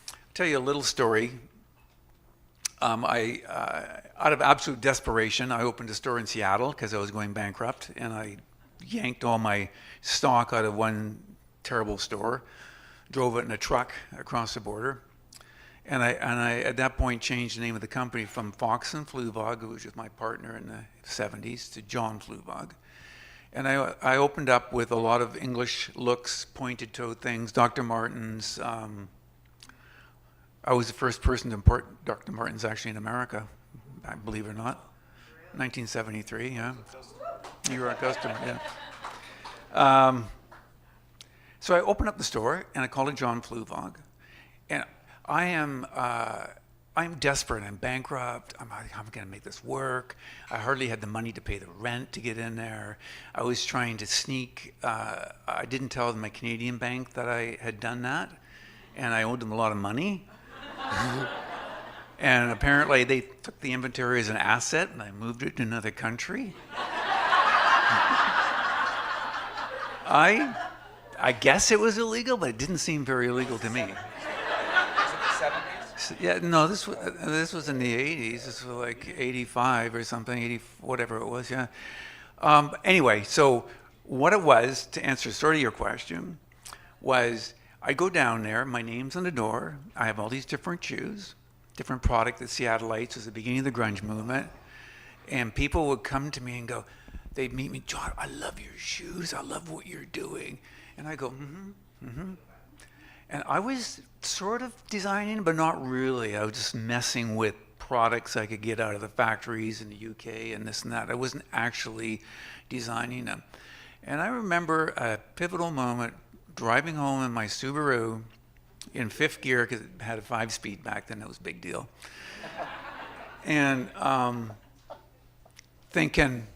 I'll tell you a little story. Out of absolute desperation, I opened a store in Seattle because I was going bankrupt, and I yanked all my stock out of one terrible store, drove it in a truck across the border. And I at that point changed the name of the company from Fox and Fluevog, who was just my partner in the 70s, to John Fluevog. And I opened up with a lot of English looks, pointed toe things, Dr. Martens. I was the first person to import Dr. Martens actually in America, I believe it or not. 1973, yeah. You were a customer, yeah. So I opened up the store and I called it John Fluevog. And I'm desperate. I'm bankrupt. I'm going to make this work. I hardly had the money to pay the rent to get in there. I was trying to sneak. I didn't tell my Canadian bank that I had done that, and I owed them a lot of money. And apparently they took the inventory as an asset, and I moved it to another country. I guess it was illegal, but it didn't seem very illegal to me. Yeah, no, this was in the 80s. This was like 85 or something, 80, whatever it was, yeah. Anyway, so what it was, to answer sort of your question, was I go down there, my name's on the door, I have all these different shoes, different product. The Seattleites was the beginning of the grunge movement, and people would come to me and go, they'd meet me, John, I love your shoes, I love what you're doing. And I go, mm-hmm. And I was sort of designing, but not really. I was just messing with products I could get out of the factories in the UK and this and that. I wasn't actually designing them. And I remember a pivotal moment driving home in my Subaru in fifth gear, because it had a 5-speed back then. That was a big deal. And thinking,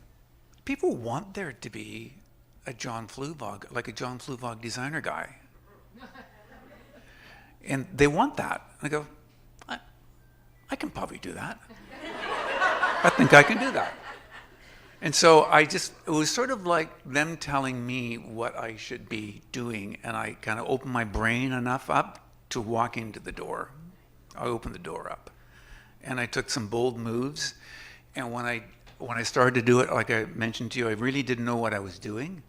people want there to be a John Fluevog, like a John Fluevog designer guy. And they want that. And I go, I can probably do that. I think I can do that. And so it was sort of like them telling me what I should be doing, and I kind of opened my brain enough up to walk into the door. I opened the door up, and I took some bold moves, and when I started to do it, like I mentioned to you, I really didn't know what I was doing,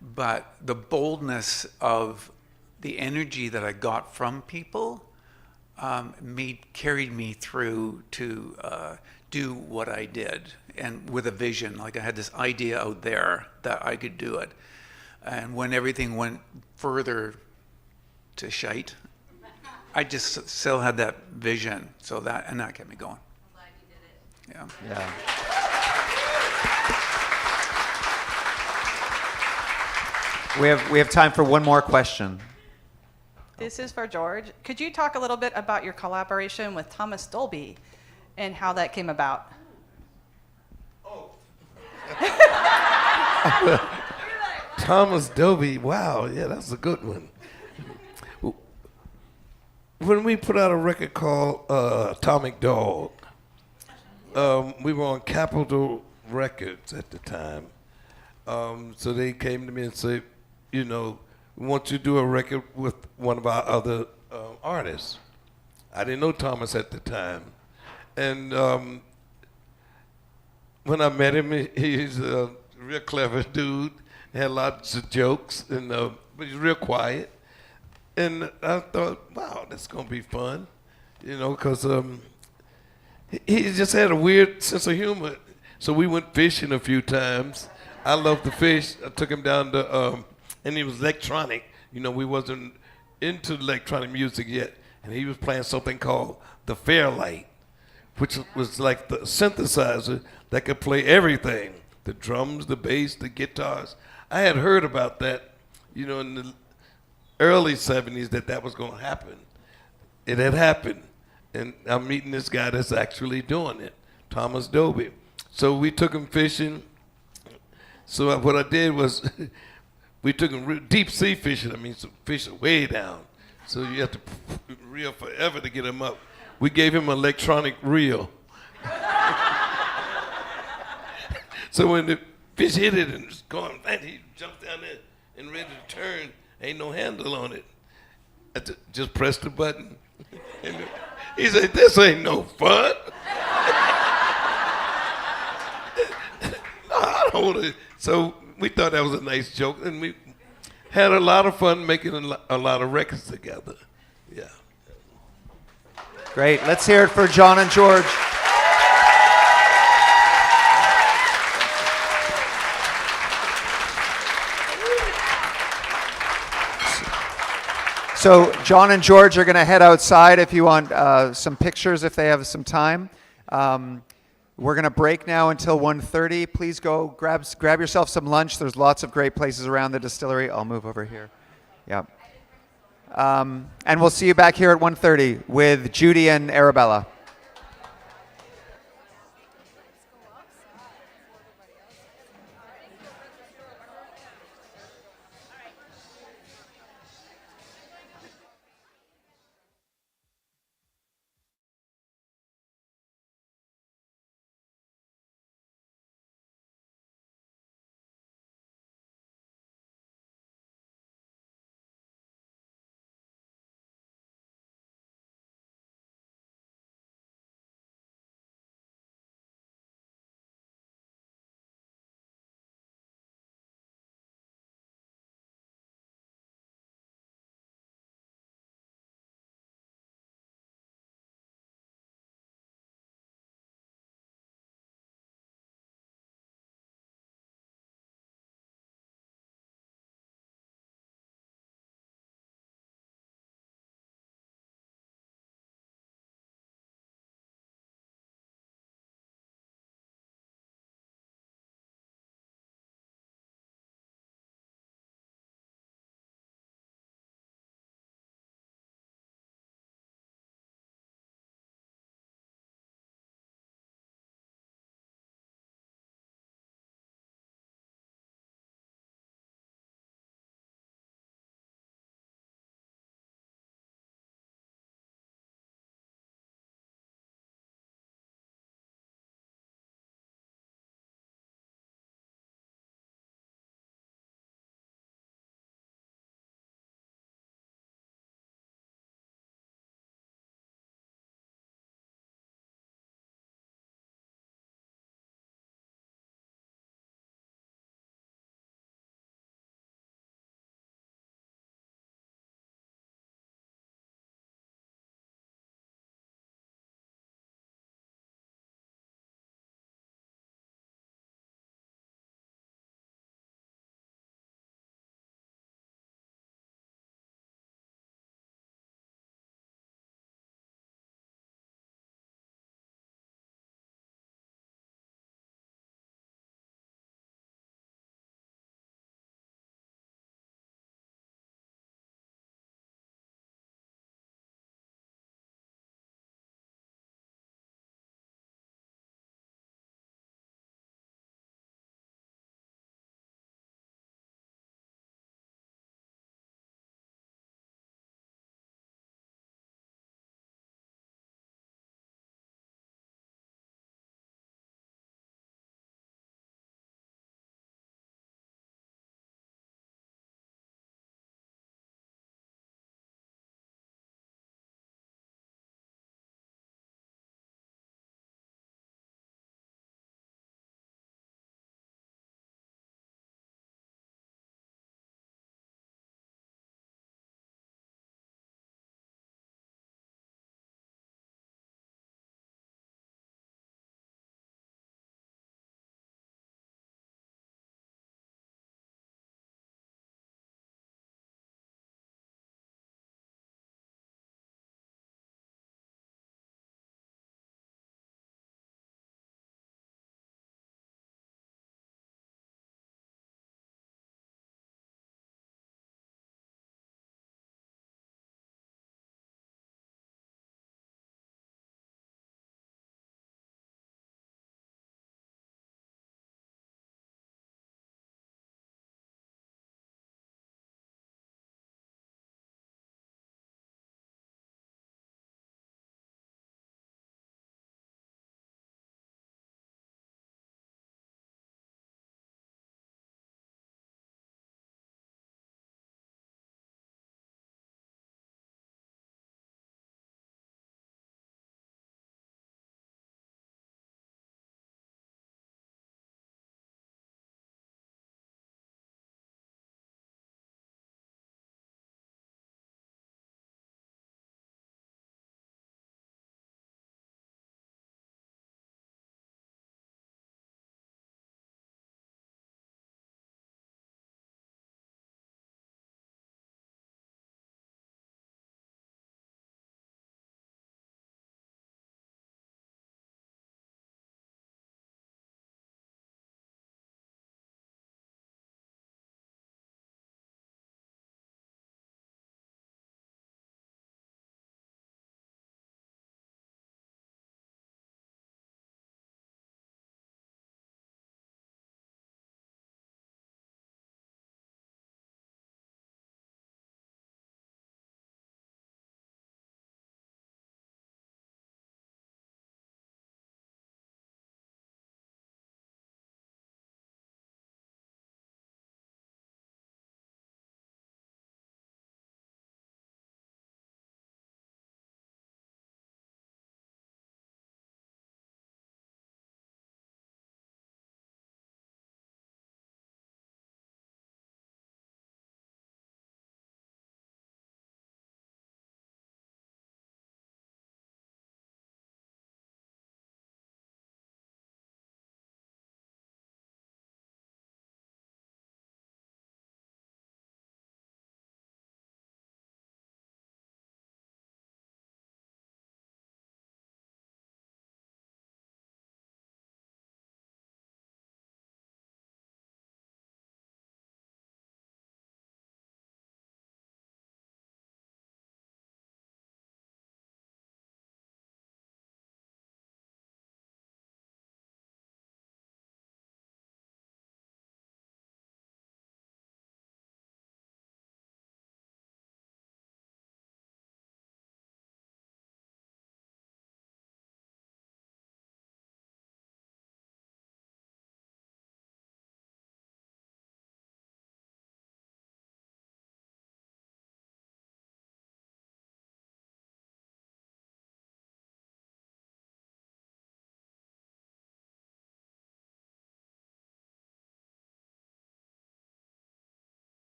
but the boldness of the energy that I got from people carried me through to do what I did, and with a vision. Like I had this idea out there that I could do it. And when everything went further to shite, I just still had that vision. So that kept me going. I'm glad you did it. Yeah. We have time for one more question. This is for George. Could you talk a little bit about your collaboration with Thomas Dolby and how that came about? Thomas Dolby, wow, yeah, that's a good one. When we put out a record called Atomic Dog, we were on Capitol Records at the time. So they came to me and said, we want you to do a record with one of our other artists. I didn't know Thomas at the time. And when I met him, he's a real clever dude. He had lots of jokes, but he's real quiet. And I thought, wow, that's going to be fun, because he just had a weird sense of humor. So we went fishing a few times. I love to fish. I took him down to, and he was electronic. We wasn't into electronic music yet. And he was playing something called the Fairlight, which was like the synthesizer that could play everything. The drums, the bass, the guitars. I had heard about that, in the early 70s that was going to happen. It had happened. And I'm meeting this guy that's actually doing it, Thomas Dolby. So we took him fishing. So what I did was we took him deep sea fishing. I mean, some fish are way down. So you have to reel forever to get him up. We gave him an electronic reel. So when the fish hit it and it's going, he jumped down there and ready to turn. Ain't no handle on it. I just pressed the button. And he said, "This ain't no fun." No, I don't want to. So we thought that was a nice joke, and we had a lot of fun making a lot of records together. Yeah. Great. Let's hear it for John and George. So John and George are going to head outside if you want some pictures, if they have some time. We're going to break now until 1:30. Please go grab yourself some lunch. There's lots of great places around the distillery. I'll move over here. Yeah. And we'll see you back here at 1:30 with Judy and Arabella.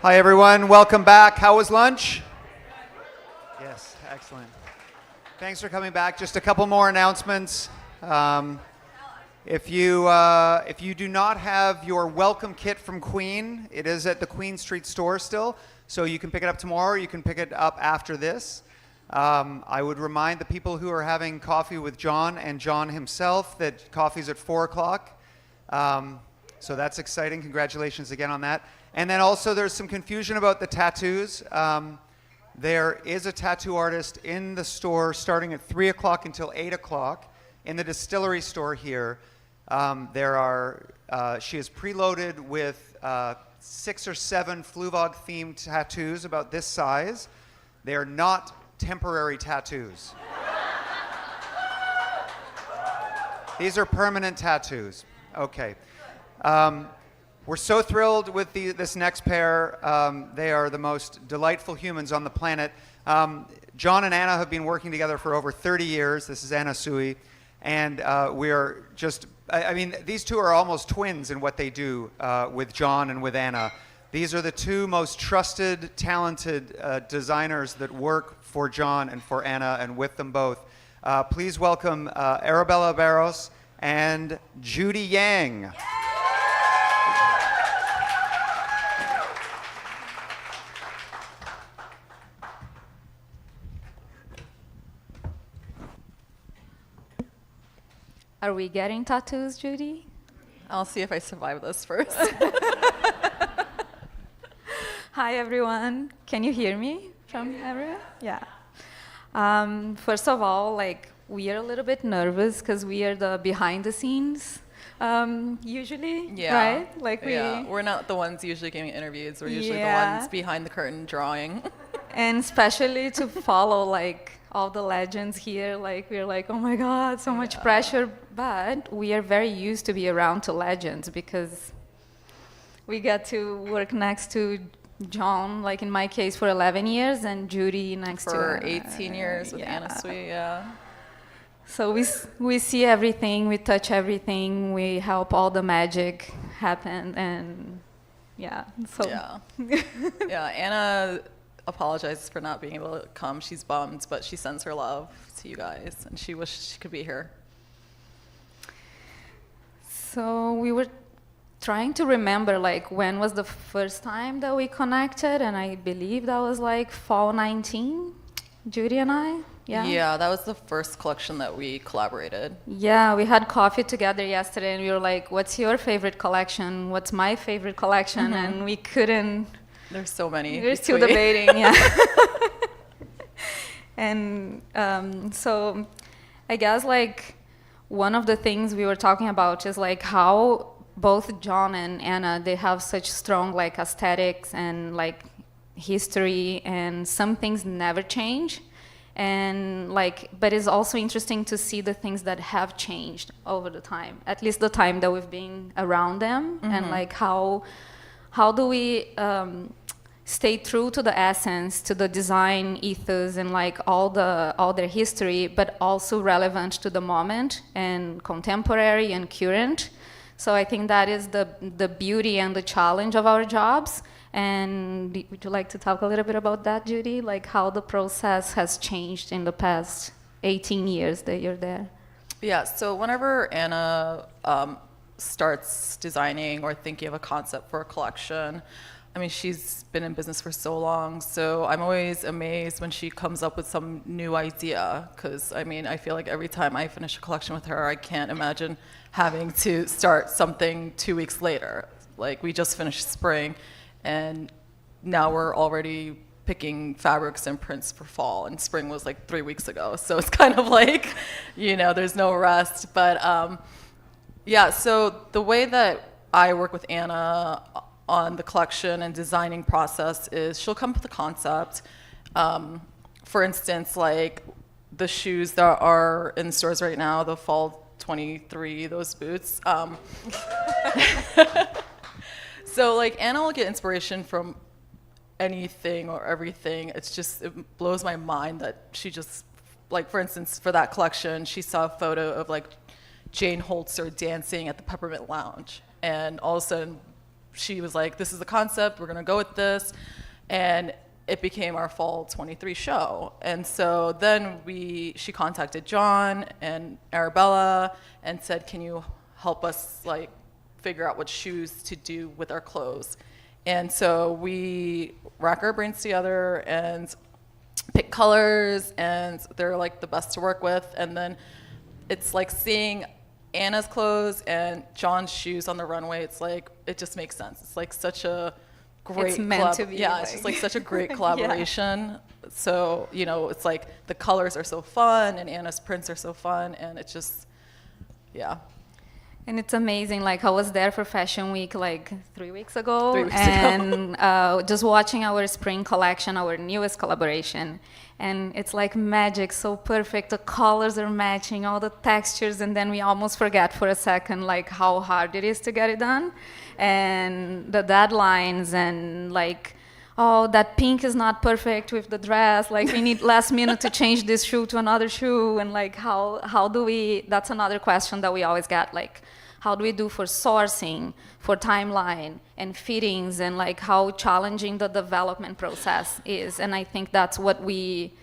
Hi, everyone. Welcome back. How was lunch? Yes, excellent. Thanks for coming back. Just a couple more announcements. If you do not have your welcome kit from Queen, it is at the Queen Street store still, so you can pick it up tomorrow. You can pick it up after this. I would remind the people who are having coffee with John and John himself that coffee's at 4 o'clock. So that's exciting. Congratulations again on that. And then also there's some confusion about the tattoos. There is a tattoo artist in the store starting at 3 o'clock until 8 o'clock in the Distillery store here. She is preloaded with 6 or 7 Fluevog themed tattoos about this size. They are not temporary tattoos. These are permanent tattoos. Okay. We're so thrilled with this next pair. They are the most delightful humans on the planet. John and Anna have been working together for over 30 years. This is Anna Sui. And we are just, I mean, these two are almost twins in what they do with John and with Anna. These are the two most trusted, talented designers that work for John and for Anna and with them both. Please welcome Arabella Barros and Judy Yang. Are we getting tattoos, Judy? I'll see if I survive this first. Hi, everyone. Can you hear me from everywhere? Yeah. First of all, we are a little bit nervous because we are the behind the scenes usually, Yeah. right? Yeah, we're not the ones usually giving interviews. We're usually the ones behind the curtain drawing. And especially to follow all the legends here, we're oh my God, so much pressure. But we are very used to be around to legends because we get to work next to John, in my case, for 11 years, and Judy next to for 18 years with Anna Sui, So we see everything, we touch everything, we help all the magic happen, and so. Yeah, Anna apologizes for not being able to come. She's bummed, but she sends her love to you guys, and she wishes she could be here. So we were trying to remember, when was the first time that we connected, and I believe that was fall 19, Judy and I. Yeah, that was the first collection that we collaborated. Yeah, we had coffee together yesterday, and we were what's your favorite collection? What's my favorite collection? Mm-hmm. And we couldn't. There's so many. We're still debating, yeah. And so I guess one of the things we were talking about is how both John and Anna, they have such strong aesthetics and history, and some things never change. And but it's also interesting to see the things that have changed over the time, at least the time that we've been around them. Mm-hmm. And how do we stay true to the essence, to the design ethos, and all their history, but also relevant to the moment and contemporary and current. So I think that is the beauty and the challenge of our jobs. And would you like to talk a little bit about that, Judy? How the process has changed in the past 18 years that you're there? Yeah, so whenever Anna starts designing or thinking of a concept for a collection, I mean, she's been in business for so long, so I'm always amazed when she comes up with some new idea, because, I mean, I feel like every time I finish a collection with her, I can't imagine having to start something 2 weeks later. We just finished spring, and now we're already picking fabrics and prints for fall, and spring was 3 weeks ago, so it's kind of there's no rest. But yeah, so the way that I work with Anna on the collection and designing process is she'll come up with a concept. For instance, the shoes that are in stores right now, the fall 23, those boots. So Anna will get inspiration from anything or everything. It blows my mind that she just, for instance, for that collection, she saw a photo of Jane Holzer dancing at the Peppermint Lounge, and all of a sudden she was like, this is the concept, we're gonna go with this. And it became our fall 23 show. And so then she contacted John and Arabella and said, can you help us like figure out what shoes to do with our clothes? And so we rack our brains together and pick colors, and they're like the best to work with. And then it's like seeing Anna's clothes and John's shoes on the runway. It's like, it just makes sense. It's like such a great It's meant to be. Yeah, it's just like such a great collaboration. So, you know, it's like the colors are so fun and Anna's prints are so fun, and it's just, yeah. And it's amazing. Like, I was there for Fashion Week like 3 weeks ago, 3 weeks and just watching our spring collection, our newest collaboration. And it's like magic, so perfect. The colors are matching, all the textures, and then we almost forget for a second like how hard it is to get it done, and the deadlines, and like, oh, that pink is not perfect with the dress. Like, we need last minute to change this shoe to another shoe, and like, how do we? That's another question that we always get. Like, how do we do for sourcing, for timeline, and fittings, and like how challenging the development process is? And I think that's what we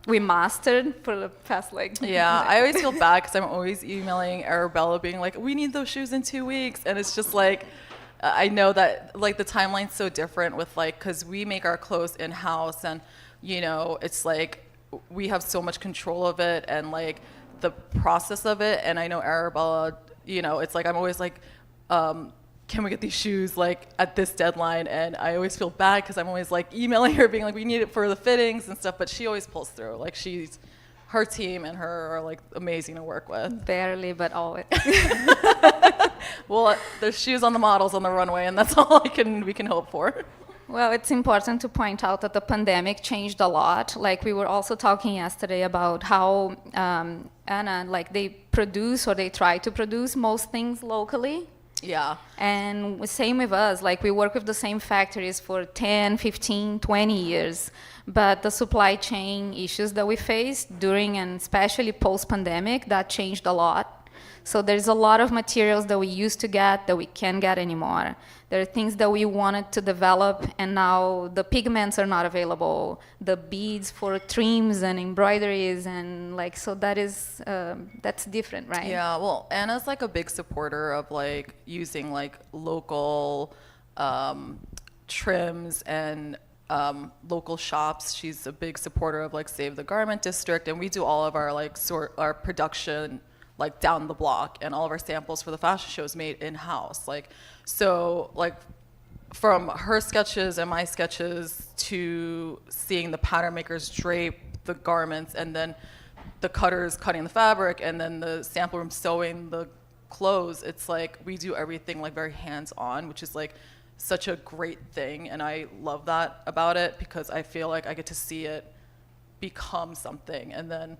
mastered for the past like. Yeah, I always feel bad because I'm always emailing Arabella being like, we need those shoes in 2 weeks, and it's just like, I know that like the timeline's so different with like, because we make our clothes in-house, and you know, it's like we have so much control of it and like the process of it. And I know Arabella, you know, it's like I'm always like, can we get these shoes like at this deadline? And I always feel bad because I'm always like emailing her being like, we need it for the fittings and stuff, but she always pulls through. Like, her team and her are like amazing to work with. Barely, but always. Well, there's shoes on the models on the runway, and that's all we can hope for. Well, it's important to point out that the pandemic changed a lot. Like, we were also talking yesterday about how Anna, like, they produce, or they try to produce most things locally. Yeah. And same with us. Like, we work with the same factories for 10, 15, 20 years. But the supply chain issues that we faced during and especially post-pandemic, that changed a lot. So there's a lot of materials that we used to get that we can't get anymore. There are things that we wanted to develop, and now the pigments are not available. The beads for trims and embroideries, and like, so that is, that's different, right? Yeah, well, Anna's like a big supporter of like using like local trims and local shops. She's a big supporter of like Save the Garment District, and we do all of our like our production like down the block, and all of our samples for the fashion shows made in-house. Like, so like from her sketches and my sketches to seeing the pattern makers drape the garments, and then the cutters cutting the fabric, and then the sample room sewing the clothes, it's like we do everything like very hands-on, which is like such a great thing, and I love that about it because I feel like I get to see it become something. And then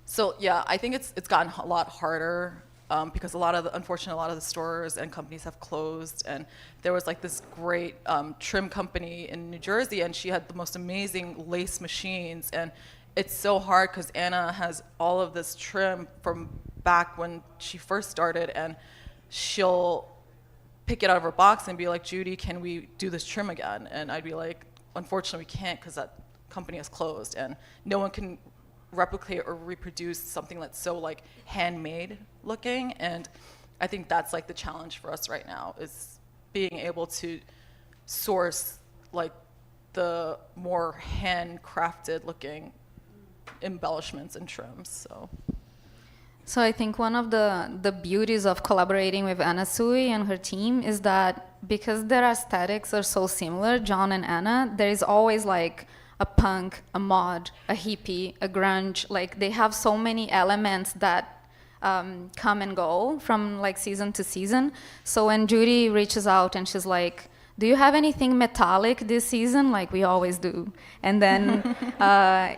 so yeah, I think it's gotten a lot harder because unfortunately, a lot of the stores and companies have closed. And there was like this great trim company in New Jersey, and she had the most amazing lace machines. And it's so hard because Anna has all of this trim from back when she first started, and she'll pick it out of her box and be like, Judy, can we do this trim again? And I'd be like, unfortunately, we can't because that company has closed, and no one can replicate or reproduce something that's so like handmade looking. And I think that's like the challenge for us right now, is being able to source like the more handcrafted looking embellishments and trims. So I think one of the beauties of collaborating with Anna Sui and her team is that because their aesthetics are so similar, John and Anna, there is always like a punk, a mod, a hippie, a grunge. Like, they have so many elements that come and go from like season to season. So when Judy reaches out and she's like, do you have anything metallic this season? Like, we always do. And then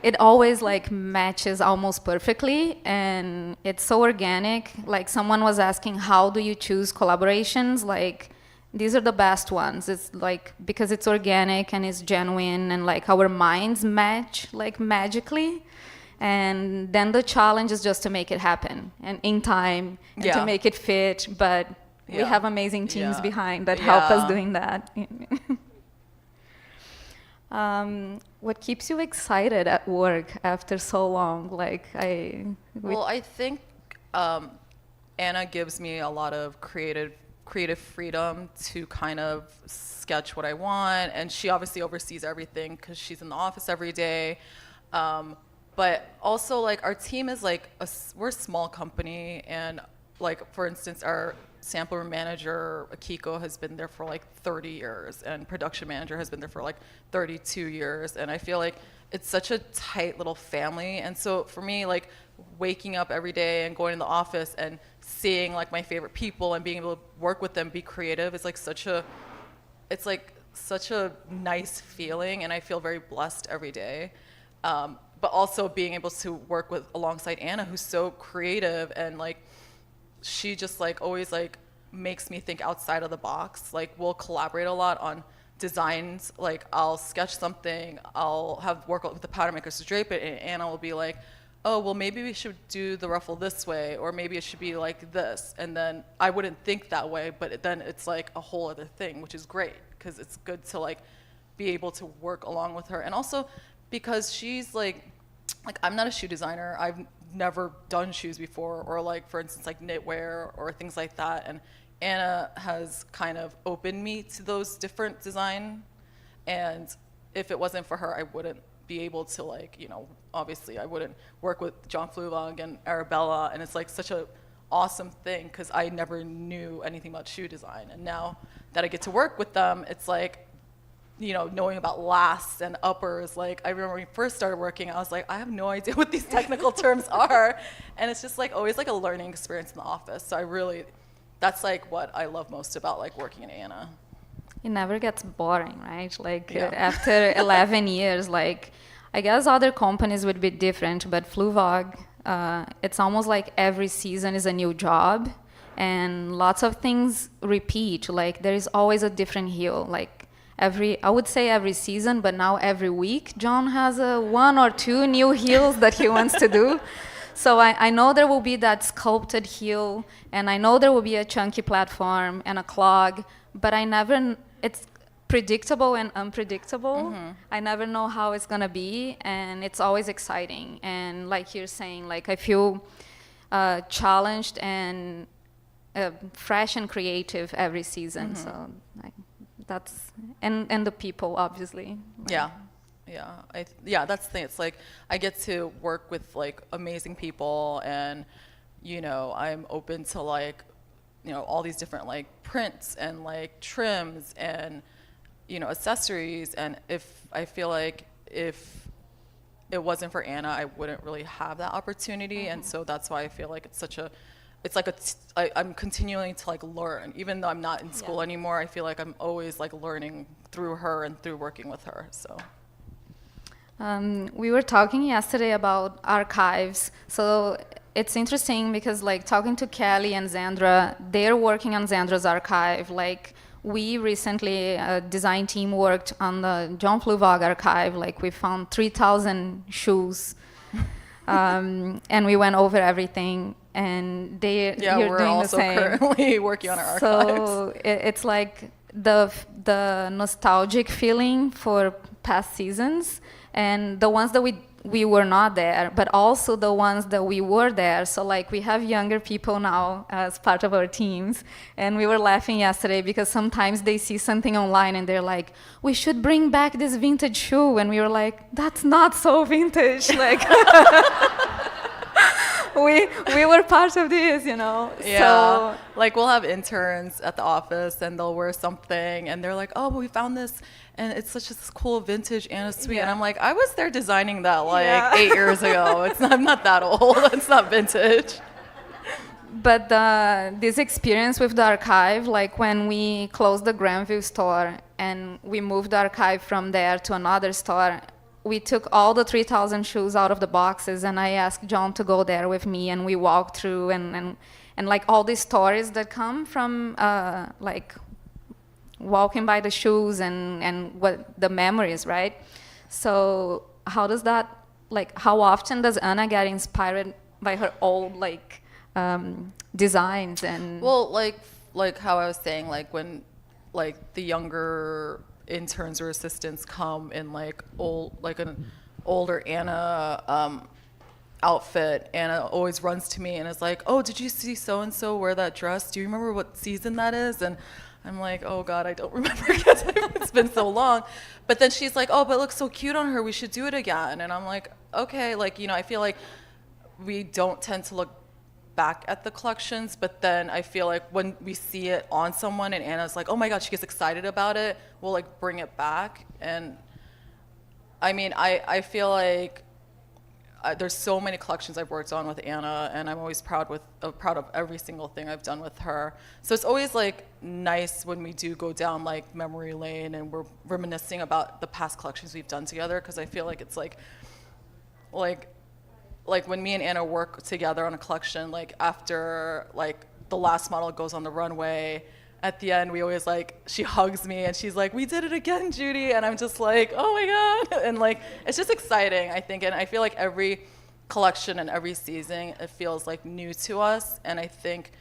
it always like matches almost perfectly, and it's so organic. Like, someone was asking, how do you choose collaborations? Like, these are the best ones. It's like, because it's organic and it's genuine, and like our minds match like magically. And then the challenge is just to make it happen and in time, and to make it fit. But We Yeah. have amazing teams Yeah. behind that help us Yeah. doing that. What keeps you excited at work after so long? Well, I think Anna gives me a lot of creative freedom to kind of sketch what I want, and she obviously oversees everything because she's in the office every day. But also, like, our team is like we're a small company, and like, for instance, our sample room manager Akiko has been there for like 30 years, and production manager has been there for like 32 years, and I feel like it's such a tight little family. And so for me, like, waking up every day and going to the office and seeing like my favorite people and being able to work with them, be creative, is like such a nice feeling, and I feel very blessed every day. But also being able to work alongside Anna, who's so creative, and like, she just like always like makes me think outside of the box. Like, we'll collaborate a lot on designs. Like, I'll sketch something, I'll have work with the pattern makers to drape it, and Anna will be like, oh, well, maybe we should do the ruffle this way, or maybe it should be like this. And then I wouldn't think that way, but then it's like a whole other thing, which is great, because it's good to like be able to work along with her. And also because she's like I'm not a shoe designer. I've never done shoes before, or like, for instance, like knitwear or things like that. And Anna has kind of opened me to those different design. And if it wasn't for her, I wouldn't be able to, like, you know, obviously I wouldn't work with John Fluevog and Arabella. And it's like such a awesome thing, because I never knew anything about shoe design. And now that I get to work with them, it's like, you know, knowing about lasts and uppers. Like, I remember when we first started working, I was like, I have no idea what these technical terms are. And it's just like always like a learning experience in the office. So that's like what I love most about like working in Anna. It never gets boring, right? Like, Yeah. after 11 years, like, I guess other companies would be different, but Fluevog, it's almost like every season is a new job, and lots of things repeat. Like, there is always a different heel. Like, I would say every season, but now every week, John has 1 or 2 new heels that he wants to do. So I know there will be that sculpted heel, and I know there will be a chunky platform and a clog, but it's predictable and unpredictable. Mhm. I never know how it's gonna be, and it's always exciting. And like you're saying, like, I feel challenged and fresh and creative every season. Mhm. So like, that's and the people, obviously. Yeah. That's the thing. It's like I get to work with like amazing people, and you know, I'm open to like, you know, all these different like prints and like trims and, you know, accessories. And I feel like if it wasn't for Anna, I wouldn't really have that opportunity. And so that's why I feel like I'm continuing to like learn, even though I'm not in school anymore. I feel like I'm always like learning through her and through working with her. So we were talking yesterday about archives. So it's interesting because, like, talking to Kelly and Zandra, they're working on Zandra's archive. Like, we recently, a design team worked on the John Fluevog archive. Like, we found 3,000 shoes. And we went over everything, and you're we're doing also the same. currently working on our archives. So it's like the nostalgic feeling for past seasons, and the ones that we were not there, but also the ones that we were there. So like, we have younger people now as part of our teams, and we were laughing yesterday because sometimes they see something online and they're like, we should bring back this vintage shoe, and we were like, that's not so vintage. Like, we were part of this, you know. Yeah, So like we'll have interns at the office and they'll wear something and they're like, oh, but we found this and it's such a cool vintage Anna suite. And I'm like, I was there designing that like 8 years ago. I'm not that old. It's not vintage. But this experience with the archive, like when we closed the Granville store and we moved the archive from there to another store, we took all the 3,000 shoes out of the boxes, and I asked John to go there with me, and we walked through and like all these stories that come from like walking by the shoes and what the memories, right? So how does that, like, how often does Anna get inspired by her old like designs? And well, like like how I was saying, like when like the younger interns or assistants come in like an older Anna outfit, Anna always runs to me and is like, oh, did you see so and so wear that dress? Do you remember what season that is? And I'm like, oh God, I don't remember because it's been so long. But then she's like, oh, but it looks so cute on her, we should do it again. And I'm like, okay, like, you know, I feel like we don't tend to look back at the collections, but then I feel like when we see it on someone and Anna's like, oh my God, she gets excited about it, we'll like bring it back. And I mean, I feel like there's so many collections I've worked on with Anna, and I'm always proud of every single thing I've done with her. So it's always like nice when we do go down like memory lane and we're reminiscing about the past collections we've done together, because I feel like it's like when me and Anna work together on a collection, like after like the last model goes on the runway, at the end we always like, she hugs me and she's like, we did it again, Judy, and I'm just like, oh my God. And like, it's just exciting, I think, and I feel like every collection and every season, it feels like new to us, and I think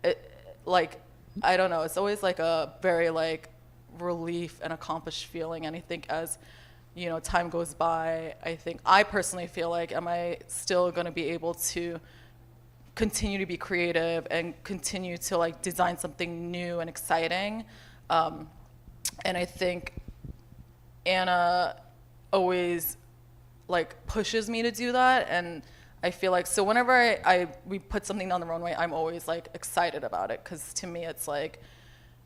it, like, I don't know, it's always like a very like relief and accomplished feeling, and I think as you know, time goes by, I personally feel like, am I still gonna be able to continue to be creative and continue to like design something new and exciting? And I think Anna always like pushes me to do that, and I feel like, so whenever we put something down the runway, I'm always like excited about it, because to me it's like,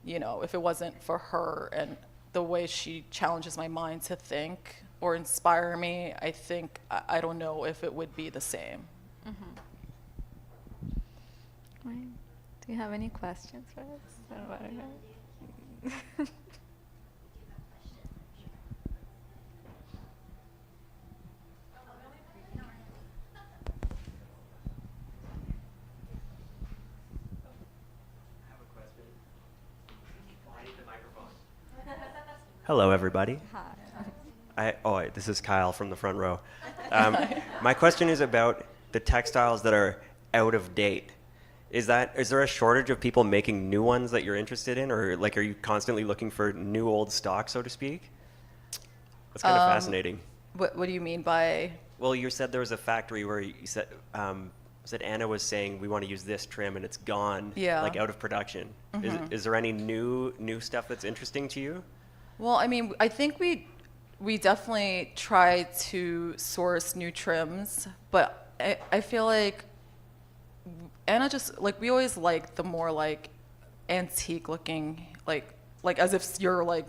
you know, if it wasn't for her and the way she challenges my mind to think or inspire me, I think, I don't know if it would be the same. Mm-hmm. Right. Do you have any questions for us? Hello, everybody. Hi. This is Kyle from the front row. My question is about the textiles that are out of date. Is there a shortage of people making new ones that you're interested in, or like, are you constantly looking for new old stock, so to speak? That's kind of fascinating. What do you mean by? Well, you said there was a factory where you said Anna was saying we want to use this trim and it's gone, like out of production. Mm-hmm. Is there any new stuff that's interesting to you? Well, I mean, I think we definitely try to source new trims, but I feel like Anna just, like, we always like the more like antique looking, like as if you're like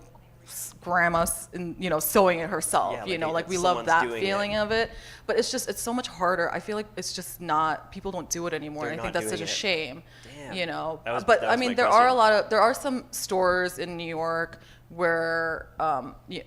grandma's, you know, sewing it herself, yeah, you know, like we love that feeling of it. But it's so much harder. I feel like it's just not, people don't do it anymore. And I think that's such a shame, you know. But I mean, there are some stores in New York where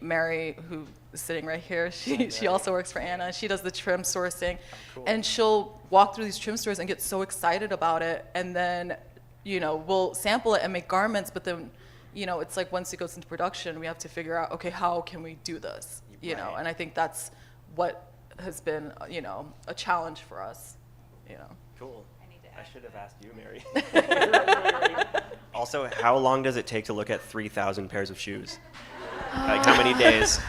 Mary, who is sitting right here, she also works for Anna. She does the trim sourcing, and she'll walk through these trim stores and get so excited about it, and then, you know, we'll sample it and make garments, but then, you know, it's like once it goes into production, we have to figure out, okay, how can we do this, you know? And I think that's what has been, you know, a challenge for us, you know. Cool. I should have asked you, Mary. Also, how long does it take to look at 3,000 pairs of shoes? Like, how many days?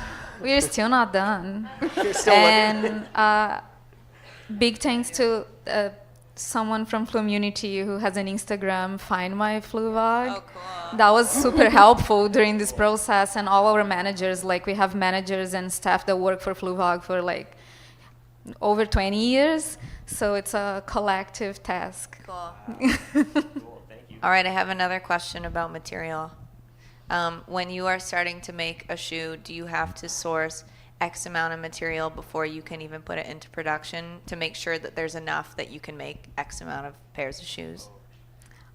We're still not done. You're still and big thanks to someone from Flummunity who has an Instagram, Find My Fluevog. Oh, cool. That was super helpful during this process, and all our managers, like we have managers and staff that work for Fluevog for like over 20 years, so it's a collective task. Cool. Cool, thank you. All right, I have another question about material. When you are starting to make a shoe, do you have to source X amount of material before you can even put it into production to make sure that there's enough that you can make X amount of pairs of shoes?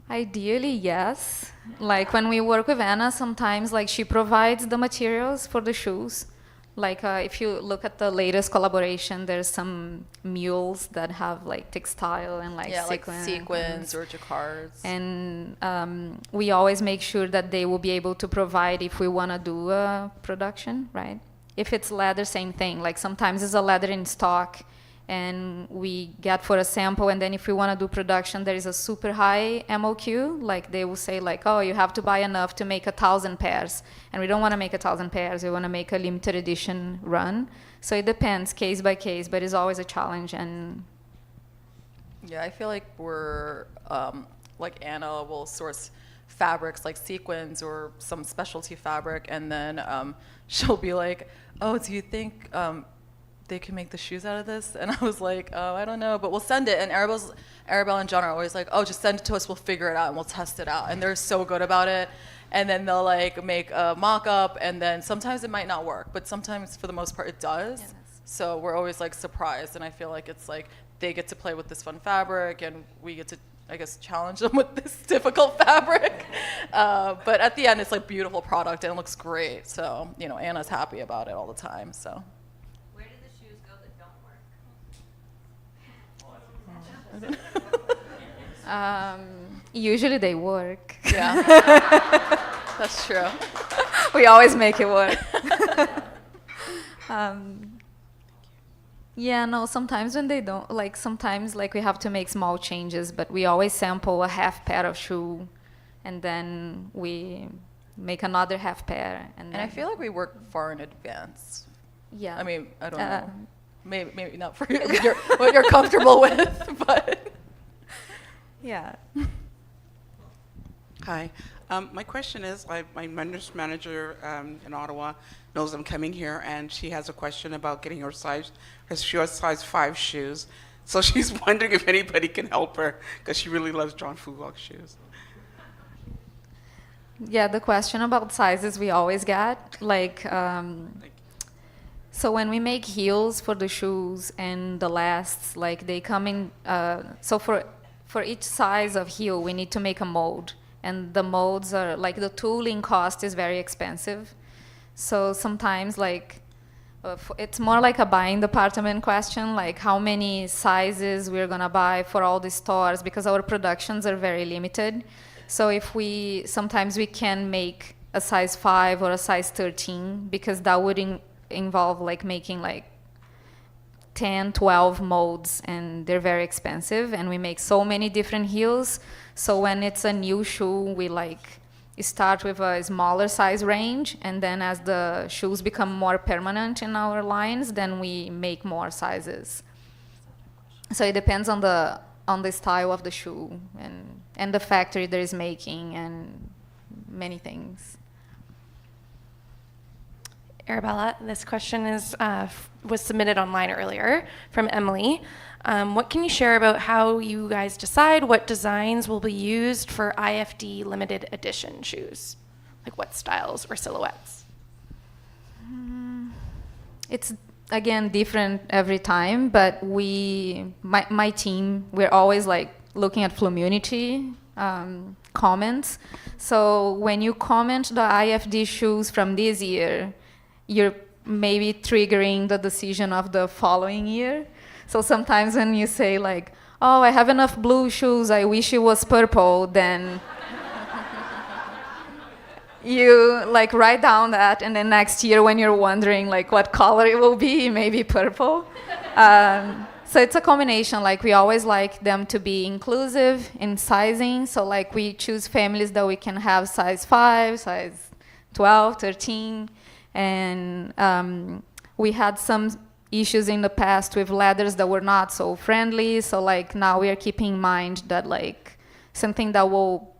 Ideally, yes. Like when we work with Anna, sometimes like she provides the materials for the shoes. Like if you look at the latest collaboration, there's some mules that have like textile and like sequins or jacquards. And we always make sure that they will be able to provide if we want to do a production, right? If it's leather, same thing. Like sometimes it's a leather in stock and we get for a sample, and then if we want to do production, there is a super high MOQ. Like they will say like, oh, you have to buy enough to make 1,000 pairs, and we don't want to make 1,000 pairs. We want to make a limited edition run. So it depends case by case, but it's always a challenge. And yeah, I feel like we're like Anna will source fabrics like sequins or some specialty fabric, and then she'll be like, oh, do you think they can make the shoes out of this? And I was like, oh, I don't know, but we'll send it. And Arabella and John are always like, oh, just send it to us, we'll figure it out and we'll test it out. And they're so good about it. And then they'll like make a mock-up, and then sometimes it might not work, but sometimes for the most part it does. Yes. So we're always like surprised, and I feel like it's like they get to play with this fun fabric, and we get to, I guess, challenge them with this difficult fabric. But at the end, it's like beautiful product and it looks great. So, you know, Anna's happy about it all the time. So. Where do the shoes go that don't work? Usually they work. Yeah, that's true. We always make it work. Yeah, no, sometimes when they don't, like sometimes like we have to make small changes, but we always sample a half pair of shoe, and then we make another half pair. And I feel like we work far in advance. Yeah. I mean, I don't know. Maybe not for what you're comfortable with, but. Yeah. Hi. My question is, my nurse manager in Ottawa knows I'm coming here, and she has a question about getting her size. She has size 5 shoes. So she's wondering if anybody can help her, because she really loves John Fluevog shoes. Yeah, the question about sizes we always get. Like, so when we make heels for the shoes and the lasts, like they come in, so for each size of heel, we need to make a mold. And the molds are, like the tooling cost is very expensive. So sometimes like, it's more like a buying department question, like how many sizes we're gonna buy for all the stores, because our productions are very limited. So if sometimes we can make a size 5 or a size 13, because that would involve like making like 10, 12 molds, and they're very expensive, and we make so many different heels. So when it's a new shoe, we like start with a smaller size range, and then as the shoes become more permanent in our lines, then we make more sizes. So it depends on the style of the shoe and the factory that is making, and many things. Arabella, this question was submitted online earlier from Emily. What can you share about how you guys decide what designs will be used for IFD limited edition shoes? Like what styles or silhouettes? It's, again, different every time, but my team, we're always like looking at Flummunity comments. So when you comment the IFD shoes from this year, you're maybe triggering the decision of the following year. So sometimes when you say like, oh, I have enough blue shoes, I wish it was purple, then you like write down that, and then next year when you're wondering like what color it will be, maybe purple. So it's a combination, like we always like them to be inclusive in sizing. So like we choose families that we can have size 5, size 12, 13. And we had some issues in the past with leathers that were not so friendly. So like now we are keeping in mind that like something that will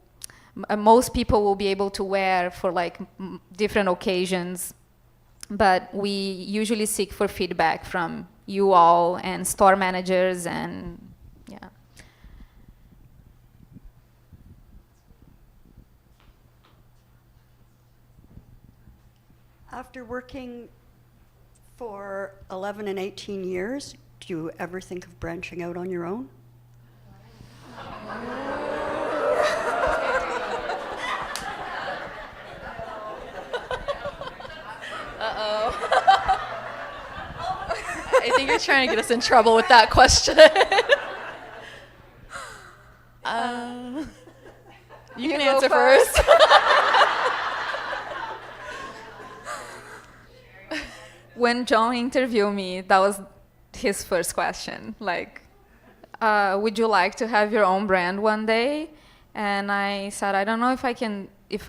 most people will be able to wear for like different occasions. But we usually seek for feedback from you all and store managers, and yeah. After working for 11 and 18 years, do you ever think of branching out on your own? Uh-oh. I think you're trying to get us in trouble with that question. You can answer first. When John interviewed me, that was his first question, like, would you like to have your own brand one day? And I said, I don't know if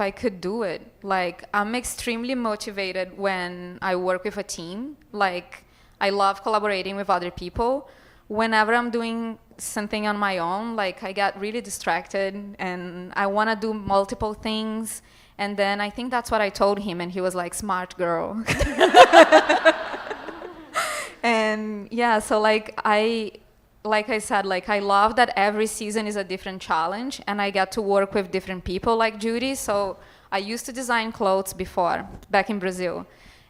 I could do it. Like, I'm extremely motivated when I work with a team. Like, I love collaborating with other people. Whenever I'm doing something on my own, like, I get really distracted and I want to do multiple things. And then I think that's what I told him, and he was like, smart girl. And yeah, so like I said, like, I love that every season is a different challenge, and I get to work with different people like Judy. So I used to design clothes before, back in Brazil.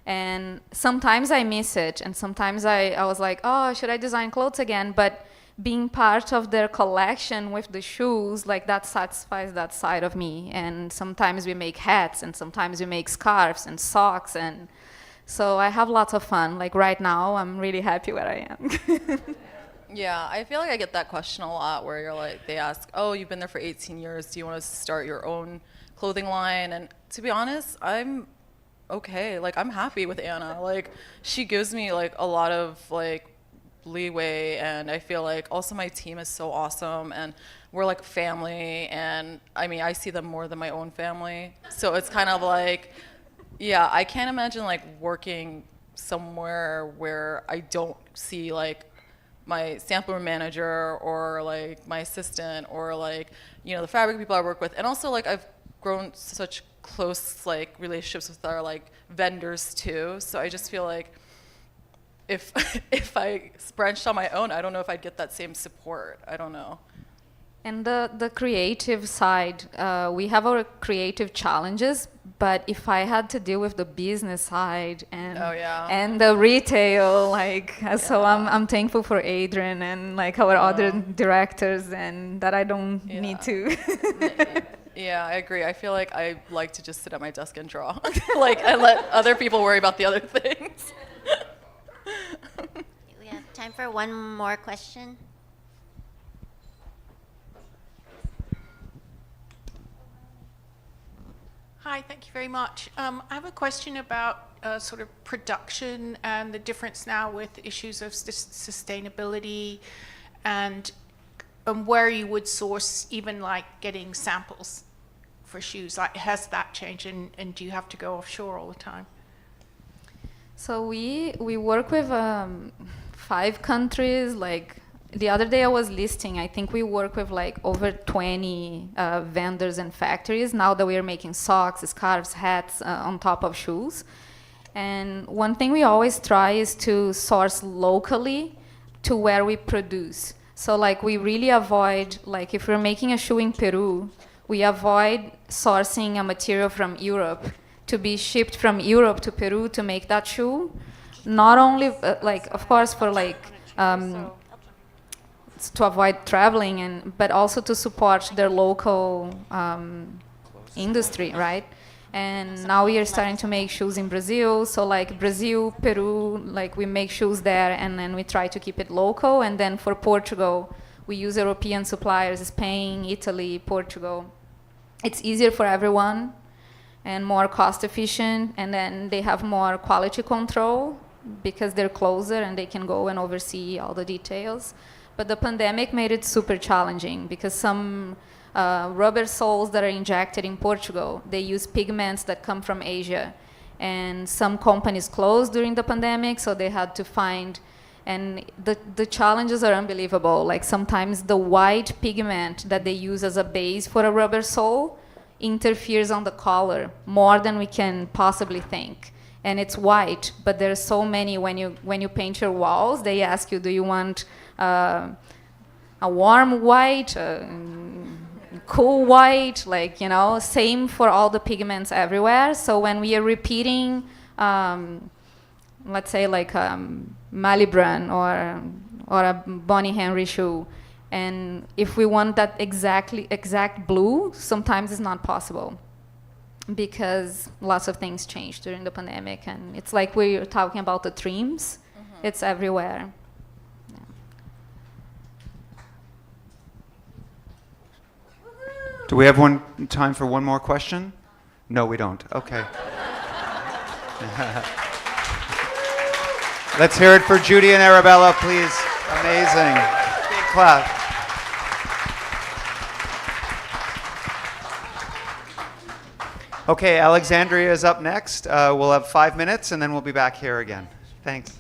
And sometimes I miss it, and sometimes I was like, oh, should I design clothes again? But being part of their collection with the shoes, like, that satisfies that side of me. And sometimes we make hats, and sometimes we make scarves and socks, and so I have lots of fun. Like, right now, I'm really happy where I am. Yeah, I feel like I get that question a lot where you're like, they ask, oh, you've been there for 18 years. Do you want to start your own clothing line? And to be honest, I'm okay. Like, I'm happy with Anna. Like, she gives me like a lot of like leeway, and I feel like also my team is so awesome, and we're like family, and I mean, I see them more than my own family. So it's kind of like, yeah, I can't imagine like working somewhere where I don't see like my sample room manager or like my assistant or like, you know, the fabric people I work with. And also like I've grown such close like relationships with our like vendors too. So I just feel like if I branched on my own, I don't know if I'd get that same support. I don't know. And the creative side, we have our creative challenges, but if I had to deal with the business side and and the retail, like, so I'm thankful for Adrian and like our other directors, and that I don't need to. Yeah, I agree. I feel like I like to just sit at my desk and draw, like, and let other people worry about the other things. We have time for one more question. Hi, thank you very much. I have a question about sort of production and the difference now with issues of sustainability and where you would source even like getting samples for shoes. Like, has that changed, and do you have to go offshore all the time? So we work with 5 countries. Like, the other day I was listing, I think we work with like over 20 vendors and factories now that we are making socks, scarves, hats on top of shoes. And one thing we always try is to source locally to where we produce. So like, we really avoid, like, if we're making a shoe in Peru, we avoid sourcing a material from Europe to be shipped from Europe to Peru to make that shoe. Not only like, of course, for like to avoid traveling, but also to support their local industry, right? And now we are starting to make shoes in Brazil. So like Brazil, Peru, like we make shoes there, and then we try to keep it local. And then for Portugal, we use European suppliers, Spain, Italy, Portugal. It's easier for everyone and more cost efficient. And then they have more quality control because they're closer and they can go and oversee all the details. But the pandemic made it super challenging because some rubber soles that are injected in Portugal, they use pigments that come from Asia. And some companies closed during the pandemic, so they had to find, and the challenges are unbelievable. Like, sometimes the white pigment that they use as a base for a rubber sole interferes on the color more than we can possibly think. And it's white, but there's so many, when you paint your walls, they ask you, do you want a warm white, cool white, like, you know, same for all the pigments everywhere. So when we are repeating, let's say like Malibran or a Bonnie Henry shoe, and if we want that exact blue, sometimes it's not possible because lots of things changed during the pandemic. And it's like we're talking about the trims, it's everywhere. Do we have time for one more question? No, we don't. Okay. Let's hear it for Judy and Arabella, please. Amazing. Big clap. Okay, Alexandria is up next. We'll have 5 minutes, and then we'll be back here again. Thanks.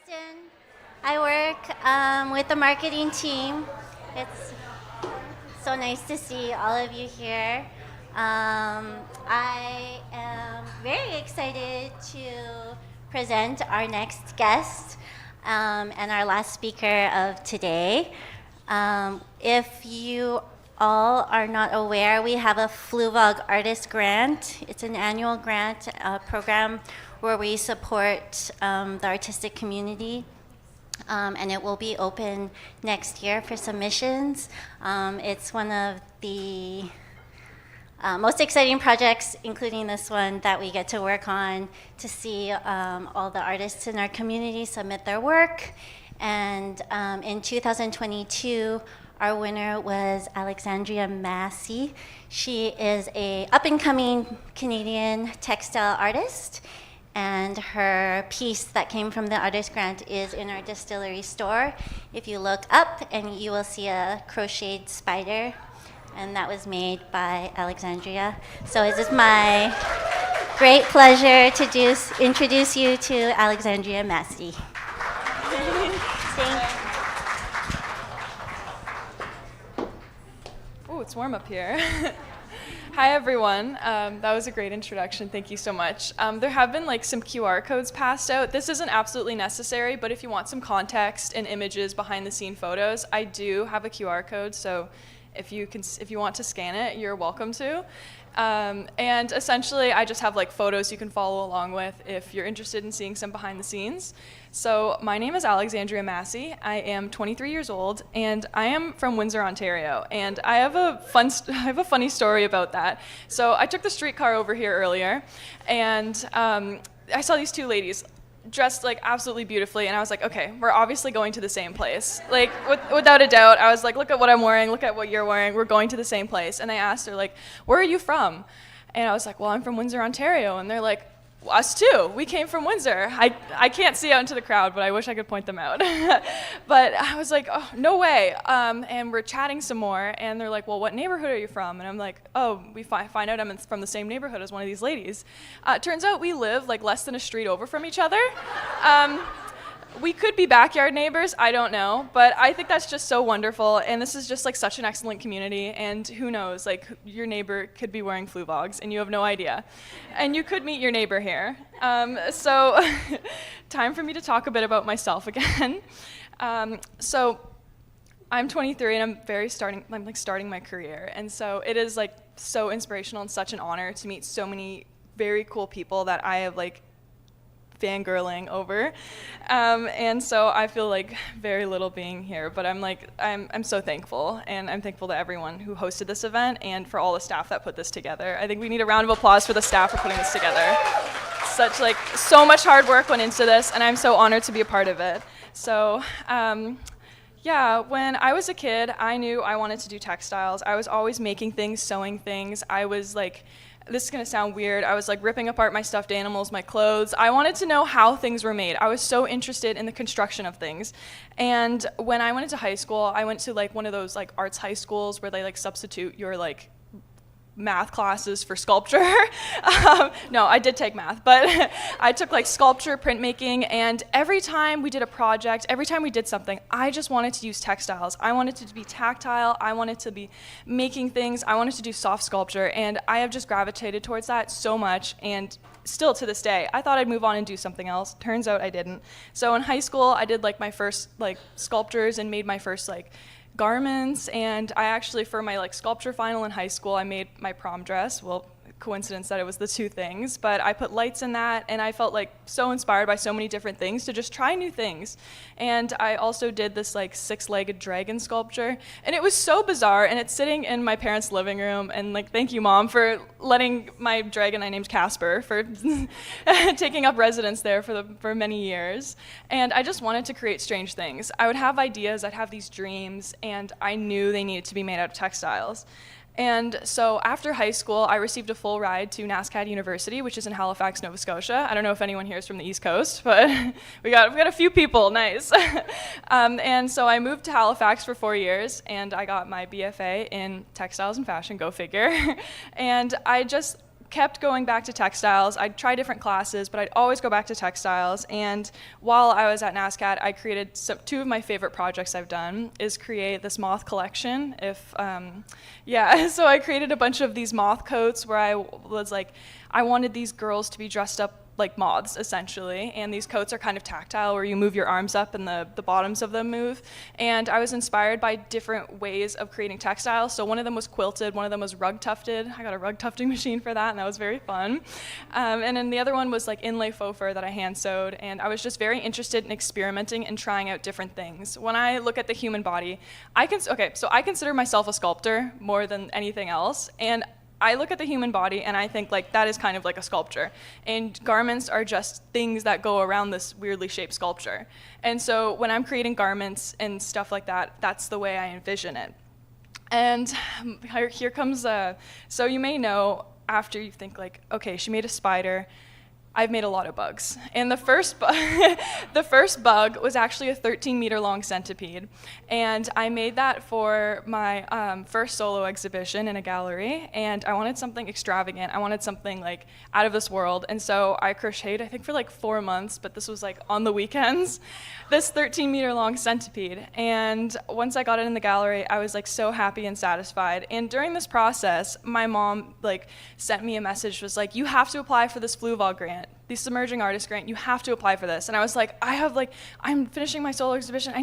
Kristen. I work with the marketing team. It's so nice to see all of you here. I am very excited to present our next guest and our last speaker of today. If you all are not aware, we have a Fluevog Artist Grant. It's an annual grant program where we support the artistic community. And it will be open next year for submissions. It's one of the most exciting projects, including this one, that we get to work on to see all the artists in our community submit their work. And in 2022, our winner was Alexandria Masse. She is a up-and-coming Canadian textile artist. And her piece that came from the Artist Grant is in our Distillery store. If you look up, and you will see a crocheted spider, and that was made by Alexandria. So it is my great pleasure to introduce you to Alexandria Masse. Oh, it's warm up here. Hi everyone, that was a great introduction, thank you so much. There have been some QR codes passed out. This isn't absolutely necessary, but if you want some context and images behind the scene photos, I do have a QR code, so if you want to scan it, you're welcome to. And essentially, I just have photos you can follow along with if you're interested in seeing some behind the scenes. So my name is Alexandria Masse. I am 23 years old, and I am from Windsor, Ontario. And I have a funny story about that. So I took the streetcar over here earlier, and I saw these two ladies dressed absolutely beautifully, and I was like, okay, we're obviously going to the same place. Without a doubt, I was like, look at what I'm wearing, look at what you're wearing, we're going to the same place. And I asked her, where are you from? And I was like, well, I'm from Windsor, Ontario. And they're like, well, us too, we came from Windsor. I can't see out into the crowd, but I wish I could point them out. But I was like, oh, no way. And we're chatting some more, and they're like, well, what neighborhood are you from? And I'm like, oh, we find out I'm from the same neighborhood as one of these ladies. Turns out we live less than a street over from each other. We could be backyard neighbors, I don't know, but I think that's just so wonderful, and this is just such an excellent community, and who knows, your neighbor could be wearing Fluevogs, and you have no idea. And you could meet your neighbor here. So time for me to talk a bit about myself again. So I'm 23, and I'm starting my career, and so it is so inspirational and such an honor to meet so many very cool people that I have fangirling over, and so I feel very little being here, but I'm so thankful, and I'm thankful to everyone who hosted this event and for all the staff that put this together. I think we need a round of applause for the staff for putting this together. So much hard work went into this, and I'm so honored to be a part of it. So yeah, when I was a kid, I knew I wanted to do textiles. I was always making things, sewing things. I was this is going to sound weird, I was ripping apart my stuffed animals, my clothes. I wanted to know how things were made. I was so interested in the construction of things. And when I went into high school, I went to one of those arts high schools where they substitute your math classes for sculpture. No, I did take math, but I took sculpture, printmaking, and every time we did a project, every time we did something, I just wanted to use textiles. I wanted to be tactile, I wanted to be making things, I wanted to do soft sculpture, and I have just gravitated towards that so much, and still to this day, I thought I'd move on and do something else. Turns out I didn't. So in high school, I did my first sculptures and made my first garments, and I actually, for my sculpture final in high school, I made my prom dress. Well, coincidence that it was the two things, but I put lights in that, and I felt so inspired by so many different things to just try new things. And I also did this six-legged dragon sculpture, and it was so bizarre, and it's sitting in my parents' living room, and thank you, Mom, for letting my dragon I named Casper for taking up residence there for many years. And I just wanted to create strange things. I would have ideas, I'd have these dreams, and I knew they needed to be made out of textiles. And so after high school, I received a full ride to NASCAD University, which is in Halifax, Nova Scotia. I don't know if anyone here is from the East Coast, but we got a few people, nice. And so I moved to Halifax for 4 years, and I got my BFA in textiles and fashion, go figure. And I just kept going back to textiles. I'd try different classes, but I'd always go back to textiles. And while I was at NASCAD, I created two of my favorite projects I've done is create this moth collection. So I created a bunch of these moth coats where I was like, I wanted these girls to be dressed up like moths, essentially, and these coats are kind of tactile where you move your arms up and the bottoms of them move. And I was inspired by different ways of creating textiles. So one of them was quilted, one of them was rug tufted. I got a rug tufting machine for that, and that was very fun. And then the other one was like inlay faux fur that I hand sewed, and I was just very interested in experimenting and trying out different things. When I look at the human body, I consider myself a sculptor more than anything else, and I look at the human body and I think like that is kind of like a sculpture, and garments are just things that go around this weirdly shaped sculpture. And so when I'm creating garments and stuff like that, that's the way I envision it. And here comes so you may know after you think like, okay, she made a spider, I've made a lot of bugs. And the first bug was actually a 13-meter long centipede. And I made that for my first solo exhibition in a gallery. And I wanted something extravagant. I wanted something like out of this world. And so I crocheted, I think for like 4 months, but this was like on the weekends, this 13-meter long centipede. And once I got it in the gallery, I was like so happy and satisfied. And during this process, my mom like sent me a message, was like, you have to apply for this Fluevog grant, this emerging artist grant, you have to apply for this. And I was like, I'm finishing my solo exhibition, I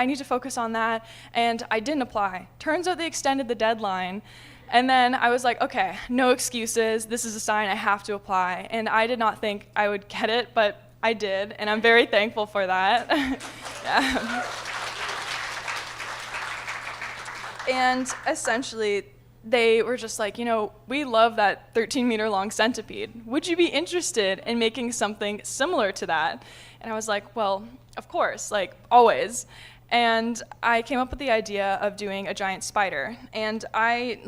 need to focus on that. And I didn't apply. Turns out they extended the deadline. And then I was like, okay, no excuses, this is a sign, I have to apply. And I did not think I would get it, but I did, and I'm very thankful for that. Yeah. And essentially, they were just like, we love that 13-meter long centipede. Would you be interested in making something similar to that? And I was like, well, of course, like always. And I came up with the idea of doing a giant spider. And I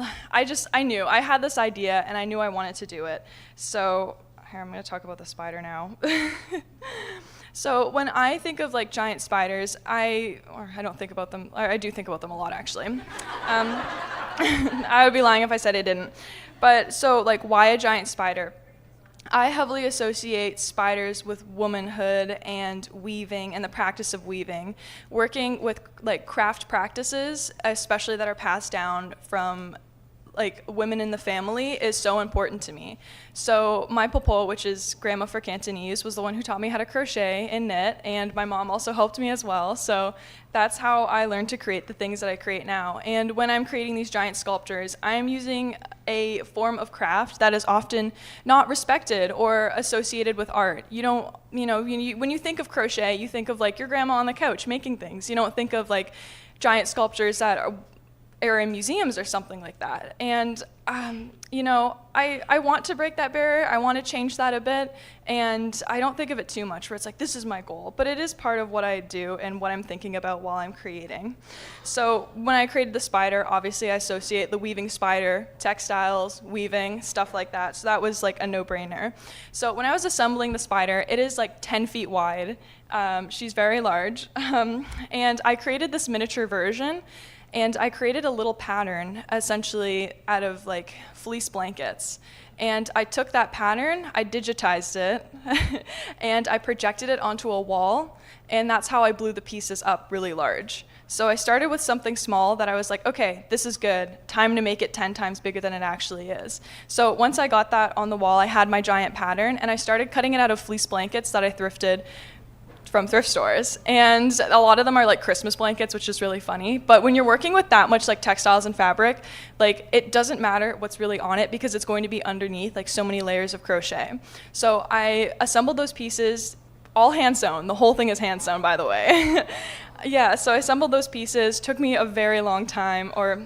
knew, I had this idea and I knew I wanted to do it. So here, I'm gonna talk about the spider now. So when I think of like giant spiders, I don't think about them, or I do think about them a lot actually. I would be lying if I said I didn't. But so like, why a giant spider? I heavily associate spiders with womanhood and weaving and the practice of weaving. Working with like craft practices, especially that are passed down from like women in the family, is so important to me. So my popo, which is grandma for Cantonese, was the one who taught me how to crochet and knit, and my mom also helped me as well. So that's how I learned to create the things that I create now. And when I'm creating these giant sculptures, I am using a form of craft that is often not respected or associated with art. When you think of crochet, you think of like your grandma on the couch making things. You don't think of like giant sculptures that are in museums or something like that. And I want to break that barrier. I want to change that a bit, and I don't think of it too much where it's like, this is my goal, but it is part of what I do and what I'm thinking about while I'm creating. So when I created the spider, obviously I associate the weaving spider, textiles, weaving, stuff like that. So that was like a no-brainer. So when I was assembling the spider, it is like 10 feet wide. She's very large. And I created this miniature version. And I created a little pattern, essentially, out of like fleece blankets. And I took that pattern, I digitized it, and I projected it onto a wall, and that's how I blew the pieces up really large. So I started with something small that I was like, okay, this is good, time to make it 10 times bigger than it actually is. So once I got that on the wall, I had my giant pattern, and I started cutting it out of fleece blankets that I thrifted from thrift stores, and a lot of them are like Christmas blankets, which is really funny. But when you're working with that much like textiles and fabric, like it doesn't matter what's really on it because it's going to be underneath like so many layers of crochet. So I assembled those pieces, all hand sewn. The whole thing is hand sewn, by the way. Yeah, so I assembled those pieces. Took me a very long time, or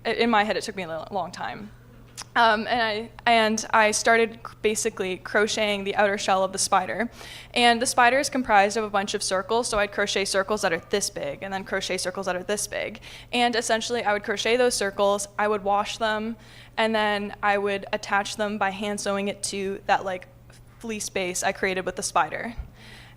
in my head it took me a long time. And I started basically crocheting the outer shell of the spider. And the spider is comprised of a bunch of circles, so I'd crochet circles that are this big, and then crochet circles that are this big. And essentially I would crochet those circles, I would wash them, and then I would attach them by hand sewing it to that like fleece base I created with the spider.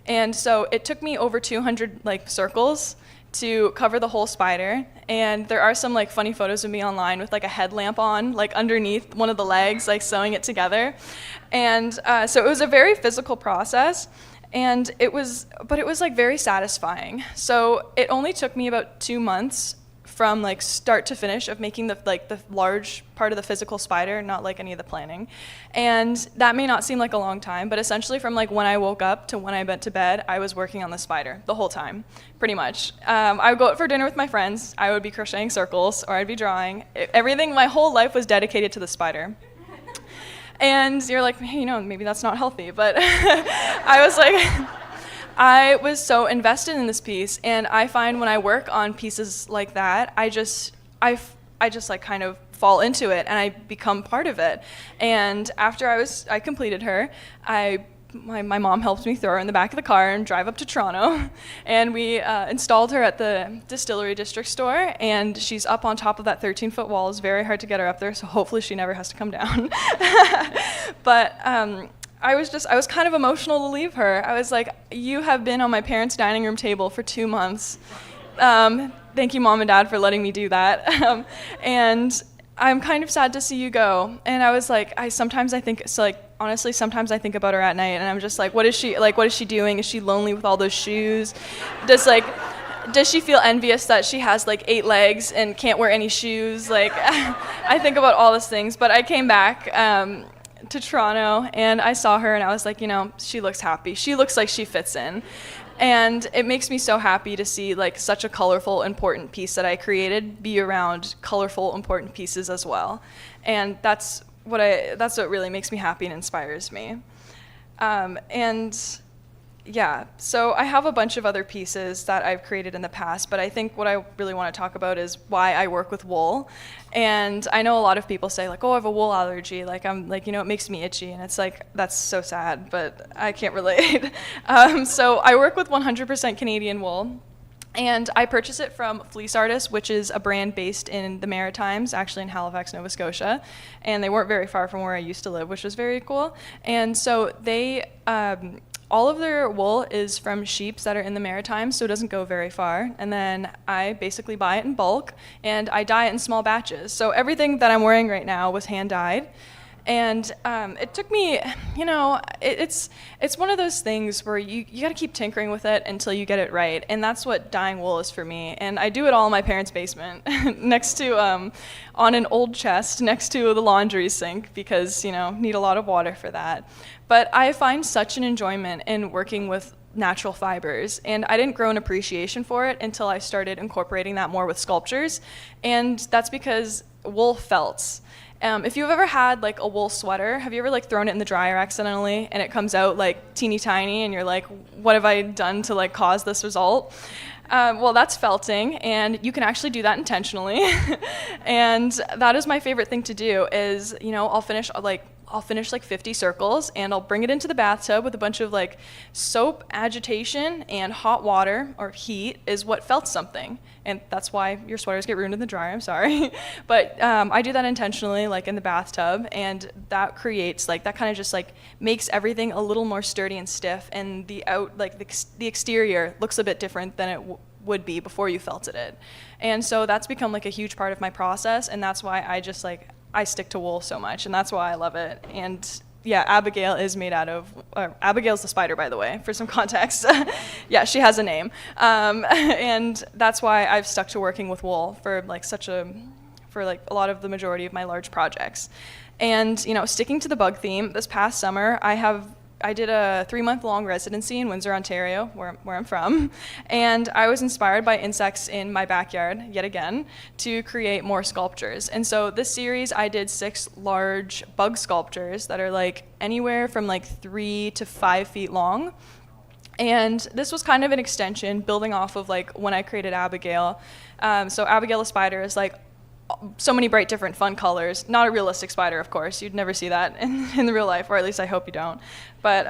And so it took me over 200 like circles to cover the whole spider. And there are some like funny photos of me online with like a headlamp on, like underneath one of the legs, like sewing it together. And so it was a very physical process. And it was like very satisfying. So it only took me about 2 months from like start to finish of making the large part of the physical spider, not like any of the planning. And that may not seem like a long time, but essentially from like when I woke up to when I went to bed, I was working on the spider the whole time, pretty much. I would go out for dinner with my friends, I would be crocheting circles, or I'd be drawing. Everything, my whole life was dedicated to the spider. And you're like, hey, maybe that's not healthy, but I was so invested in this piece, and I find when I work on pieces like that, I just like kind of fall into it, and I become part of it. And after I completed her, my mom helped me throw her in the back of the car and drive up to Toronto, and we installed her at the Distillery district store, and she's up on top of that 13-foot wall. It's very hard to get her up there, so hopefully she never has to come down. But I was kind of emotional to leave her. I was like, you have been on my parents' dining room table for 2 months. Thank you, Mom and Dad, for letting me do that. And I'm kind of sad to see you go. And I was like, sometimes I think about her at night, and I'm just like, what is she doing? Is she lonely with all those shoes? Does she feel envious that she has like 8 legs and can't wear any shoes? Like, I think about all those things. But I came back to Toronto, and I saw her, and I was like, she looks happy. She looks like she fits in. And it makes me so happy to see like such a colorful, important piece that I created be around colorful, important pieces as well. And that's what really makes me happy and inspires me. So I have a bunch of other pieces that I've created in the past, but I think what I really want to talk about is why I work with wool. And I know a lot of people say like, oh, I have a wool allergy. Like I'm like, it makes me itchy. And it's like, that's so sad, but I can't relate. So I work with 100% Canadian wool. And I purchase it from Fleece Artists, which is a brand based in the Maritimes, actually in Halifax, Nova Scotia. And they weren't very far from where I used to live, which was very cool. And so they, all of their wool is from sheep that are in the Maritimes, so it doesn't go very far. And then I basically buy it in bulk, and I dye it in small batches. So everything that I'm wearing right now was hand dyed. And it took me, it's one of those things where you got to keep tinkering with it until you get it right. And that's what dyeing wool is for me. And I do it all in my parents' basement next to, on an old chest next to the laundry sink because, need a lot of water for that. But I find such an enjoyment in working with natural fibers, and I didn't grow an appreciation for it until I started incorporating that more with sculptures. And that's because wool felts. If you've ever had like a wool sweater, have you ever like thrown it in the dryer accidentally and it comes out like teeny tiny and you're like, what have I done to like cause this result? Well, that's felting, and you can actually do that intentionally. And that is my favorite thing to do is, I'll finish like 50 circles, and I'll bring it into the bathtub with a bunch of like soap, agitation, and hot water or heat is what felts something. And that's why your sweaters get ruined in the dryer, I'm sorry. But I do that intentionally, like in the bathtub, and that creates that kind of just like makes everything a little more sturdy and stiff, and the exterior looks a bit different than it would be before you felted it. And so that's become like a huge part of my process, and that's why I stick to wool so much, and that's why I love it. And yeah, Abigail is made out of, Abigail's the spider, by the way, for some context. Yeah, she has a name. And that's why I've stuck to working with wool for a lot of the majority of my large projects. And, sticking to the bug theme, this past summer, I did a 3-month-long residency in Windsor, Ontario, where I'm from, and I was inspired by insects in my backyard, yet again, to create more sculptures. And so this series, I did 6 large bug sculptures that are like anywhere from like 3 to 5 feet long. And this was kind of an extension, building off of like when I created Abigail. So Abigail the spider is like so many bright, different, fun colors. Not a realistic spider, of course. You'd never see that in the real life, or at least I hope you don't. But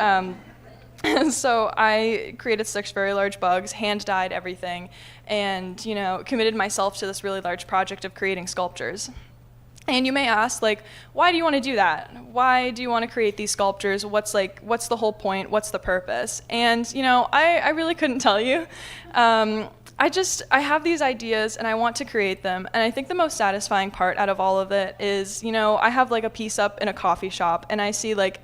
so I created 6 very large bugs, hand-dyed everything, and committed myself to this really large project of creating sculptures. And you may ask, like, why do you want to do that? Why do you want to create these sculptures? What's the whole point? What's the purpose? And I really couldn't tell you. I have these ideas and I want to create them. And I think the most satisfying part out of all of it is, I have like a piece up in a coffee shop and I see like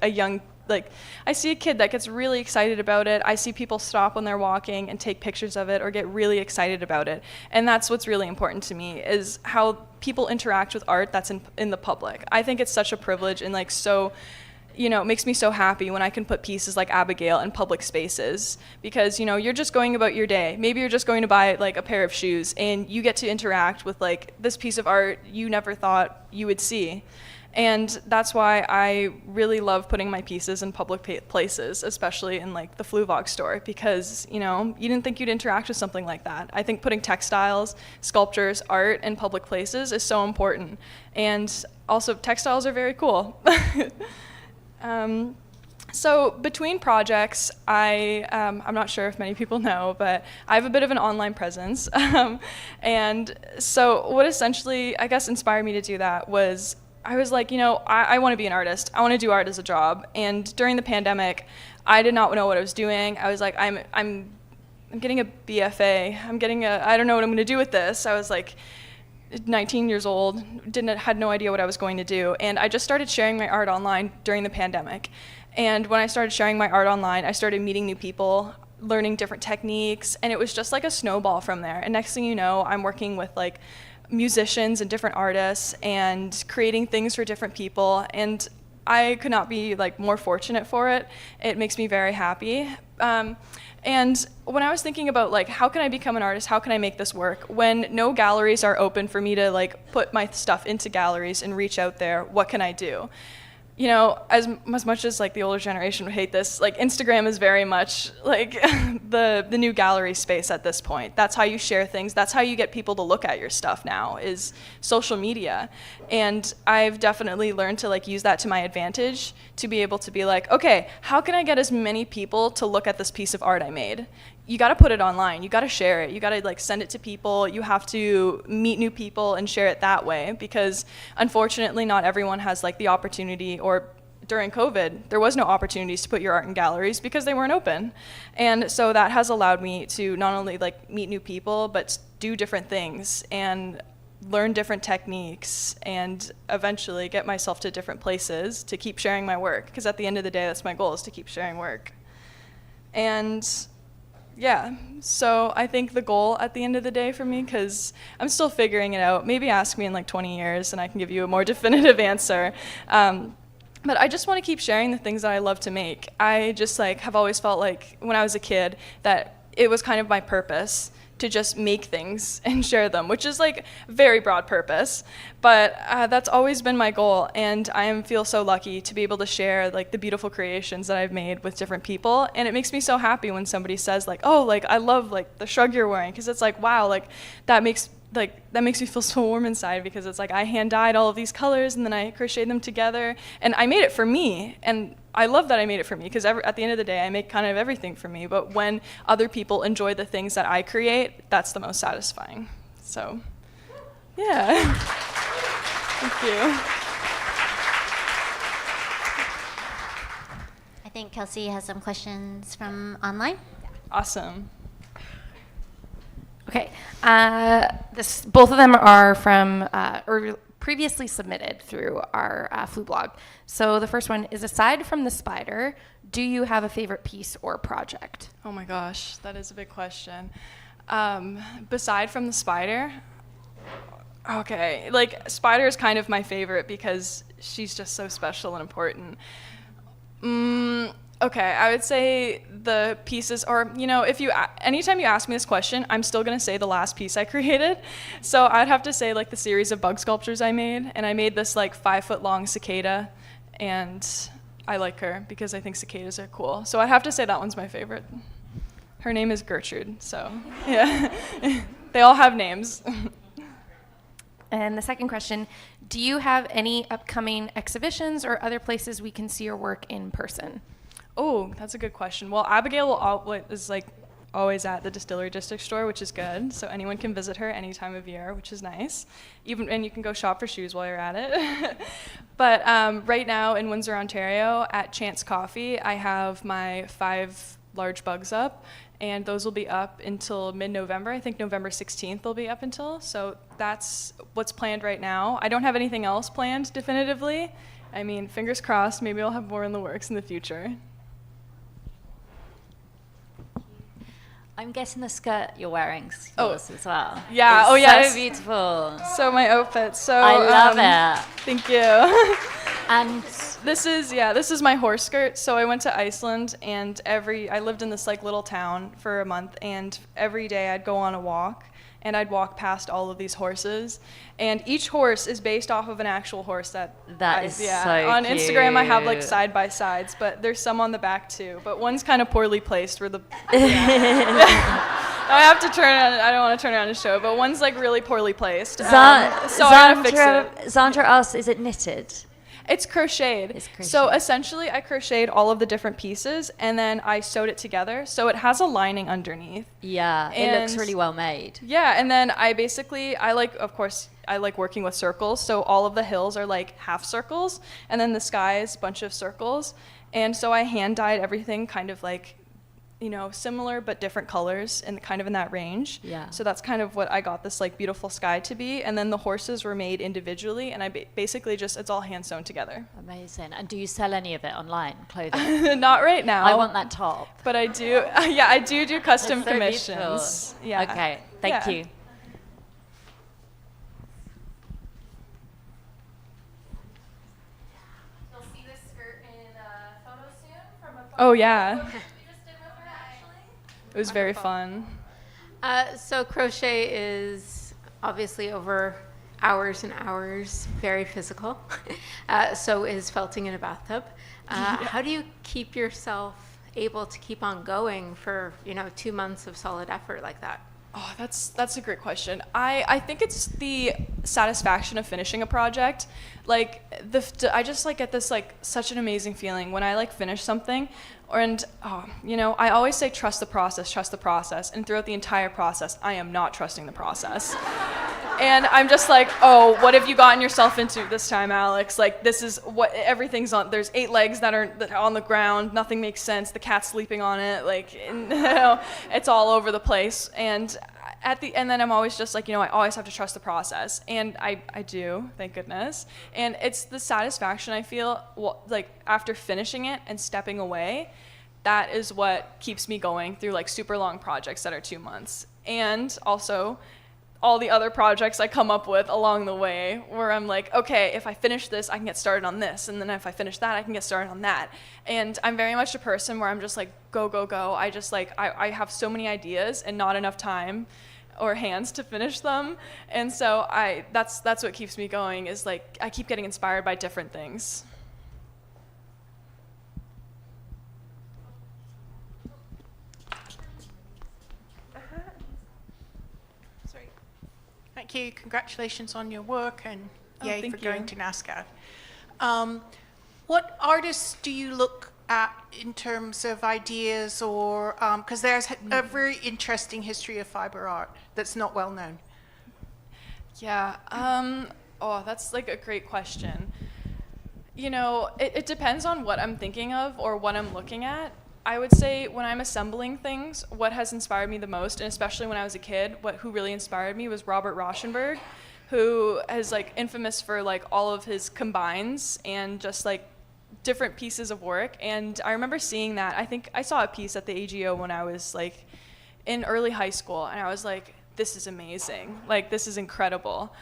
I see a kid that gets really excited about it. I see people stop when they're walking and take pictures of it or get really excited about it. And that's what's really important to me, is how people interact with art that's in the public. I think it's such a privilege and like so, it makes me so happy when I can put pieces like Abigail in public spaces, because, you're just going about your day. Maybe you're just going to buy like a pair of shoes and you get to interact with like this piece of art you never thought you would see. And that's why I really love putting my pieces in public places, especially in like the Fluevog store, because, you didn't think you'd interact with something like that. I think putting textiles, sculptures, art in public places is so important. And also textiles are very cool. So between projects, I'm not sure if many people know, but I have a bit of an online presence. And so what essentially, I guess, inspired me to do that was, I was like, I want to be an artist. I want to do art as a job. And during the pandemic, I did not know what I was doing. I was like, I'm getting a BFA. I don't know what I'm going to do with this. I was like 19 years old, had no idea what I was going to do. And I just started sharing my art online during the pandemic. And when I started sharing my art online, I started meeting new people, learning different techniques, and it was just like a snowball from there. And next thing you know, I'm working with like musicians and different artists and creating things for different people, and I could not be like more fortunate for it. It makes me very happy. And when I was thinking about like, how can I become an artist? How can I make this work? When no galleries are open for me to like put my stuff into galleries and reach out there, what can I do? As much as like the older generation would hate this, like Instagram is very much like the new gallery space at this point. That's how you share things. That's how you get people to look at your stuff now, is social media. And I've definitely learned to like use that to my advantage, to be able to be like, okay, how can I get as many people to look at this piece of art I made? You got to put it online. You got to share it. You got to like send it to people. You have to meet new people and share it that way, because unfortunately not everyone has like the opportunity, or during COVID, there was no opportunities to put your art in galleries because they weren't open. And so that has allowed me to not only like meet new people, but do different things and learn different techniques and eventually get myself to different places to keep sharing my work. Because at the end of the day, that's my goal, is to keep sharing work. And yeah, so I think the goal at the end of the day for me, because I'm still figuring it out, maybe ask me in like 20 years and I can give you a more definitive answer. But I just want to keep sharing the things that I love to make. I just like have always felt like when I was a kid that it was kind of my purpose to just make things and share them, which is like very broad purpose, but that's always been my goal. And I feel so lucky to be able to share like the beautiful creations that I've made with different people. And it makes me so happy when somebody says like, oh, like I love like the shrug you're wearing, because it's like, wow, like that makes me feel so warm inside, because it's like I hand dyed all of these colors and then I crocheted them together and I made it for me. And I love that I made it for me, because at the end of the day, I make kind of everything for me. But when other people enjoy the things that I create, that's the most satisfying. So, yeah. Thank you. I think Kelsey has some questions from online. Awesome. Okay, both of them are from or previously submitted through our Fluevog. So the first one is, aside from the spider, do you have a favorite piece or project? Oh my gosh, that is a big question. Beside from the spider, okay, like spider is kind of my favorite because she's just so special and important. Okay, I would say the pieces, or anytime you ask me this question, I'm still gonna say the last piece I created. So I'd have to say like the series of bug sculptures I made, and I made this like 5-foot-long cicada, and I like her because I think cicadas are cool. So I'd have to say that one's my favorite. Her name is Gertrude, so yeah. They all have names. And the second question, do you have any upcoming exhibitions or other places we can see your work in person? Oh, that's a good question. Well, Abigail is like always at the Distillery District store, which is good. So anyone can visit her any time of year, which is nice. And you can go shop for shoes while you're at it. But right now in Windsor, Ontario, at Chance Coffee, I have my 5 large bugs up, and those will be up until mid-November. I think November 16th they'll be up until. So that's what's planned right now. I don't have anything else planned definitively. I mean, fingers crossed, maybe I'll have more in the works in the future. I'm guessing the skirt you're wearing yours as well. Yeah, It's oh yes. so beautiful. So my outfit, so I love it. Thank you. And this is my horse skirt. So I went to Iceland, and I lived in this like little town for a month, and every day I'd go on a walk, and I'd walk past all of these horses, and each horse is based off of an actual horse that is so on Instagram I have like cute. side by sides, but there's some on the back too, but one's kind of poorly placed where the I have to turn on, I don't want to turn around and show it, but one's like really poorly placed. So I had to fix it. Zandra asks, is it knitted? It's crocheted. So essentially I crocheted all of the different pieces, and then I sewed it together. So it has a lining underneath. Yeah, it looks really well made. Yeah, and then I like working with circles. So all of the hills are like half circles, and then the sky is a bunch of circles. And so I hand dyed everything kind of like, similar but different colors and kind of in that range. Yeah. So that's kind of what I got this like beautiful sky to be. And then the horses were made individually, and I basically it's all hand sewn together. Amazing. And do you sell any of it online, clothing? Not right now. I want that top. But I do, I do custom It's so commissions. beautiful. Yeah. Okay, thank you. You'll see this skirt in a photo soon from a photo. Oh yeah. It was very fun. So crochet is obviously over hours and hours, very physical. So is felting in a bathtub. How do you keep yourself able to keep on going for 2 months of solid effort like that? Oh, that's a great question. I think it's the satisfaction of finishing a project. Like I just like get this like such an amazing feeling when I like finish something, and I always say trust the process, and throughout the entire process I am not trusting the process. And I'm just like, oh, what have you gotten yourself into this time, Alex? Like, this is what everything's on. There's 8 legs that are on the ground. Nothing makes sense. The cat's sleeping on it. Like, it's all over the place. And then I'm always just like, I always have to trust the process. And I do, thank goodness. And it's the satisfaction I feel, like, after finishing it and stepping away. That is what keeps me going through, like, super long projects that are 2 months. And also all the other projects I come up with along the way, where I'm like, okay, if I finish this, I can get started on this, and then if I finish that, I can get started on that. And I'm very much a person where I'm just like, go, go, go. I just like, I have so many ideas and not enough time or hands to finish them. And so that's what keeps me going, is like, I keep getting inspired by different things. Thank you. Congratulations on your work, and yay thank for going you. to NASCAR. What artists do you look at in terms of ideas, or because there's a very interesting history of fiber art that's not well known? Yeah. That's like a great question. It depends on what I'm thinking of or what I'm looking at. I would say when I'm assembling things, what has inspired me the most, and especially when I was a kid, who really inspired me was Robert Rauschenberg, who is like infamous for like all of his combines and just like different pieces of work. And I remember seeing that. I think I saw a piece at the AGO when I was like in early high school, and I was like, this is amazing. Like, this is incredible.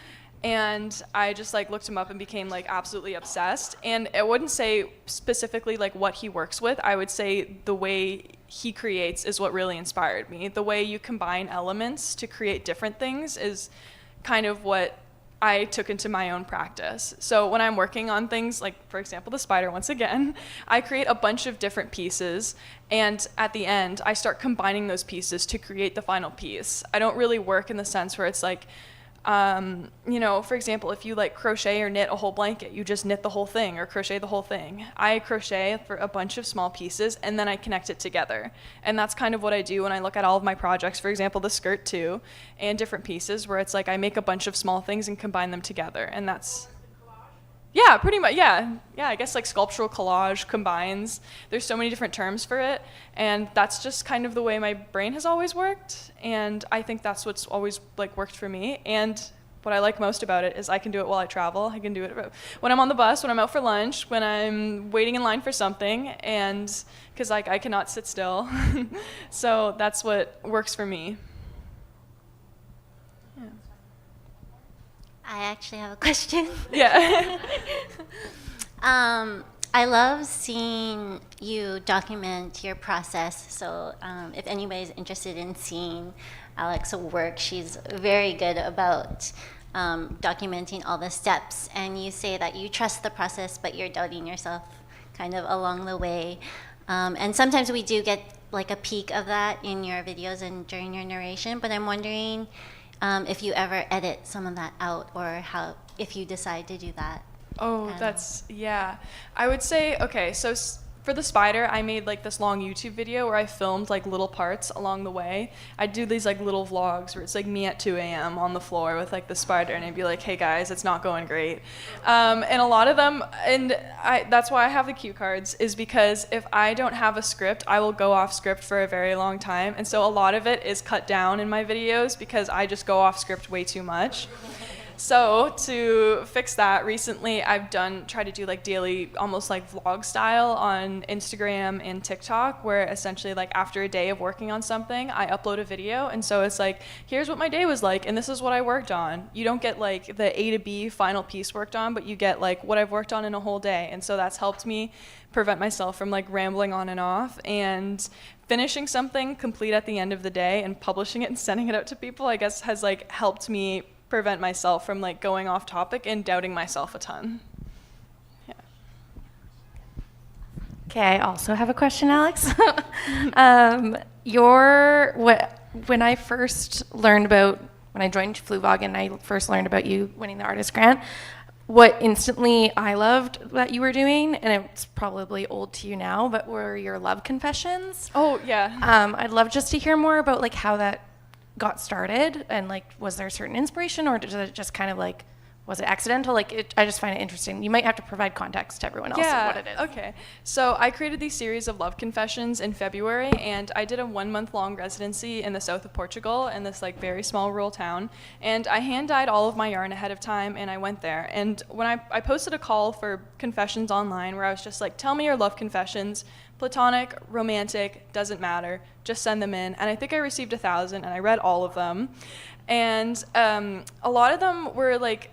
And I just like looked him up and became like absolutely obsessed. And I wouldn't say specifically like what he works with. I would say the way he creates is what really inspired me. The way you combine elements to create different things is kind of what I took into my own practice. So when I'm working on things, like for example, the spider once again, I create a bunch of different pieces, and at the end, I start combining those pieces to create the final piece. I don't really work in the sense where it's like, for example, if you like crochet or knit a whole blanket, you just knit the whole thing or crochet the whole thing. I crochet for a bunch of small pieces, and then I connect it together. And that's kind of what I do when I look at all of my projects, for example, the skirt too, and different pieces, where it's like I make a bunch of small things and combine them together. And that's... Yeah, pretty much. Yeah, I guess like sculptural collage combines. There's so many different terms for it, and that's just kind of the way my brain has always worked. And I think that's what's always like worked for me. And what I like most about it is I can do it while I travel. I can do it when I'm on the bus, when I'm out for lunch, when I'm waiting in line for something, and because like I cannot sit still. So that's what works for me. I actually have a question. Yeah. I love seeing you document your process. So if anybody's interested in seeing Alex's work, she's very good about documenting all the steps. And you say that you trust the process, but you're doubting yourself kind of along the way. And sometimes we do get like a peek of that in your videos and during your narration, but I'm wondering if you ever edit some of that out, or if you decide to do that. Oh, yeah. I would say, okay, so for the spider, I made like this long YouTube video where I filmed like little parts along the way. I do these like little vlogs where it's like me at 2 a.m. on the floor with like the spider, and I'd be like, hey guys, it's not going great. And a lot of them, and that's why I have the cue cards, is because if I don't have a script, I will go off script for a very long time. And so a lot of it is cut down in my videos because I just go off script way too much. So to fix that, recently I've tried to do like daily, almost like vlog style on Instagram and TikTok, where essentially like after a day of working on something, I upload a video. And so it's like, here's what my day was like, and this is what I worked on. You don't get like the A to B final piece worked on, but you get like what I've worked on in a whole day. And so that's helped me prevent myself from like rambling on and off, and finishing something complete at the end of the day and publishing it and sending it out to people, I guess has like helped me prevent myself from like going off topic and doubting myself a ton. Yeah. Okay, I also have a question, Alex. When I joined Fluevog and I first learned about you winning the artist grant, what instantly I loved that you were doing, and it's probably old to you now, but were your love confessions. Oh, yeah. I'd love just to hear more about like how that got started, and like was there a certain inspiration, or did it just kind of like, was it accidental? I just find it interesting. You might have to provide context to everyone else of what it is. Okay. So I created these series of love confessions in February, and I did a 1-month-long residency in the south of Portugal in this like very small rural town. And I hand dyed all of my yarn ahead of time, and I went there. And when I posted a call for confessions online where I was just like, tell me your love confessions, platonic, romantic, doesn't matter, just send them in. And I think I received 1,000, and I read all of them. And a lot of them were like,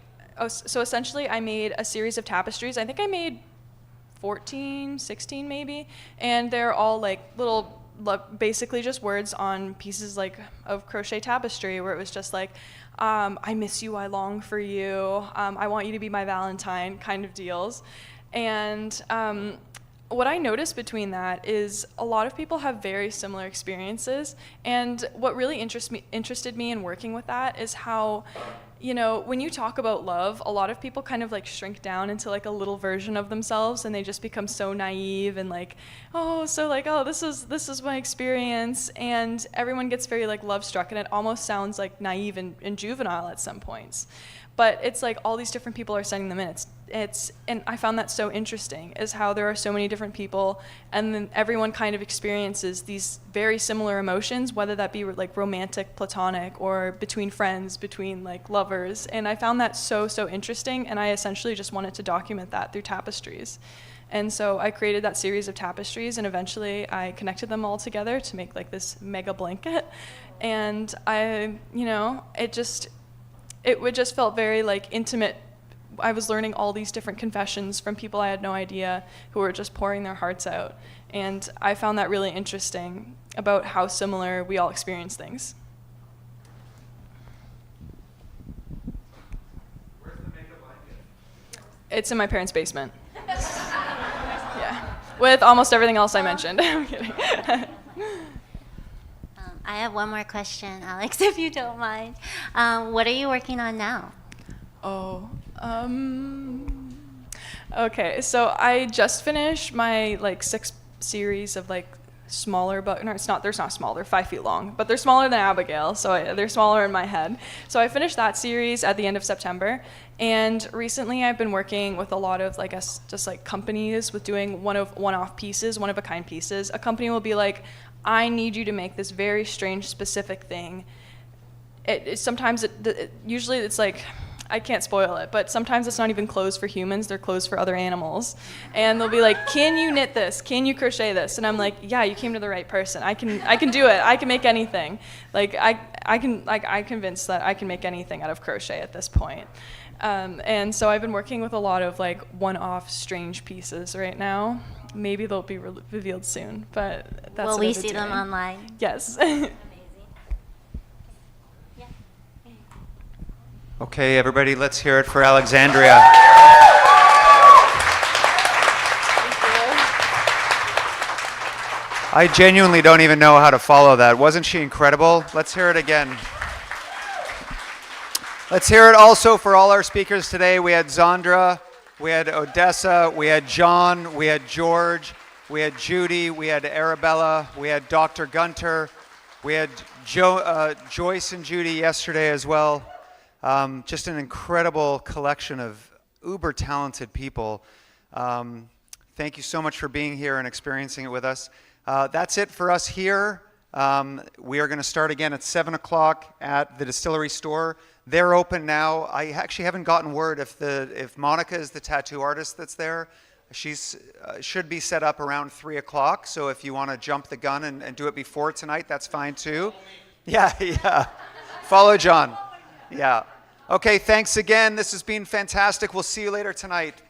so essentially I made a series of tapestries. I think I made 14, 16 maybe, and they're all like little, basically just words on pieces like of crochet tapestry, where it was just like, I miss you, I long for you, I want you to be my Valentine kind of deals. And what I noticed between that is a lot of people have very similar experiences, and what really interested me in working with that is how, you know, when you talk about love, a lot of people kind of like shrink down into like a little version of themselves, and they just become so naive and like, this is my experience, and everyone gets very like love struck, and it almost sounds like naive and juvenile at some points. But it's like all these different people are sending them in. And I found that so interesting, is how there are so many different people, and then everyone kind of experiences these very similar emotions, whether that be like romantic, platonic, or between friends, between like lovers. And I found that so interesting, and I essentially just wanted to document that through tapestries. And so I created that series of tapestries, and eventually I connected them all together to make like this mega blanket. And it just felt very like intimate. I was learning all these different confessions from people I had no idea, who were just pouring their hearts out. And I found that really interesting about how similar we all experience things. Where's the mega blanket? It's in my parents' basement. Yeah, with almost everything else I mentioned. I'm kidding. I have one more question, Alex, if you don't mind. What are you working on now? Okay, so I just finished my like 6th series of like smaller, but no, they're not small, they're 5 feet long, but they're smaller than Abigail, so they're smaller in my head. So I finished that series at the end of September, and recently I've been working with a lot of companies with doing one-off pieces, one-of-a-kind pieces. A company will be like, I need you to make this very strange specific thing. Usually it's like, I can't spoil it, but sometimes it's not even clothes for humans, they're clothes for other animals. And they'll be like, can you knit this? Can you crochet this? And I'm like, yeah, you came to the right person. I can do it. I can make anything. I'm convinced that I can make anything out of crochet at this point. And so I've been working with a lot of one-off strange pieces right now. Maybe they'll be revealed soon, but that's Will what we I've been see them doing. online? Yes. Okay, everybody, let's hear it for Alexandria. I genuinely don't even know how to follow that. Wasn't she incredible? Let's hear it again. Let's hear it also for all our speakers today. We had Zandra, we had Odessa, we had John, we had George, we had Judy, we had Arabella, we had Dr. Gunter, we had Joyce and Judy yesterday as well. Just an incredible collection of uber talented people. Thank you so much for being here and experiencing it with us. That's it for us here. We are going to start again at 7 o'clock at the Distillery store. They're open now. I actually haven't gotten word if Monica is the tattoo artist that's there. She's should be set up around 3 o'clock. So if you want to jump the gun and do it before tonight, that's fine too. Yeah. Follow John. Yeah. Okay, thanks again. This has been fantastic. We'll see you later tonight.